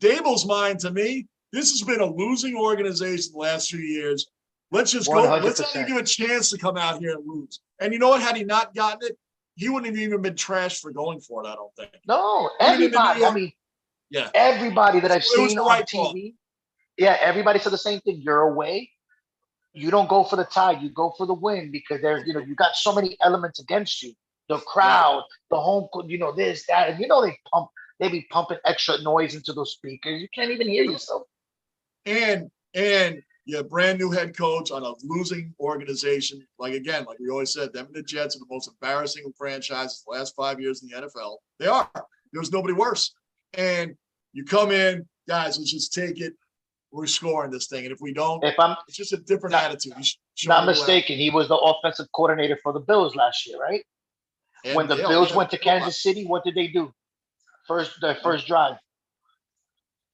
Dable's mind to me, this has been a losing organization the last few years. Let's just 100%. Go. Let's not even give a chance to come out here and lose. And you know what? Had he not gotten it, he wouldn't have even been trashed for going for it, I don't think. No, everybody. Everybody that I've seen on TV. Yeah, everybody said the same thing. You're away. You don't go for the tie. You go for the win because there's, you got so many elements against you. The crowd, the home, this, that, and they be pumping extra noise into those speakers. You can't even hear yourself. And you're a brand new head coach on a losing organization. Like we always said, them and the Jets are the most embarrassing franchises the last 5 years in the NFL. They are. There's nobody worse. And you come in, guys, let's just take it. We're scoring this thing. And if we don't, it's just a different attitude. Not mistaken. He was the offensive coordinator for the Bills last year, right? And when the Bills went to Kansas City, what did they do? Their first drive.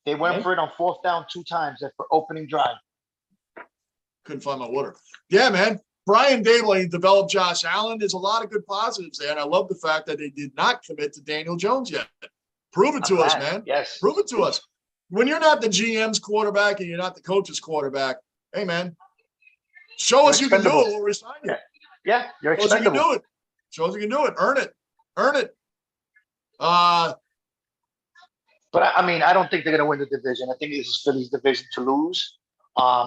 They went for it on 4th down 2 times for opening drive. Couldn't find my water. Yeah, man. Brian Dable, he developed Josh Allen. There's a lot of good positives there. And I love the fact that they did not commit to Daniel Jones yet. Prove it to us, man. Yes. Prove it to us. When you're not the GM's quarterback and you're not the coach's quarterback, hey, man, show us you can do it. We'll resign you. Yeah, you're expendable. Show us you can do it. Earn it. But I don't think they're going to win the division. I think this is Philly's division to lose.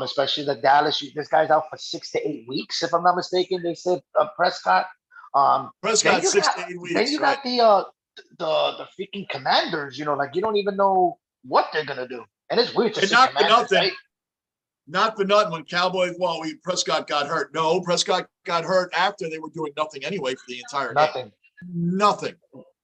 Especially the Dallas. This guy's out for 6 to 8 weeks, if I'm not mistaken. They said Prescott. Prescott 6 to 8 weeks. Then you got the freaking Commanders. You don't even know what they're gonna do, and it's weird to see Commanders, right? Not for nothing. When Cowboys, Prescott got hurt. No, Prescott got hurt after they were doing nothing anyway for the entire game. Nothing.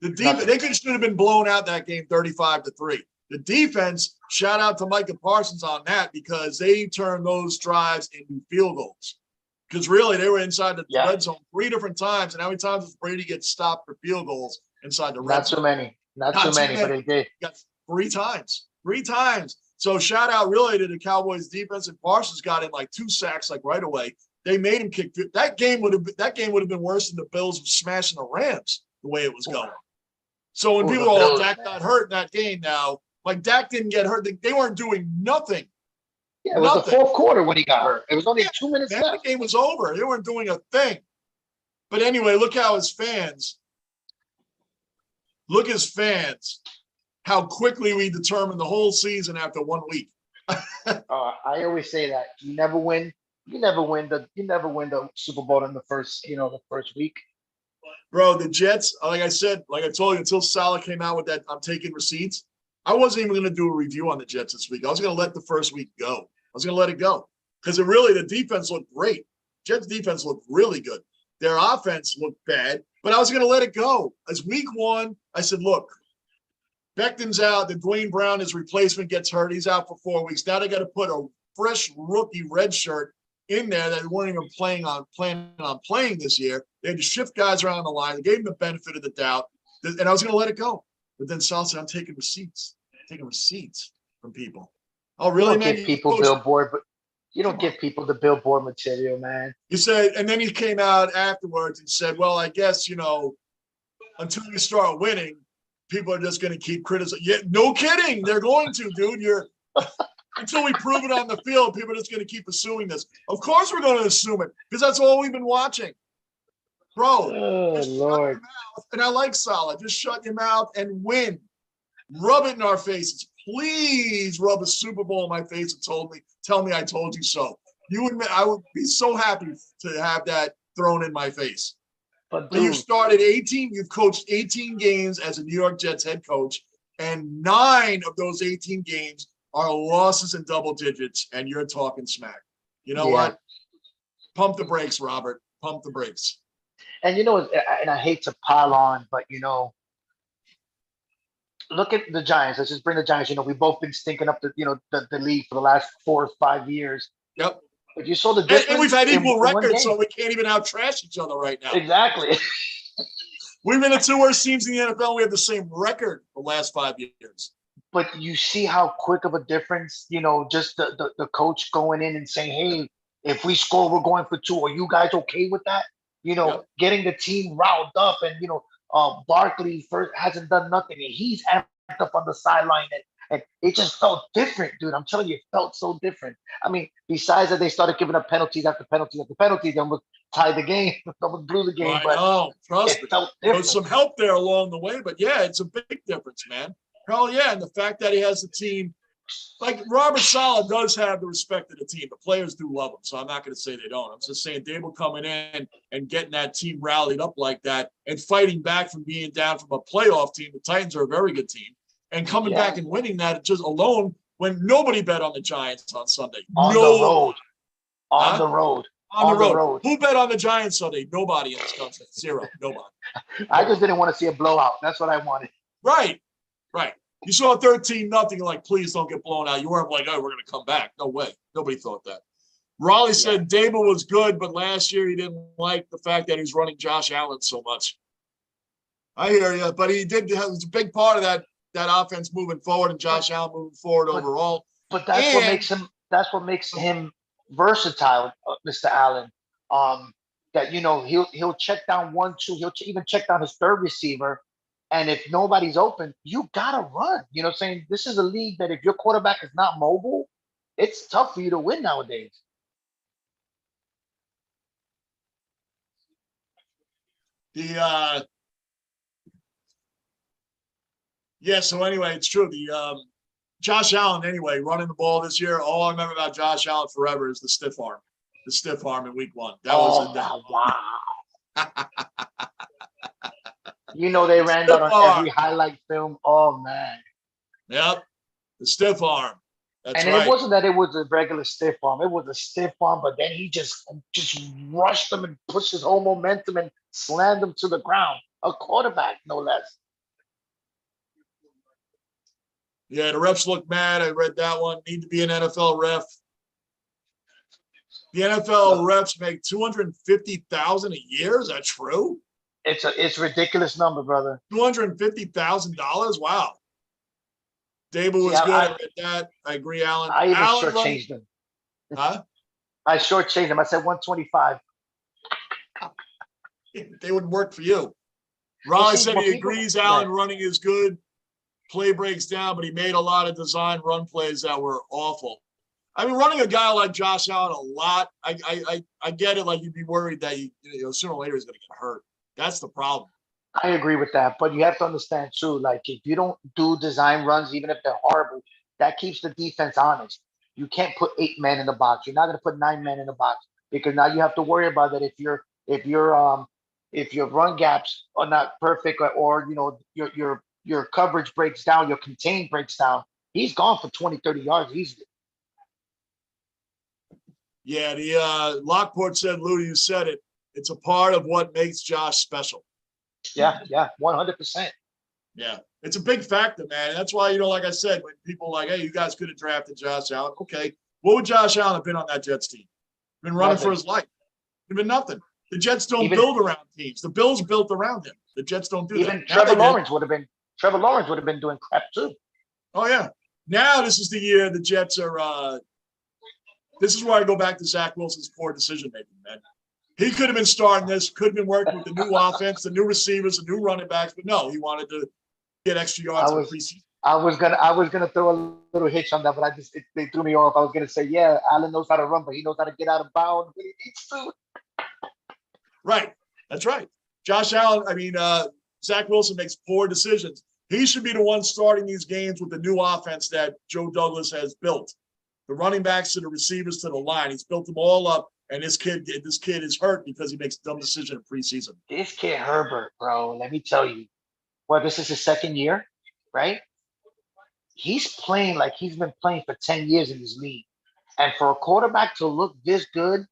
The defense, they should have been blown out that game 35-3. The defense, shout out to Micah Parsons on that because they turned those drives into field goals. Because really, they were inside the red zone 3 different times. And how many times does Brady get stopped for field goals inside the red zone? Not too many, but they did. Got 3 times. 3 times. So shout out really to the Cowboys defense. And Parsons got in like 2 sacks right away. They made him kick. That game would have been worse than the Bills smashing the Rams the way it was going. So when people Dak got hurt in that game now, Dak didn't get hurt. They weren't doing nothing Yeah, it was the Nothing. fourth quarter when he got hurt. It was only 2 minutes Then left. the game was over. They weren't doing a thing. But anyway, look how his fans, how quickly we determined the whole season after 1 week. I always say that you never win. You never win the Super Bowl in the first week. Bro, the Jets, like I said, like I told you, until Salah came out with that, I'm taking receipts. I wasn't even going to do a review on the Jets this week. I was going to let the first week go. I was going to let it go because the defense looked great. Jets defense looked really good. Their offense looked bad, but I was going to let it go. As week 1, I said, look, Becton's out. The Dwayne Brown, his replacement, gets hurt. He's out for 4 weeks. Now they got to put a fresh rookie red shirt in there that they weren't even planning on playing this year. They had to shift guys around the line. They gave him the benefit of the doubt, and I was going to let it go. But then Sal said, I'm taking receipts from people. Oh, really, man? Give people billboard, but you don't give people the billboard material, man. You said, and then he came out afterwards and said, well, I guess, until you start winning, people are just going to keep criticizing. Yeah, no kidding. They're going to, dude. Until we prove it on the field, people are just going to keep assuming this. Of course we're going to assume it because that's all we've been watching. Bro, Lord. Shut your mouth. And I like Salah. Just shut your mouth and win. Rub it in our faces. Please rub a Super Bowl in my face and tell me I told you so. I would be so happy to have that thrown in my face. But you've coached 18 games as a New York Jets head coach, and 9 of those 18 games are losses in double digits, and you're talking smack. You know what? Pump the brakes, Robert. Pump the brakes. And and I hate to pile on, but look at the Giants. Let's just bring the Giants. We've both been stinking up the league for the last 4 or 5 years. Yep. But you saw the difference. And we've had equal records, so we can't even out-trash each other right now. Exactly. We've been the 2 worst teams in the NFL. We have the same record the last 5 years. But you see how quick of a difference, just the coach going in and saying, hey, if we score, we're going for 2. Are you guys okay with that? Yep. Getting the team riled up, and Barkley first hasn't done nothing, and he's amped up on the sideline, and it just felt different, dude. I'm telling you, it felt so different. I mean, besides that, they started giving up penalties after penalties after penalties, and would tie the game, almost blew the game. I know, trust me. Felt there was some help there along the way, but yeah, it's a big difference, man. Hell yeah, and the fact that he has the team. Like Robert Saleh does have the respect of the team. The players do love him, so I'm not going to say they don't. I'm just saying Dable coming in and getting that team rallied up like that and fighting back from being down from a playoff team. The Titans are a very good team. And coming back and winning that just alone when nobody bet on the Giants on Sunday. On the road. Who bet on the Giants Sunday? Nobody in this country. 0. Nobody. I just didn't want to see a blowout. That's what I wanted. Right. You saw 13-0, like, please don't get blown out. You weren't like, oh, we're going to come back. No way. Nobody thought that. Raleigh said Dable was good, but last year he didn't like the fact that he's running Josh Allen so much. I hear you, but he did. It was a big part of that offense moving forward and Josh Allen moving forward overall. But that's what makes him versatile, Mr. Allen. That he'll check down 1, 2. He'll even check down his third receiver. And if nobody's open, you gotta run. You know what I'm saying? This is a league that if your quarterback is not mobile, it's tough for you to win nowadays. So anyway, it's true. Josh Allen, anyway, running the ball this year, all I remember about Josh Allen forever is the stiff arm. The stiff arm in week 1. That was wow. They ran that on every highlight film. Oh, man. Yep. The stiff arm. That's right. It wasn't that it was a regular stiff arm. It was a stiff arm, but then he just rushed him and pushed his whole momentum and slammed him to the ground. A quarterback, no less. Yeah, the refs look mad. I read that one. Need to be an NFL ref. The NFL refs make $250,000 a year. Is that true? It's a ridiculous number, brother. $250,000. Wow. Dable was good. I read that. I agree, Alan. I even shortchanged him. Huh? I shortchanged him. I said 125. They wouldn't work for you. Raleigh said he agrees Allen running is good. Play breaks down, but he made a lot of design run plays that were awful. I mean, running a guy like Josh Allen a lot, I get it. Like, you'd be worried that sooner or later he's going to get hurt. That's the problem. I agree with that, but you have to understand too. Like, if you don't do design runs, even if they're horrible, that keeps the defense honest. You can't put 8 men in the box. You're not going to put 9 men in the box, because now you have to worry about that. If your run gaps are not perfect, or your coverage breaks down, your contain breaks down, he's gone for 20, 30 yards easily. Yeah, the Lockport said, Lou, you said it. It's a part of what makes Josh special. Yeah, 100%. Yeah, it's a big factor, man. That's why, like I said, when people are like, hey, you guys could have drafted Josh Allen. Okay, what would Josh Allen have been on that Jets team? Been running for his life. It'd been nothing. The Jets don't build around teams. The Bills built around him. The Jets don't do that. Even Trevor Lawrence would have been doing crap too. Oh, yeah. Now this is the year the Jets are this is where I go back to Zach Wilson's poor decision-making, man. He could have been starting this, could have been working with the new offense, the new receivers, the new running backs, but no, he wanted to get extra yards in the preseason. I was gonna throw a little hitch on that, but they threw me off. I was gonna say, yeah, Allen knows how to run, but he knows how to get out of bounds when he needs to. Right. That's right. Josh Allen, Zach Wilson makes poor decisions. He should be the one starting these games with the new offense that Joe Douglas has built. The running backs to the receivers to the line. He's built them all up, and this kid is hurt because he makes a dumb decision in preseason. This kid Herbert, bro, let me tell you. Well, this is his second year, right? He's playing like he's been playing for 10 years in this league. And for a quarterback to look this good,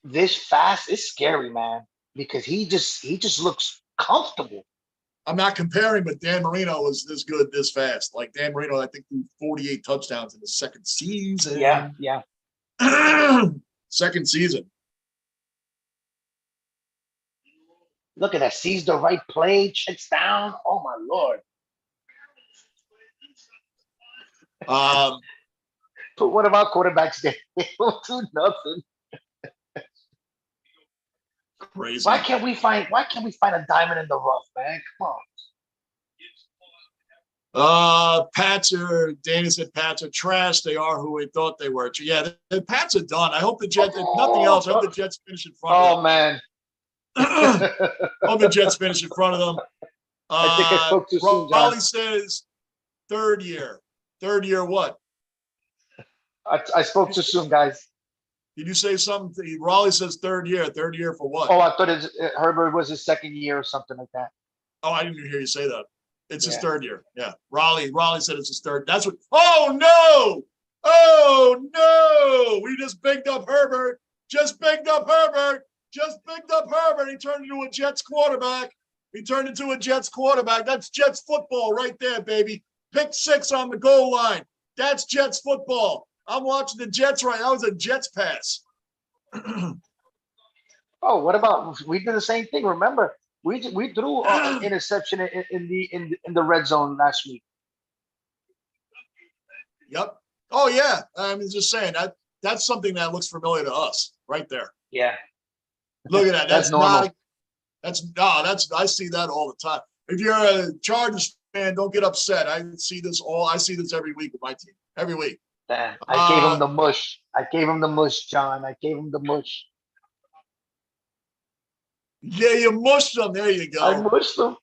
this fast, it's scary, man, because he just looks comfortable. I'm not comparing, but Dan Marino was this good, this fast. Like, Dan Marino, I think, threw 48 touchdowns in the second season. Yeah. Second season. Look at that. Sees the right play, checks down. Oh, my Lord. Put one of our quarterbacks there. They don't do nothing. Crazy. Why can't we find a diamond in the rough, man? Come on. Danny said Pats are trash. They are who we thought they were. Yeah, the Pats are done. I hope the Jets, if nothing else, I hope the Jets finish in front of them. Oh, man. Hope the Jets finish in front of them. I think I spoke too soon, John. Raleigh says third year. Third year what? I spoke too soon, guys. Did you say something? Raleigh says third year. Third year for what? Oh, I thought Herbert was his second year or something like that. Oh, I didn't hear you say that. It's his third year. Yeah. Raleigh said it's his third. That's what. Oh, no. Oh, no. We just bigged up Herbert. Just bigged up Herbert. He turned into a Jets quarterback. That's Jets football right there, baby. Pick 6 on the goal line. That's Jets football. I'm watching the Jets right now. That was a Jets pass. Oh, what about we did the same thing? Remember, we threw an interception in the red zone last week. Yep. Oh yeah. I'm just saying that's something that looks familiar to us right there. Yeah. Look at that. That's normal. I see that all the time. If you're a Chargers fan, don't get upset. I see this every week with my team. Every week. I gave him the mush. John. I gave him the mush. Yeah, you mushed them. There you go. I mushed them.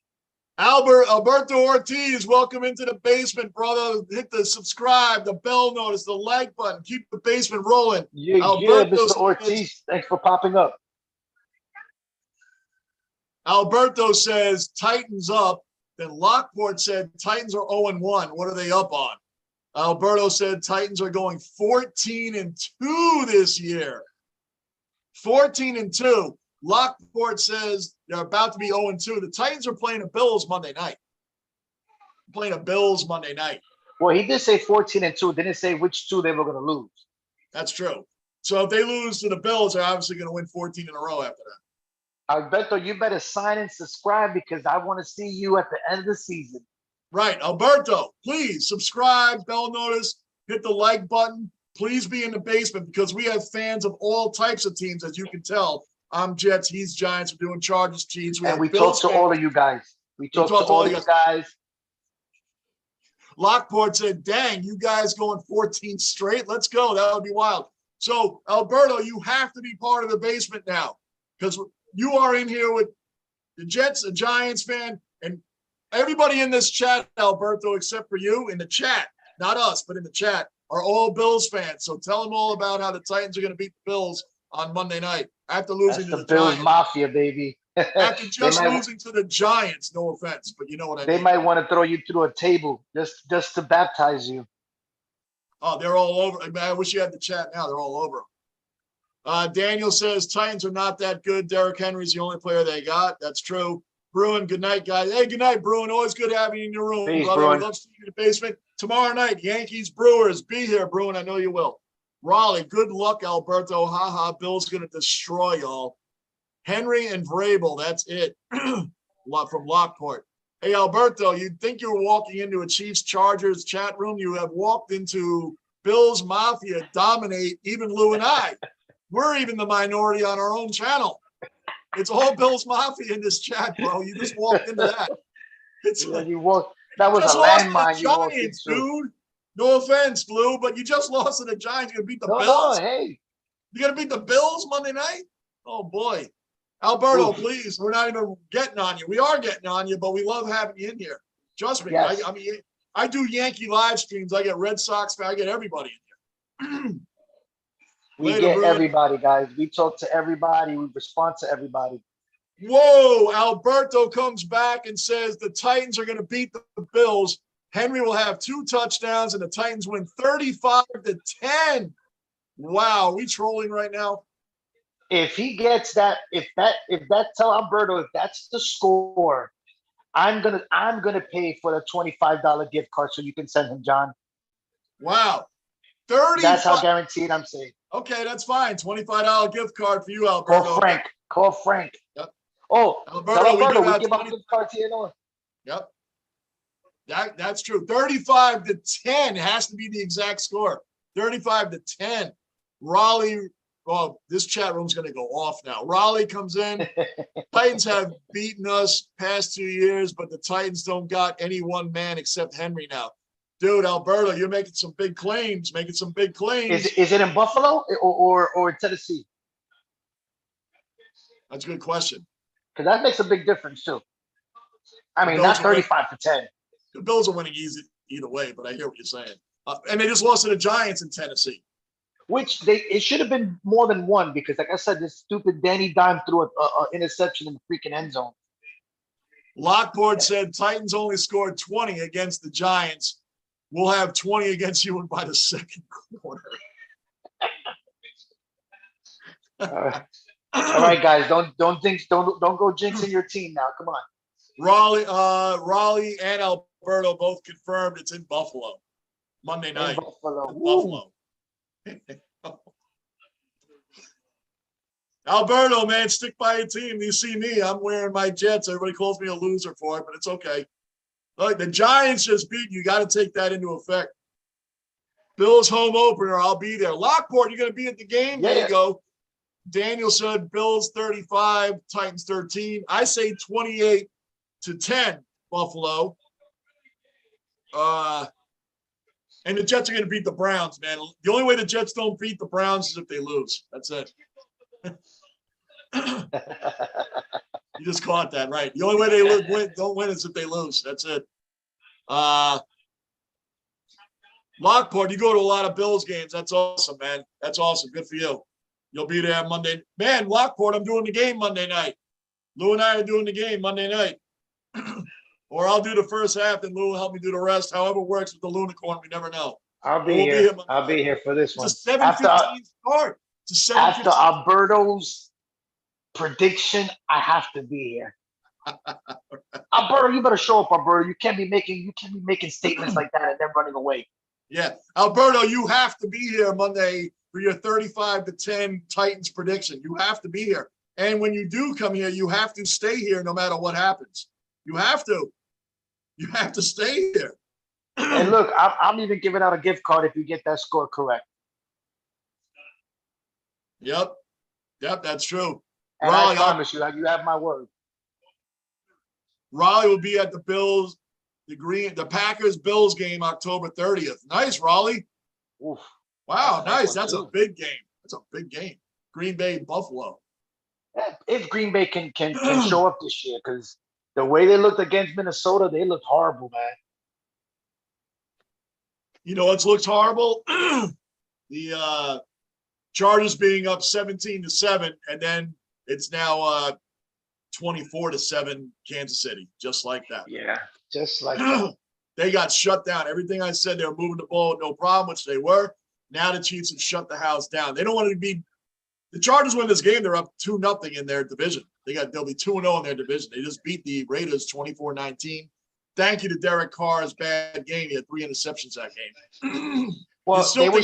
Alberto Ortiz, welcome into the basement, brother. Hit the subscribe, the bell notice, the like button. Keep the basement rolling. Yeah, Mr. Ortiz. Thanks for popping up. Alberto says Titans up. Then Lockport said Titans are 0-1. What are they up on? Alberto said Titans are going 14-2 this year. 14-2. Lockport says they're about to be 0-2. The Titans are playing the Bills Monday night. Well, he did say 14-2. Didn't say which 2 they were going to lose. That's true. So if they lose to the Bills, they're obviously going to win 14 in a row after that. Alberto, you better sign and subscribe because I want to see you at the end of the season. Right. Alberto, please subscribe, bell notice, hit the like button. Please be in the basement because we have fans of all types of teams, as you can tell. I'm Jets, he's Giants. We're doing Chargers, Chiefs. We talk to all of you guys. We talk to all of you guys. Lockport said, dang, you guys going 14 straight? Let's go. That would be wild. So, Alberto, you have to be part of the basement now because you are in here with the Jets, a Giants fan, and everybody in this chat, Alberto, except for you in the chat, not us, but in the chat, are all Bills fans. So tell them all about how the Titans are going to beat the Bills on Monday night after losing to the Bills Giants. Mafia, baby. After just losing to the Giants, no offense, but you know what I mean. They might want to throw you through a table just to baptize you. Oh, they're all over. I mean, I wish you had the chat now. They're all over. Daniel says Titans are not that good. Derrick Henry's the only player they got. That's true. Bruin, good night, guys. Hey, good night, Bruin. Always good having you in your room, Peace, brother. Bruin. We love seeing you in the basement. Tomorrow night, Yankees, Brewers. Be here, Bruin. I know you will. Raleigh, good luck, Alberto. Ha. Bill's going to destroy y'all. Henry and Vrabel, that's it. From Lockport. Hey, Alberto, you'd think you were walking into a Chiefs-Chargers chat room. You have walked into Bills Mafia dominate, even Lou and I. We're even the minority on our own channel. It's all Bills Mafia in this chat, bro. You just walked into that. It's like, you walked. That was a landmine you walked into. Dude. No offense, Lou, but you just lost to the Giants. You're going to beat the Bills? No, hey. You're going to beat the Bills Monday night? Oh, boy. Alberto, please. We're not even getting on you. We are getting on you, but we love having you in here. Trust me. Yes. I mean, I do Yankee live streams. I get Red Sox. I get everybody in here. We get everybody, guys. We talk to everybody. We respond to everybody. Whoa. Alberto comes back and says the Titans are going to beat the Bills. Henry will have 2 touchdowns, and the Titans win 35-10. Wow. Are we trolling right now? If he gets that, tell Alberto, if that's the score, I'm gonna pay for the $25 gift card so you can send him, John. Wow. 30. That's how guaranteed I'm saying. Okay, that's fine. $25 gift card for you, Alberto. Call Frank. Yep. Oh, Alberto, we give out gift cards here. Yep. That's true. 35-10 has to be the exact score. 35-10. Raleigh. Oh, this chat room's going to go off now. Raleigh comes in. Titans have beaten us past 2 years, but the Titans don't got any one man except Henry now. Dude, Alberto, you're making some big claims. Is it in Buffalo or Tennessee? That's a good question. Because that makes a big difference, too. I mean, not 35-10. The Bills are winning easy either way, but I hear what you're saying. And they just lost to the Giants in Tennessee. Which it should have been more than one because, like I said, this stupid Danny Dime threw an interception in the freaking end zone. Lockport said Titans only scored 20 against the Giants. We'll have 20 against you by the second quarter. All right, guys, don't go jinxing your team now. Come on. Raleigh and Alberto both confirmed it's in Buffalo Monday night. Buffalo. Alberto, man, stick by your team. You see me, I'm wearing my Jets. Everybody calls me a loser for it, but it's okay. Look, the Giants just beat you. Got to take that into effect. Bills home opener, I'll be there. Lockport, you're going to be at the game? Yeah. There you go. Daniel said Bills 35, Titans 13. I say 28-10, Buffalo. And the Jets are going to beat the Browns, man. The only way the Jets don't beat the Browns is if they lose. That's it. You just caught that, right? The only way they don't win is if they lose. That's it. Lockport, you go to a lot of Bills games. That's awesome, man. That's awesome. Good for you. You'll be there Monday. Man, Lockport, I'm doing the game Monday night. Lou and I are doing the game Monday night. Or I'll do the first half and Lou will help me do the rest. However it works with the Lunicorn, we never know. I'll be here. I'll be here for this one. It's a 7:15 start. After Alberto's prediction, I have to be here. Alberto, you better show up, Alberto. You can't be making statements like that and then running away. Yeah. Alberto, you have to be here Monday for your 35-10 Titans prediction. You have to be here. And when you do come here, you have to stay here no matter what happens. You have to. You have to stay here. And look, I'm even giving out a gift card if you get that score correct. Yep, that's true. And Raleigh, I promise you, you have my word. Raleigh will be at the Bills The Packers-Bills game, October 30th. Nice, Raleigh. Oof. Wow, nice. That's That's a big game. That's a big game. Green Bay, Buffalo. If Green Bay can show up this year, because the way they looked against Minnesota, they looked horrible, man. You know what's looked horrible? The Chargers being up 17-7, and then it's now 24-7 Kansas City, just like that. Yeah, just like that. They got shut down. Everything I said, they were moving the ball, no problem, which they were. Now the Chiefs have shut the house down. They don't want to be – the Chargers win this game. They're up 2-0 in their division. They'll be 2-0 in their division. They just beat the Raiders 24-19. Thank you to Derek Carr's bad game. He had 3 interceptions that game. Well, they were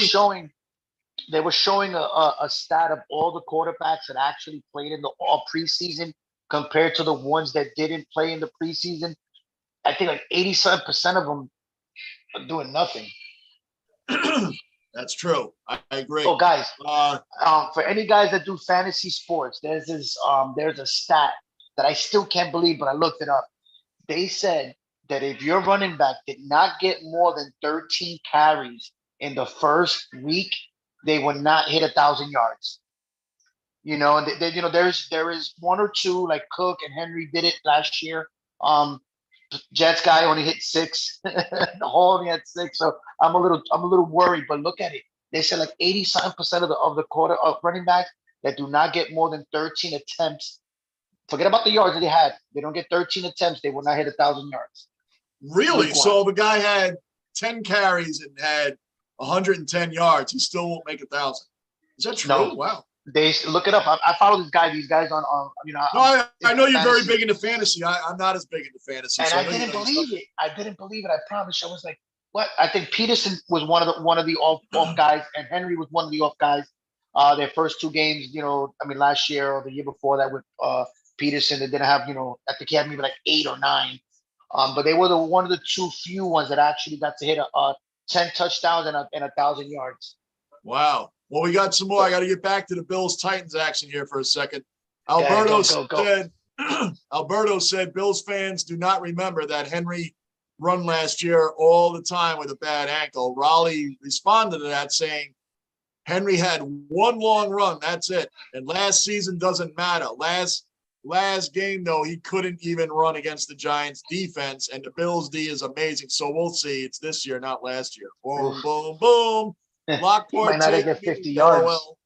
showing a stat of all the quarterbacks that actually played in the all preseason compared to the ones that didn't play in the preseason. I think like 87% of them are doing nothing. That's true. I agree. Oh, guys, for any guys that do fantasy sports, there's a stat that I still can't believe, but I looked it up. They said that if your running back did not get more than 13 carries in the first week, they would not hit 1,000 yards. You know, and there is one or two, like Cook and Henry did it last year. Jets guy only hit 6. The Hall only had 6. So I'm a little worried. But look at it. They said like 87% of the quarter of running backs that do not get more than 13 attempts. Forget about the yards that they had. They don't get 13 attempts. They will not hit 1,000 yards. Really? So the guy had 10 carries and had 110 yards. He still won't make 1,000. Is that true? No. Wow. They look it up. I follow these guys on No, I know you're very big into fantasy. I'm not as big into fantasy. And so I didn't believe it. I promise. I was like, what? I think Peterson was one of the off guys, and Henry was one of the off guys. Their first 2 games, last year or the year before that with Peterson, they didn't have, I think he had maybe like 8 or 9. But they were one of the 2 few ones that actually got to hit 10 touchdowns and 1,000 yards. Wow. Well, we got some more. I got to get back to the Bills-Titans action here for a second. Alberto said Bills fans do not remember that Henry run last year all the time with a bad ankle. Raleigh responded to that saying Henry had 1 long run. That's it. And last season doesn't matter. Last game, though, he couldn't even run against the Giants defense, and the Bills D is amazing. So we'll see. It's this year, not last year. Boom, boom, boom. Lockport might not get 50 yards. LOL.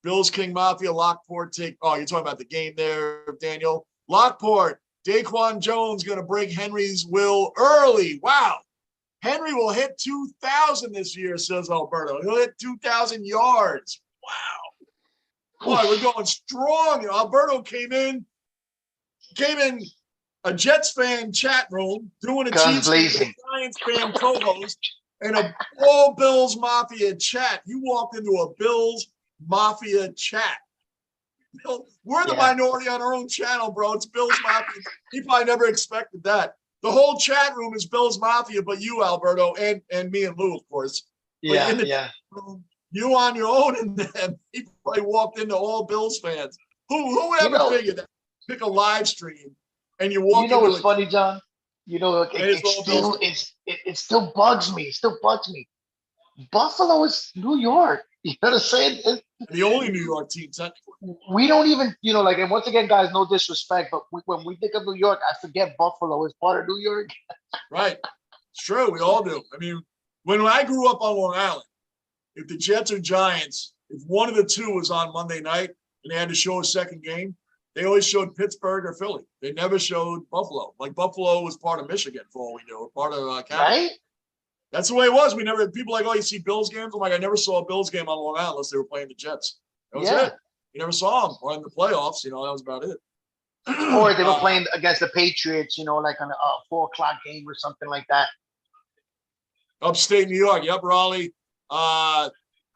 Bills King Mafia, Lockport take. Oh, you're talking about the game there, Daniel. Lockport, Daquan Jones going to break Henry's will early. Wow. Henry will hit 2,000 this year, says Alberto. He'll hit 2,000 yards. Wow. Boy, we're going strong. Alberto came in a Jets fan chat room doing a Chiefs Giants fan co-host and a all Bills Mafia chat. You walked into a Bills Mafia chat. We're the minority on our own channel, bro. It's Bills Mafia. He probably never expected that. The whole chat room is Bills Mafia, but you, Alberto, and me and Lou, of course. Yeah. Room, you on your own, and then he probably walked into all Bills fans. Who would ever figure that? Pick a live stream, and you walk. You know what's funny, John? It still bugs me. It still bugs me. Buffalo is New York. You know what I'm saying? The only New York team, technically. We don't even, and once again, guys, no disrespect, but when we think of New York, I forget Buffalo is part of New York. Right. It's true. We all do. I mean, when I grew up on Long Island, if the Jets or Giants, if one of the two was on Monday night and they had to show a second game, they always showed Pittsburgh or Philly. They never showed Buffalo. Like Buffalo was part of Michigan, for all we knew, part of Canada. Right? That's the way it was. We never people like, oh, you see Bills games. I'm like, I never saw a Bills game on Long Island unless they were playing the Jets. That was it. You never saw them or in the playoffs. That was about it. Or they were playing against the Patriots. Like on a 4:00 game or something like that. Upstate New York. Yep, Raleigh.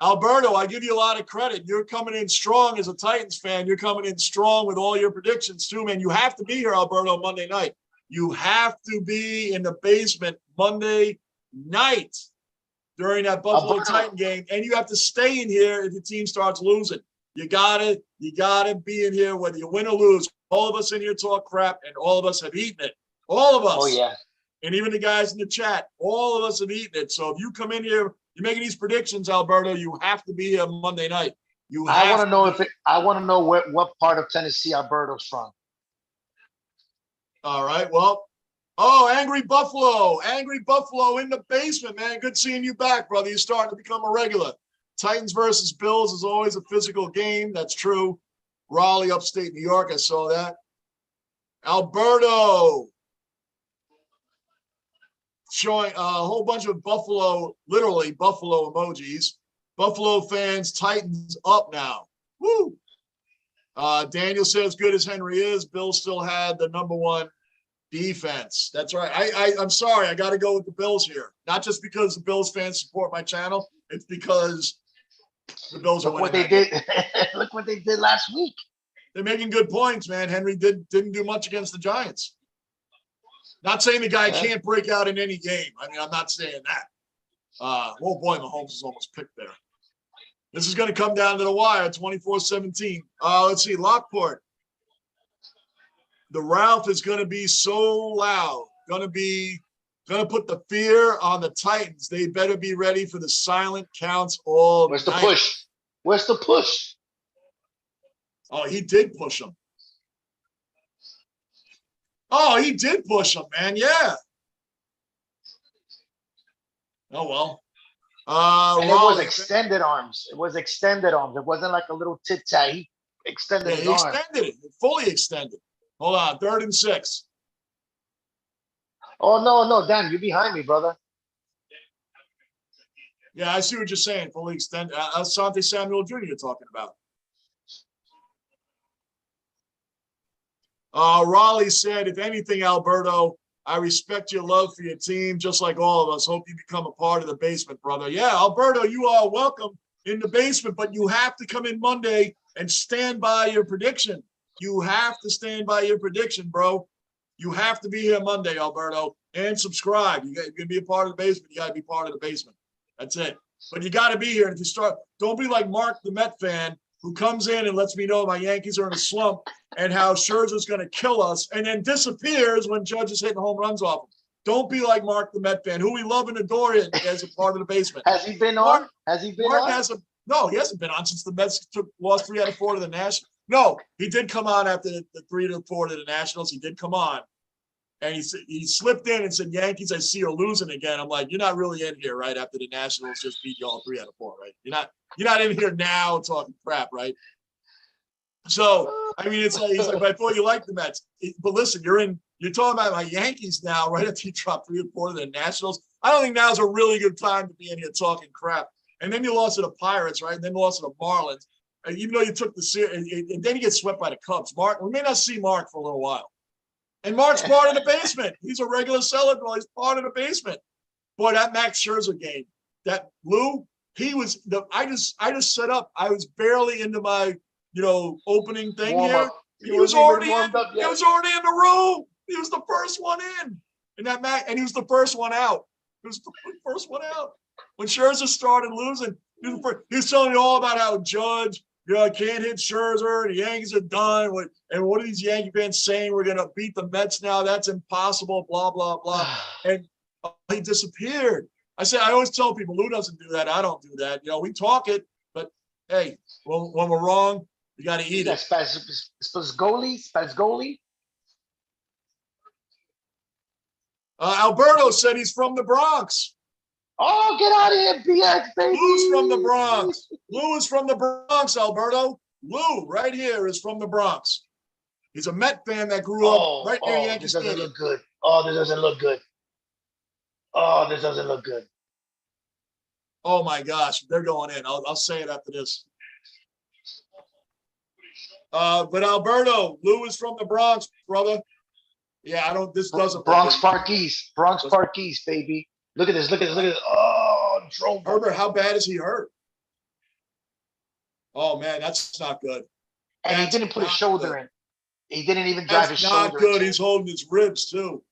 Alberto, I give you a lot of credit. You're coming in strong as a Titans fan. You're coming in strong with all your predictions too, man. You have to be here, Alberto, Monday night. You have to be in the basement Monday night during that Buffalo Titan game, and you have to stay in here if the team starts losing. You gotta be in here whether you win or lose. All of us in here talk crap, and all of us have eaten it. All of us. Oh yeah. and even the guys in the chat, all of us have eaten it. So if you come in here, you're making these predictions, Alberto, you have to be here Monday night. I want to know I want to know what part of Tennessee Alberto's from. All right. Well, oh, Angry Buffalo in the basement, man. Good seeing you back, brother. You're starting to become a regular. Titans versus Bills is always a physical game. That's true. Raleigh, upstate New York. I saw that. Alberto showing a whole bunch of Buffalo, literally Buffalo emojis. Buffalo fans, Titans up now. Woo! Daniel said, as good as Henry is, Bill still had the #1 defense. That's right. I'm sorry. I got to go with the Bills here. Not just because the Bills fans support my channel. It's because the Bills are winning. Look what they did. Look what they did last week. They're making good points, man. Henry didn't do much against the Giants. Not saying the guy can't break out in any game. I mean, I'm not saying that. Oh boy, Mahomes is almost picked there. This is going to come down to the wire, 24-17. Let's see, Lockport. The Ralph is going to be so loud. Going to put the fear on the Titans. They better be ready for the silent counts all Where's night. the push? Where's the push? Oh, he did push him. Oh, he did push him, man. Yeah. Oh, well. And it was extended arms. It was extended arms. It wasn't like a little tit-tat. He extended his arm. Extended it. Fully extended. Hold on. 3rd and 6. Oh, no, Dan, you're behind me, brother. Yeah, I see what you're saying. Fully extended. Asante Samuel Jr. you're talking about. Raleigh said, if anything, Alberto, I respect your love for your team, just like all of us. Hope you become a part of the basement, brother. Yeah, Alberto, you are welcome in the basement, but you have to come in Monday and stand by your prediction. You have to stand by your prediction, bro. You have to be here Monday, Alberto, and subscribe. You're going to be a part of the basement. You got to be part of the basement. That's it. But you got to be here. And if you start, don't be like Mark, the Met fan, who comes in and lets me know my Yankees are in a slump and how Scherzer's going to kill us and then disappears when Judge is hitting home runs off him. Don't be like Mark, the Met fan, who we love and adore as a part of the basement. Has he been on? Has he been on? No, he hasn't been on since the Mets lost 3 out of 4 to the Nationals. No, he did come on after the 3 to 4 to the Nationals. He did come on. And he slipped in and said, Yankees, I see you're losing again. I'm like, you're not really in here, right? After the Nationals just beat you all 3 out of 4, right? You're not in here now talking crap, right? So, I mean, it's like, he's like, but I thought you liked the Mets. But listen, you're talking about my Yankees now, right after you dropped 3 or 4 to the Nationals. I don't think now's a really good time to be in here talking crap. And then you lost to the Pirates, right? And then lost to the Marlins. Even though you took the series, and then you get swept by the Cubs. Mark, we may not see Mark for a little while. And Mark's part of the basement. He's a regular seller, but he's part of the basement. Boy, that Max Scherzer game, that Lou, I just set up. I was barely into my, opening thing here. He was already in the room. He was the first one in. And he was the first one out. He was the first one out. When Scherzer started losing, he was telling me all about how Judge, can't hit Scherzer, and the Yankees are done. And what are these Yankee fans saying? We're going to beat the Mets now. That's impossible, blah, blah, blah. And he disappeared. I always tell people, Lou doesn't do that. I don't do that. We talk it, but hey, when we're wrong, you got to eat it. Spazgoli. Alberto said he's from the Bronx. Oh, get out of here, BX, baby. Lou's from the Bronx. Lou is from the Bronx, Alberto. Lou, right here, is from the Bronx. He's a Met fan that grew up right near Yankee Stadium. This doesn't look good. Oh, this doesn't look good. Oh, this doesn't look good. Oh, my gosh. They're going in. I'll say it after this. But Alberto, Lou is from the Bronx, brother. Yeah, this doesn't. Bronx Park East. Bronx Park East, baby. Look at this. Look at this. Oh, drove. Herbert, how bad is he hurt? Oh, man, that's not good. And he didn't put his shoulder in. He didn't even drive his shoulder in. Not good. He's holding his ribs, too.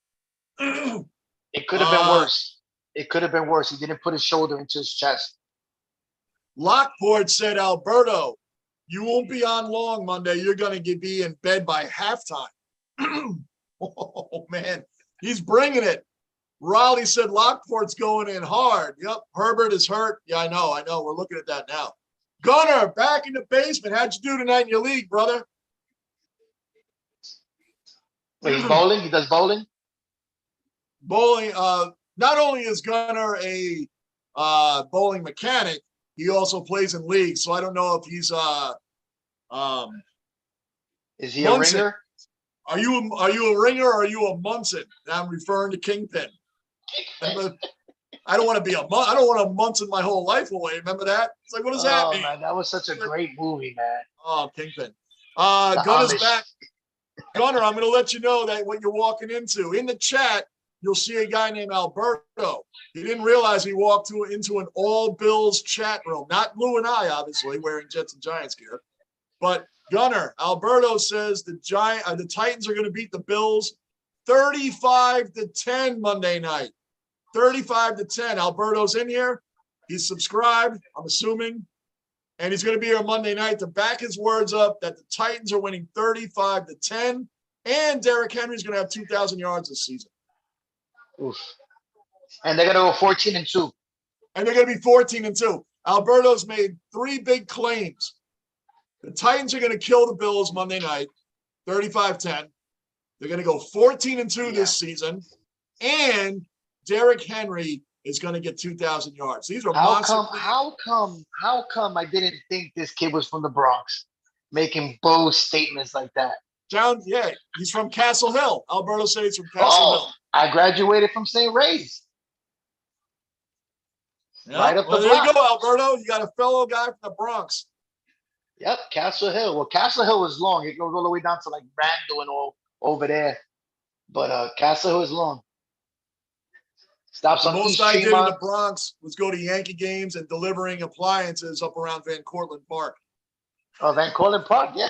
It could have been worse. It could have been worse. He didn't put his shoulder into his chest. Lockport said, Alberto, you won't be on long Monday. You're going to be in bed by halftime. Oh, man. He's bringing it. Raleigh said Lockport's going in hard. Yep, Herbert is hurt. Yeah, I know. We're looking at that now. Gunner, back in the basement. How'd you do tonight in your league, brother? Wait, he's bowling? He does bowling? Bowling. Not only is Gunner a bowling mechanic, he also plays in league. So I don't know if he's is he Munson. A ringer? Are you a ringer or are you a Munson? I'm referring to Kingpin. I don't want to be I don't want to Munson my whole life away. Remember that? It's like, what does that mean? Man, that was such a great movie, man. Oh, Kingpin. Gunner's back. Gunner, I'm going to let you know that what you're walking into. In the chat, you'll see a guy named Alberto. He didn't realize he walked into an all Bills chat room. Not Lou and I, obviously, wearing Jets and Giants gear. But Gunner, Alberto says the Titans are going to beat the Bills 35-10 Monday night. 35-10. Alberto's in here. He's subscribed, I'm assuming. And he's going to be here Monday night to back his words up that the Titans are winning 35-10. And Derrick Henry's going to have 2,000 yards this season. Oof. And they're going to go 14-2. And they're going to be 14-2. Alberto's made 3 big claims. The Titans are going to kill the Bills Monday night, 35-10. They're going to go 14-2 this season. And Derrick Henry is going to get 2,000 yards. These are how come I didn't think this kid was from the Bronx making bold statements like that? John, yeah, he's from Castle Hill. Alberto said he's from Castle Hill. I graduated from St. Ray's. Yep. Right up the block. There you go, Alberto. You got a fellow guy from the Bronx. Yep, Castle Hill. Well, Castle Hill is long. It goes all the way down to like Randall and all over there. But Castle Hill is long. The most I did in the Bronx was go to Yankee games and delivering appliances up around Van Cortlandt Park. Oh, Van Cortlandt Park, yeah.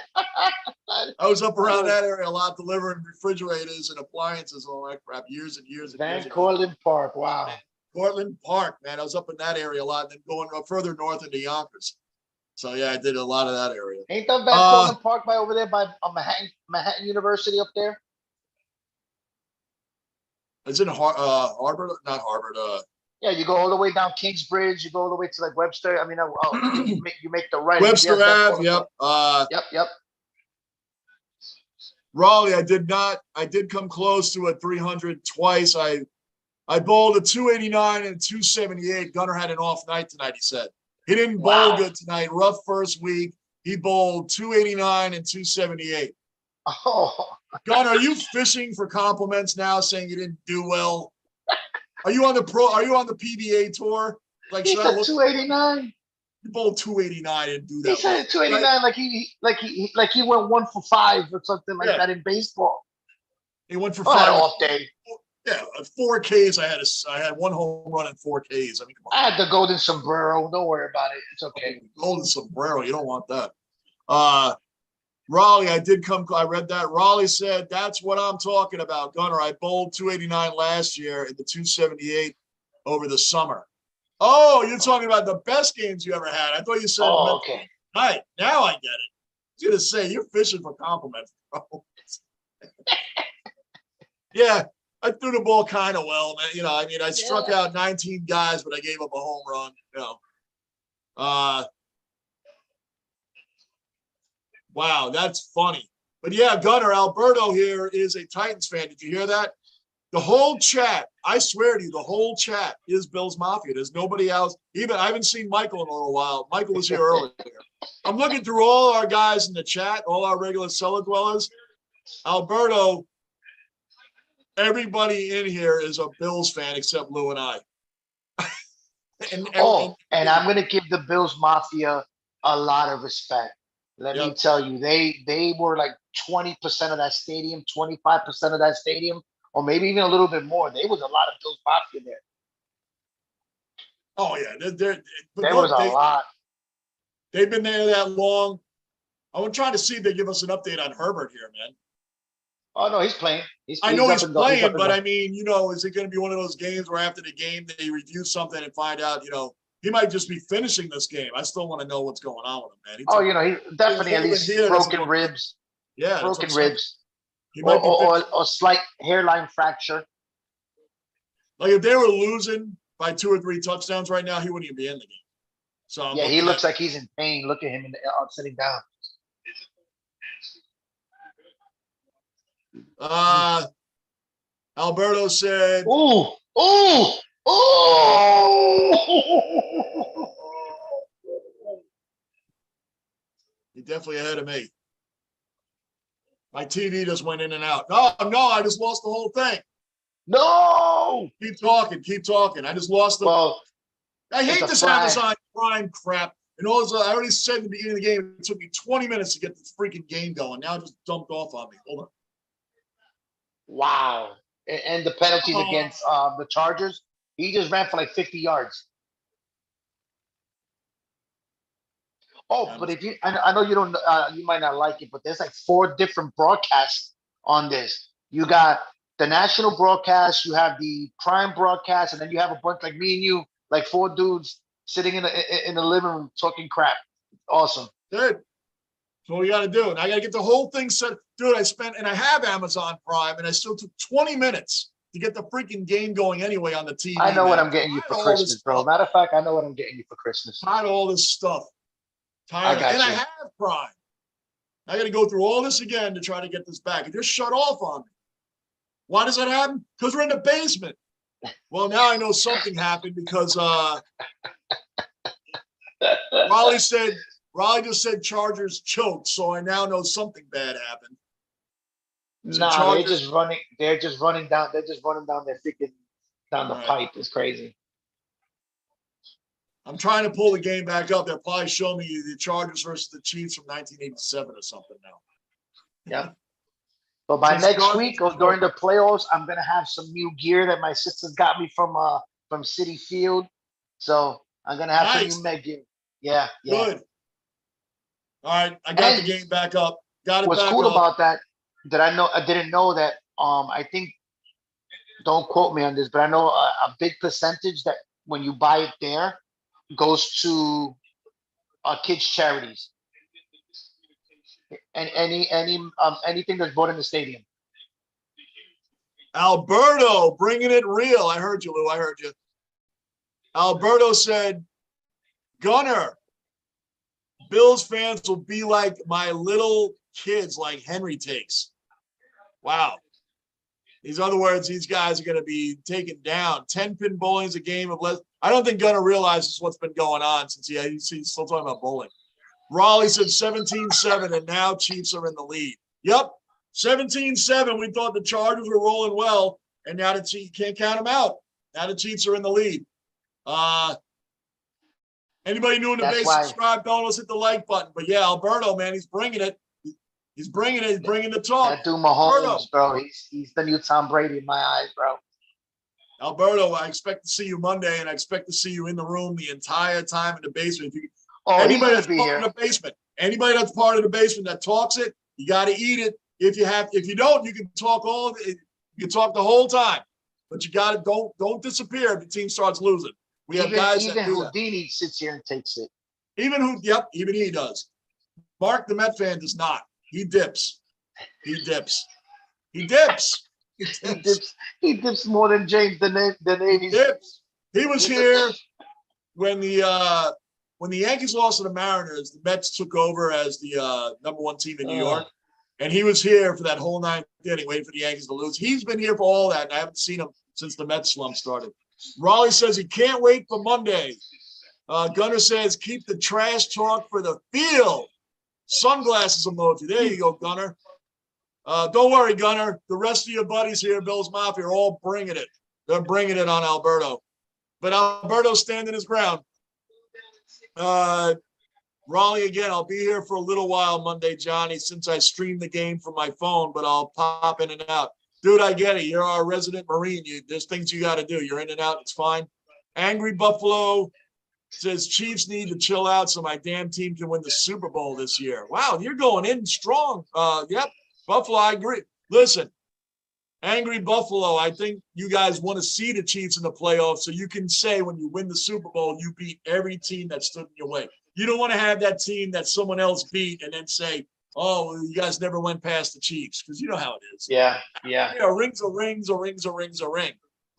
I was up around that area a lot, delivering refrigerators and appliances and all that crap, years and years. Van Cortlandt Park, wow. Cortlandt Park, man. I was up in that area a lot, and then going further north into Yonkers. So yeah, I did a lot of that area. Ain't that Van Cortlandt Park by over there by Manhattan University up there? It's in Harvard, not Harvard. Yeah, you go all the way down Kingsbridge. You go all the way to like Webster. I mean, you make the right. Webster Ave. Yep. Yep. Raleigh, I did come close to a 300 twice. I bowled a 289 and 278. Gunner had an off night tonight, he said. He didn't bowl good tonight. Rough first week. He bowled 289 and 278. Oh. Gunner, are you fishing for compliments now, saying you didn't do well? Are you on the PBA tour? Like, he said 289. You bowled 289 and do that. He said 289 like he went 1 for 5 or something like that in baseball. He went for 5 off day. Yeah, 4 Ks. I had 1 home run and 4 Ks. I mean, come on. I had the golden sombrero. Don't worry about it. It's okay. Golden sombrero. You don't want that. Raleigh, I read that. Raleigh said, that's what I'm talking about. Gunner, I bowled 289 last year in the 278 over the summer. Oh, you're talking about the best games you ever had. I thought you said, okay. Right, now I get it. I was going to say, you're fishing for compliments, bro. Yeah, I threw the ball kind of well, man. You know, I mean, I struck out 19 guys, but I gave up a home run, you know. Wow, that's funny. But yeah, Gunner, Alberto here is a Titans fan. Did you hear that? The whole chat, I swear to you, the whole chat is Bills Mafia. There's nobody else. Even I haven't seen Michael in a little while. Michael was here earlier. I'm looking through all our guys in the chat, all our regular cellar dwellers. Alberto, everybody in here is a Bills fan except Lou and I. and I'm going to give the Bills Mafia a lot of respect. Let me tell you, they were like 20% of that stadium, 25% of that stadium, or maybe even a little bit more. There was a lot of Bills Mafia there. Oh, yeah. There was a lot. They've been there that long. I'm trying to see if they give us an update on Herbert here, man. Oh, no, he's playing. I know he's playing, but I mean, you know, is it going to be one of those games where after the game they review something and find out, you know, he might just be finishing this game. I still want to know what's going on with him, man. You know, he definitely at least broken ribs. Yeah, broken ribs. Or slight hairline fracture. Like if they were losing by 2 or 3 touchdowns right now, he wouldn't even be in the game. So yeah, he looks like he's in pain. Look at him sitting down. Alberto said, "Ooh, ooh, ooh." You're definitely ahead of me. My TV just went in and out. No, I just lost the whole thing. No. Keep talking. I just lost the. Well, I hate this Amazon Prime crap. And also, I already said in the beginning of the game, it took me 20 minutes to get this freaking game going. Now it just dumped off on me. Hold on. Wow. And the penalties against the Chargers, he just ran for like 50 yards. Oh, but if I know you don't, you might not like it, but there's like 4 different broadcasts on this. You got the national broadcast, you have the Prime broadcast, and then you have a bunch like me and you, like 4 dudes sitting in the living room talking crap. Awesome. Good. That's what we got to do. And I got to get the whole thing set. Dude, and I have Amazon Prime, and I still took 20 minutes to get the freaking game going anyway on the TV. I know what I'm getting you for Christmas, bro. Matter of fact, I know what I'm getting you for Christmas. Tired of all this stuff. I have Prime. I got to go through all this again to try to get this back. It just shut off on me. Why does that happen? Because we're in the basement. Well, now I know something happened because Raleigh just said Chargers choked, so I now know something bad happened. Nah, they're just running down their freaking down the pipe. It's crazy. I'm trying to pull the game back up. They'll probably show me the Chargers versus the Chiefs from 1987 or something now. Yeah. But by next week or during the playoffs, I'm gonna have some new gear that my sisters got me from Citi Field. So I'm gonna have some new Med gear. Yeah. Good. All right, I got the game back up. Got it. What's cool about that? I didn't know that. I think, don't quote me on this, but I know a big percentage that when you buy it there goes to kids charities and anything that's bought in the stadium. Alberto bringing it real. I heard you, Lou. I heard you. Alberto said, Gunner, Bills fans will be like my little kids like Henry takes. Wow. In other words, these guys are going to be taken down. 10-pin bowling is a game of less. I don't think Gunner realizes what's been going on since he's still talking about bowling. Raleigh said 17-7, and now Chiefs are in the lead. Yep, 17-7. We thought the Chargers were rolling well, and now the Chiefs can't count them out. Now the Chiefs are in the lead. Anybody new in the base, subscribe, don't hit the like button. But yeah, Alberto, man, he's bringing it. He's bringing it. He's bringing the talk. That dude Mahomes, bro. He's the new Tom Brady in my eyes, bro. Alberto, I expect to see you Monday, and I expect to see you in the room the entire time in the basement. Anybody that's part of the basement, anybody that's part of the basement that talks it, you got to eat it. If you don't, you can talk you can talk the whole time, but you got to don't disappear if the team starts losing. We have guys even Houdini sits here and takes it. Even he does. Mark, the Met fan, does not. He dips. He dips more than James the Navy. He was here when the Yankees lost to the Mariners. The Mets took over as the #1 team in New York, and he was here for that whole 9th inning, waiting for the Yankees to lose. He's been here for all that, and I haven't seen him since the Mets slump started. Raleigh says he can't wait for Monday. Gunner says keep the trash talk for the field. Sunglasses emoji. There you go, Gunner. Don't worry, Gunner. The rest of your buddies here, Bills Mafia, are all bringing it. They're bringing it on Alberto. But Alberto's standing his ground. Raleigh, again, I'll be here for a little while Monday, Johnny, since I stream the game from my phone, but I'll pop in and out. Dude, I get it. You're our resident Marine. There's things you got to do. You're in and out. It's fine. Angry Buffalo says Chiefs need to chill out so my damn team can win the Super Bowl this year. Wow, you're going in strong. Yep, Buffalo, I agree. Listen, Angry Buffalo, I think you guys want to see the Chiefs in the playoffs so you can say when you win the Super Bowl, you beat every team that stood in your way. You don't want to have that team that someone else beat and then say, oh, you guys never went past the Chiefs, because you know how it is. Yeah. A ring's a ring.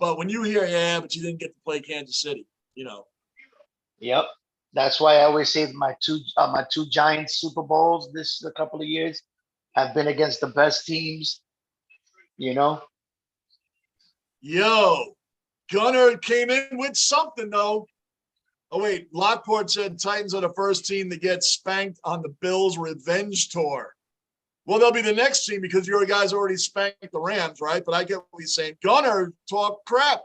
But when you hear, yeah, but you didn't get to play Kansas City, you know. Yep. That's why I always say my two Giants Super Bowls this a couple of years have been against the best teams, you know. Yo, Gunner came in with something though. Oh wait, Lockport said Titans are the first team to get spanked on the Bills' revenge tour. Well, they'll be the next team because your guys already spanked the Rams, right? But I get what he's saying. Gunner talk crap.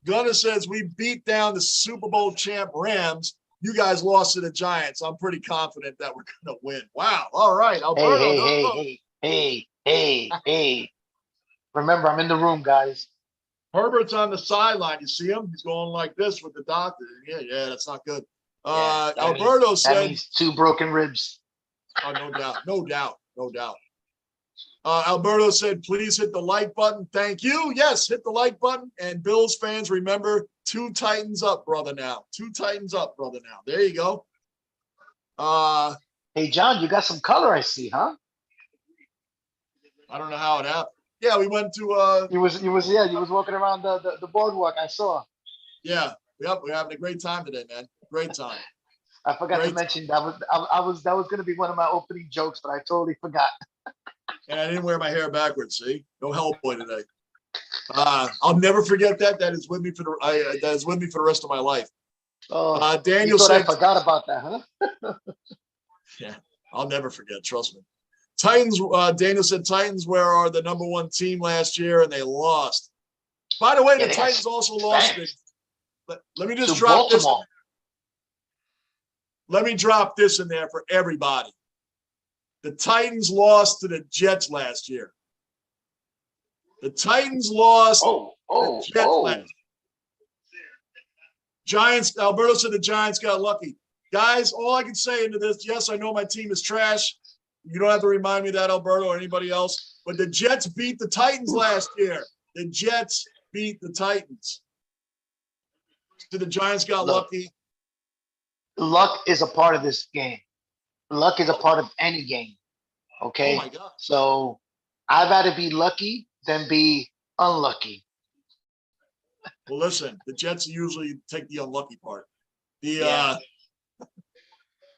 Gunner says we beat down the Super Bowl champ Rams. You guys lost to the Giants. I'm pretty confident that we're going to win. Wow. All right. Alberto. Hey. Remember, I'm in the room, guys. Herbert's on the sideline. You see him? He's going like this with the doctor. Yeah, that's not good. Alberto said. That means 2 broken ribs. Oh, no doubt. Alberto said, please hit the like button. Thank you. Yes, hit the like button. And Bills fans, remember, 2 Titans up, brother, now. 2 Titans up, brother, now. There you go. Hey, John, you got some color, I see, huh? I don't know how it happened. Yeah, we went to You was walking around the boardwalk. I saw. Yeah, yep, we're having a great time today, man. Great time. I forgot to mention that was gonna be one of my opening jokes, but I totally forgot. And I didn't wear my hair backwards. See, no Hellboy today. I'll never forget that. That is with me for the rest of my life. Oh, Daniel you thought said, I forgot about that, huh? Yeah, I'll never forget. Trust me. Titans. Daniel said Titans were the number 1 team last year, and they lost. By the way, the Titans also lost. Let me just drop this. Let me drop this in there for everybody. The Titans lost to the Jets last year. The Titans lost to the Jets last year. Giants, Alberto said the Giants got lucky. Guys, all I can say into this, yes, I know my team is trash. You don't have to remind me of that, Alberto, or anybody else. But the Jets beat the Titans last year. The Jets beat the Titans. So the Giants got lucky. Luck is a part of this game. Luck is a part of any game. Okay. Oh my God. So I'd rather be lucky than be unlucky. Well, listen, the Jets usually take the unlucky part.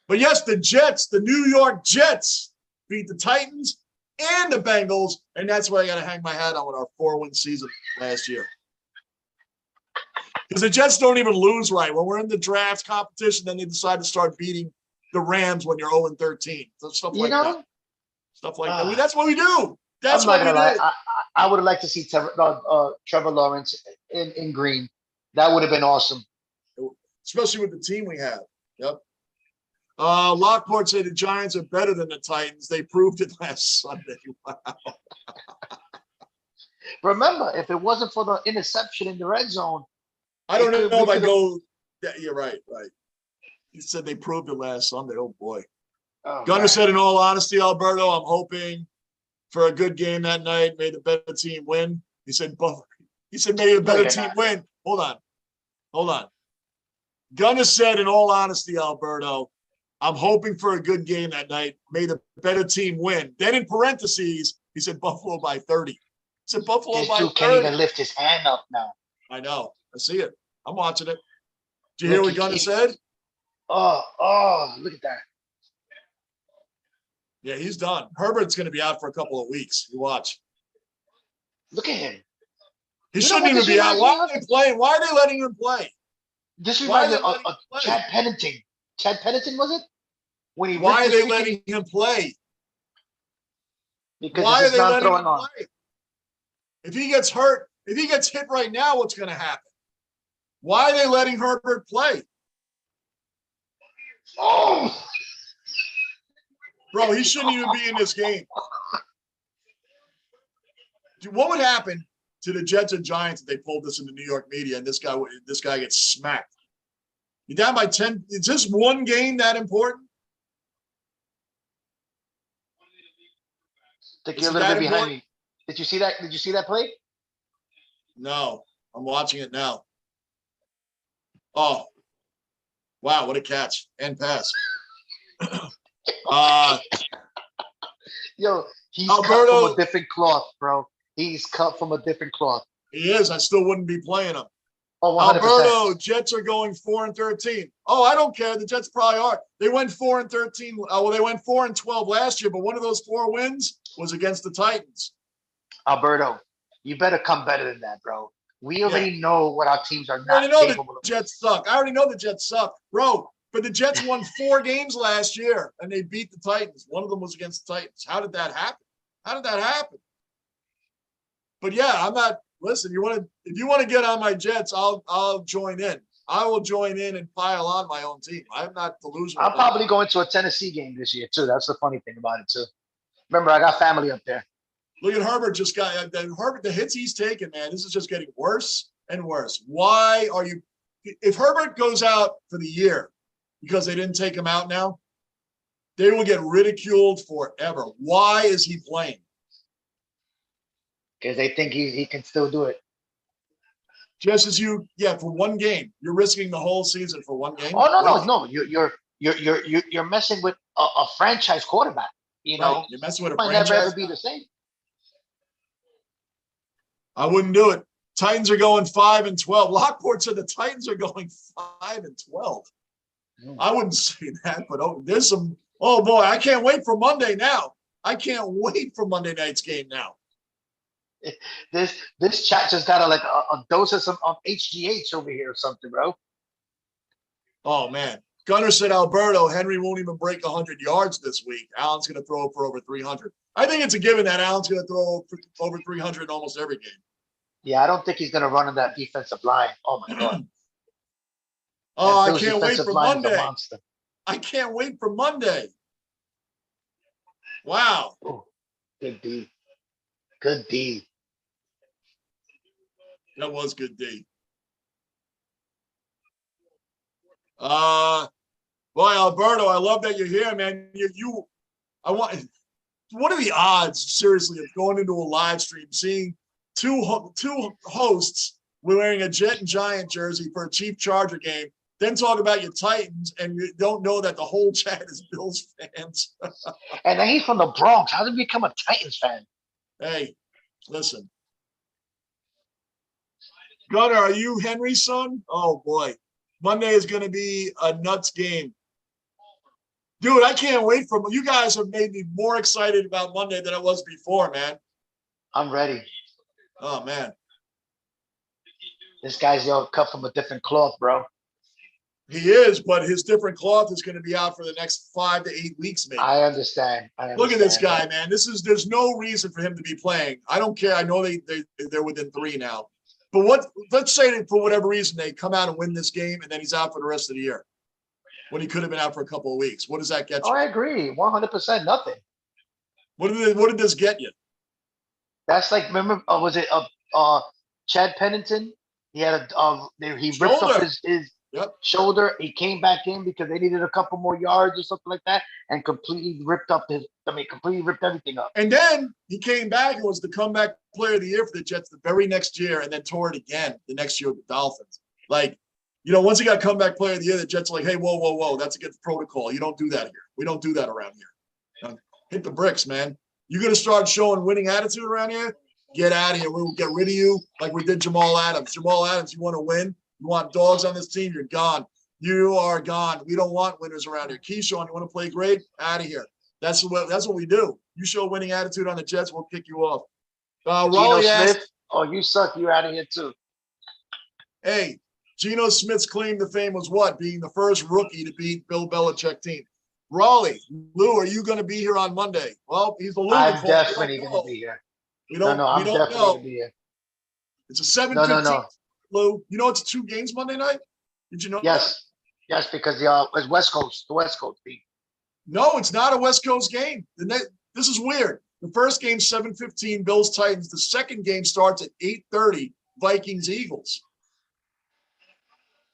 But yes, the Jets, the New York Jets, beat the Titans and the Bengals, and that's why I got to hang my hat on with our 4-win season last year. Because the Jets don't even lose right. When we're in the draft competition, then they decide to start beating the Rams when you're 0-13. So stuff like that. Stuff like that. That's what we do. That's what we do. I would have liked to see Trevor Lawrence in green. That would have been awesome. Especially with the team we have. Yep. Lockport said the Giants are better than the Titans. They proved it last Sunday. Wow. Remember, if it wasn't for the interception in the red zone, I don't know if I go. Yeah, you're right. He said they proved it last Sunday. Oh boy. Gunner said, in all honesty, Alberto, I'm hoping for a good game that night. May the better team win. He said, may the better team win. Hold on. Gunner said, in all honesty, Alberto, I'm hoping for a good game that night. May the better team win. Then in parentheses, he said Buffalo by 30. He said Buffalo by 30. This dude can't even lift his hand up now. I know. I see it. I'm watching it. Did you hear what Gunner said? Oh, look at that. Yeah, he's done. Herbert's going to be out for a couple of weeks. You watch. Look at him. He shouldn't even be out. Why are they playing? Why are they letting him play? This reminds me of Chad Pennington. Chad Pennington, was it? Why are they letting him play? Because why are they letting him play? If he gets hurt, if he gets hit right now, what's going to happen? Why are they letting Herbert play? Oh! Bro, he shouldn't even be in this game. Dude, what would happen to the Jets and Giants if they pulled this in the New York media and this guy gets smacked? You're down by 10. Is this one game that important? You're a little bit behind me. Did you see that? Did you see that play? No, I'm watching it now. Oh, wow, what a catch and pass. Yo, he's cut from a different cloth, bro. He's cut from a different cloth. He is. I still wouldn't be playing him. Oh, 100%. Alberto, Jets are going 4-13. Oh, I don't care. The Jets probably are. They went 4-13. Well, they went 4-12 last year, but one of those 4 wins was against the Titans. Alberto, you better come better than that, bro. We already know what our teams are I not already know capable the of. Jets suck. I already know the Jets suck. Bro, but the Jets won 4 games last year, and they beat the Titans. One of them was against the Titans. How did that happen? How did that happen? But yeah, I'm not. Listen, if you want to get on my Jets, I'll join in. I will join in and pile on my own team. I'm not delusional. I'm probably going to a Tennessee game this year too. That's the funny thing about it too. Remember, I got family up there. Look at Herbert. Just got Herbert. The hits he's taking, man. This is just getting worse and worse. Why are you? If Herbert goes out for the year because they didn't take him out now, they will get ridiculed forever. Why is he playing? Because they think he can still do it. Just as for one game, you're risking the whole season for one game. Oh no. You're messing with a franchise quarterback. You know, right. You're messing with a might franchise. never ever be the same. I wouldn't do it. Titans are going 5-12. Lockport said the Titans are going 5-12. I wouldn't say that, but there's some. Oh boy, I can't wait for Monday now. I can't wait for Monday night's game now. This chat just got a dose of some HGH over here or something, bro. Oh man, Gunner said Alberto Henry won't even break 100 yards this week. Allen's going to throw for over 300. I think it's a given that Allen's going to throw for over 300 in almost every game. Yeah, I don't think he's going to run on that defensive line. Oh my god. Oh, I can't wait for Monday. I can't wait for Monday. Wow. Ooh, good D. Good D. That was good D. Boy, Alberto, I love that you're here, man. What are the odds, seriously, of going into a live stream, seeing two hosts wearing a Jet and Giant jersey for a Chief Charger game, then talk about your Titans, and you don't know that the whole chat is Bills fans. And then he's from the Bronx. How did he become a Titans fan? Hey, listen. Gunner, are you Henry's son? Oh, boy. Monday is going to be a nuts game. Dude, I can't wait for you guys have made me more excited about Monday than I was before, man. I'm ready. Oh, man. This guy's cut from a different cloth, bro. He is, but his different cloth is going to be out for the next 5 to 8 weeks, maybe. I understand. Look at this guy, man. There's no reason for him to be playing. I don't care. I know they're within 3 now. But let's say that for whatever reason they come out and win this game and then he's out for the rest of the year when he could have been out for a couple of weeks. What does that get you? Oh, I agree. 100% nothing. What did this get you? That's like, remember, was it Chad Pennington? He had he ripped up his shoulder. He came back in because they needed a couple more yards or something like that, and completely ripped everything up. And then he came back and was the comeback player of the year for the Jets the very next year, and then tore it again the next year with the Dolphins. Like, once he got comeback player of the year, the Jets are like, hey, whoa, that's against protocol. You don't do that here. We don't do that around here. Hit the bricks, man. You're going to start showing winning attitude around here? Get out of here. We'll get rid of you like we did Jamal Adams. Jamal Adams, you want to win? You want dogs on this team? You're gone. You are gone. We don't want winners around here. Keyshawn, you want to play great? Out of here. That's what we do. You show winning attitude on the Jets, we'll kick you off. Raleigh Smith, you suck. You're out of here too. Hey, Geno Smith's claim to fame was what? Being the first rookie to beat Bill Belichick team. Raleigh, Lou, are you going to be here on Monday? Well, he's the Lou. I'm definitely going to be here. I'm definitely going to be here. It's a 7:15. No. Lou, it's 2 games Monday night? Did you know that? Yes, because it's West Coast, the West Coast team. No, it's not a West Coast game. This is weird. The first game, 7:15, Bills Titans. The second game starts at 8:30, Vikings Eagles.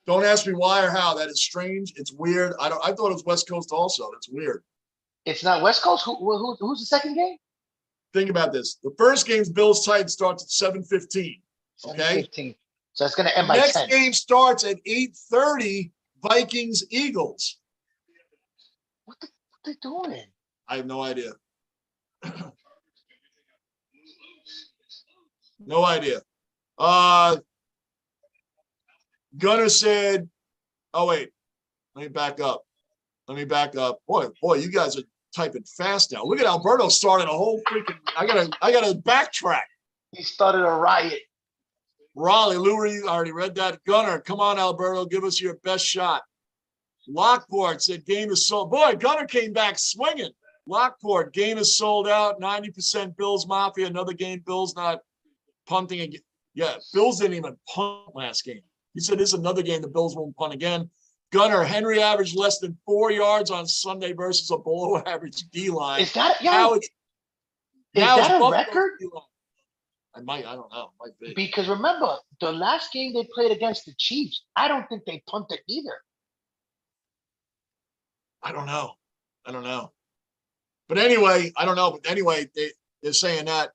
Don't ask me why or how. That is strange. It's weird. I thought it was West Coast also. That's weird. It's not West Coast. Who's the second game? Think about this. The first game's Bills Titans starts at 7:15. Okay. 7:15. So it's going to end by 10. Next game starts at 8:30, Vikings Eagles. What they doing? I have no idea. No idea. Gunner said, oh, wait. Let me back up. Boy, you guys are typing fast now. Look at Alberto starting a whole freaking. I gotta backtrack. He started a riot. Raleigh, Lourie, I already read that. Gunner, come on, Alberto, give us your best shot. Lockport said game is sold. Boy, Gunner came back swinging. Lockport, game is sold out. 90% Bills Mafia. Another game, Bills not punting again. Yeah, Bills didn't even punt last game. He said this is another game the Bills won't punt again. Gunner, Henry averaged less than 4 yards on Sunday versus a below average D-line. Is that is that a record? I don't know. Might be. Because remember, the last game they played against the Chiefs, I don't think they punted either. I don't know. But anyway, I don't know. But anyway, they're saying that.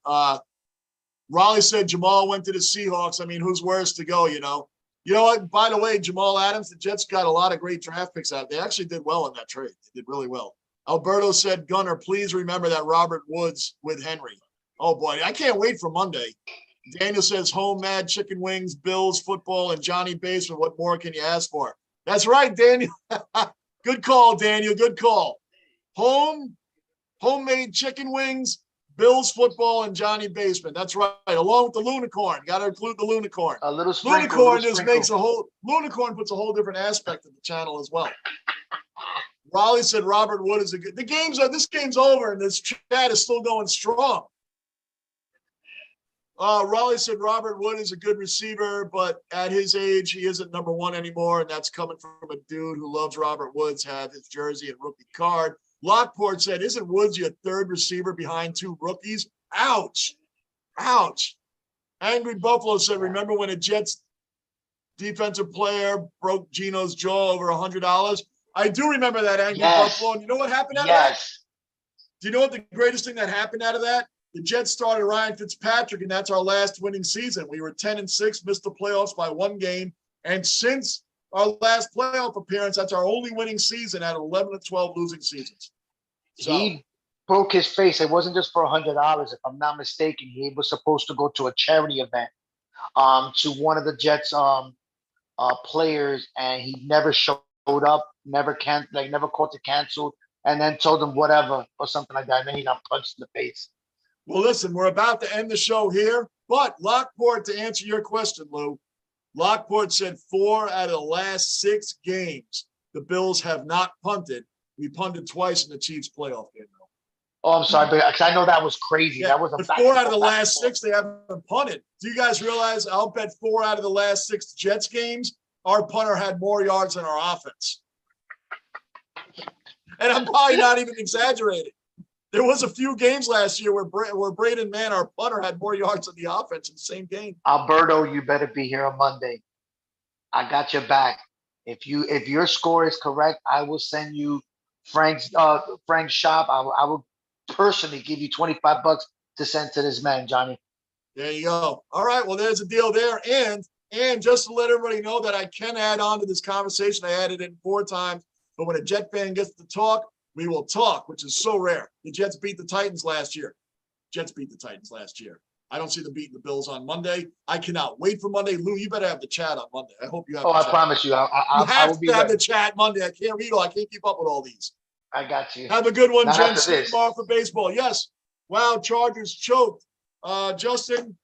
Raleigh said Jamal went to the Seahawks. I mean, who's worse to go, you know? You know what? By the way, Jamal Adams, the Jets got a lot of great draft picks out. They actually did well in that trade. They did really well. Alberto said, Gunner, please remember that Robert Woods with Henry. Oh, boy. I can't wait for Monday. Daniel says, home, mad, chicken wings, Bills, football, and Johnny Basement. What more can you ask for? That's right, Daniel. Good call, Daniel. Good call. Homemade chicken wings, Bills, football, and Johnny Basement. That's right. Along with the Lunicorn. Got to include the Lunicorn. A little sprinkle. Lunicorn puts a whole different aspect of the channel as well. Raleigh said Robert Wood is a good. This game's over, and this chat is still going strong. Raleigh said Robert Wood is a good receiver, but at his age, he isn't number one anymore, and that's coming from a dude who loves Robert Woods, have his jersey and rookie card. Lockport said, isn't Woods your third receiver behind two rookies? Ouch. Angry Buffalo said, remember when a Jets defensive player broke Gino's jaw over $100? I do remember that, Angry Buffalo. And you know what happened out of that? Do you know what the greatest thing that happened out of that? The Jets started Ryan Fitzpatrick, and that's our last winning season. We were 10-6, missed the playoffs by one game. And since our last playoff appearance, that's our only winning season out of 11 to 12 losing seasons. So, he broke his face. It wasn't just for $100, if I'm not mistaken. He was supposed to go to a charity event to one of the Jets players, and he never showed up, never caught it canceled, and then told him whatever or something like that. And then he got punched in the face. Well, listen, we're about to end the show here, but Lockport, to answer your question, Lou, Lockport said 4 out of the last 6 games, the Bills have not punted. We punted twice in the Chiefs playoff game, though. Oh, I'm sorry, because I know that was crazy. Yeah, that was a but 4 out of the last 6, they haven't punted. Do you guys realize I'll bet 4 out of the last 6 Jets games, our punter had more yards than our offense. And I'm probably not even exaggerating. There was a few games last year where Braden Mann, our punter, had more yards than the offense in the same game. Alberto, you better be here on Monday. I got your back. If your score is correct, I will send you Frank's shop. I will personally give you $25 to send to this man, Johnny. There you go. All right. Well, there's a deal there. And just to let everybody know that I can add on to this conversation, I added it 4 times. But when a Jet fan gets to talk, we will talk, which is so rare. The Jets beat the Titans last year. I don't see them beating the Bills on Monday. I cannot wait for Monday. Lou, you better have the chat on Monday. I hope you have. I promise you. You have to have the chat Monday. I can't read all. I can't keep up with all these. I got you. Have a good one, Jen. See you tomorrow for baseball. Yes. Wow, Chargers choked. Justin,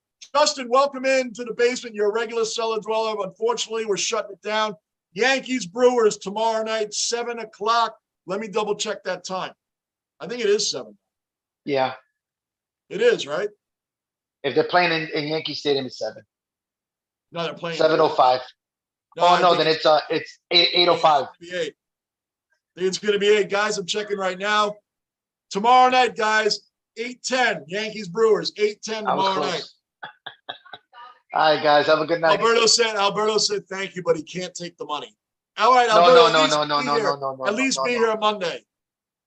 welcome into the basement. You're a regular cellar dweller. Unfortunately, we're shutting it down. Yankees Brewers tomorrow night, 7 o'clock. Let me double check that time. I think it is 7. Yeah. It is, right? If they're playing in Yankee Stadium, it's 7. No, they're playing 7:05. Then it's 8:05. It's going to be 8. Guys, I'm checking right now. Tomorrow night, guys, 8:10. Yankees Brewers, 8:10 tomorrow night. All right, guys, have a good night. Alberto said thank you, but he can't take the money. All right, Alberto. No. At least be here Monday.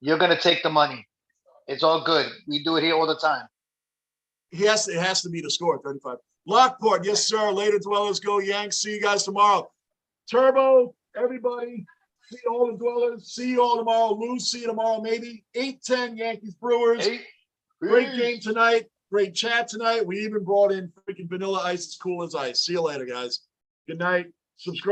You're gonna take the money. It's all good. We do it here all the time. It has to be the score, 35. Lockport, yes, sir. Later, dwellers, go Yanks. See you guys tomorrow. Turbo, everybody. See all the dwellers. See you all tomorrow. Lou, see you tomorrow, maybe. 8:10 Yankees Brewers. Great game tonight. Great chat tonight. We even brought in freaking Vanilla Ice as cool as ice. See you later, guys. Good night. Subscribe.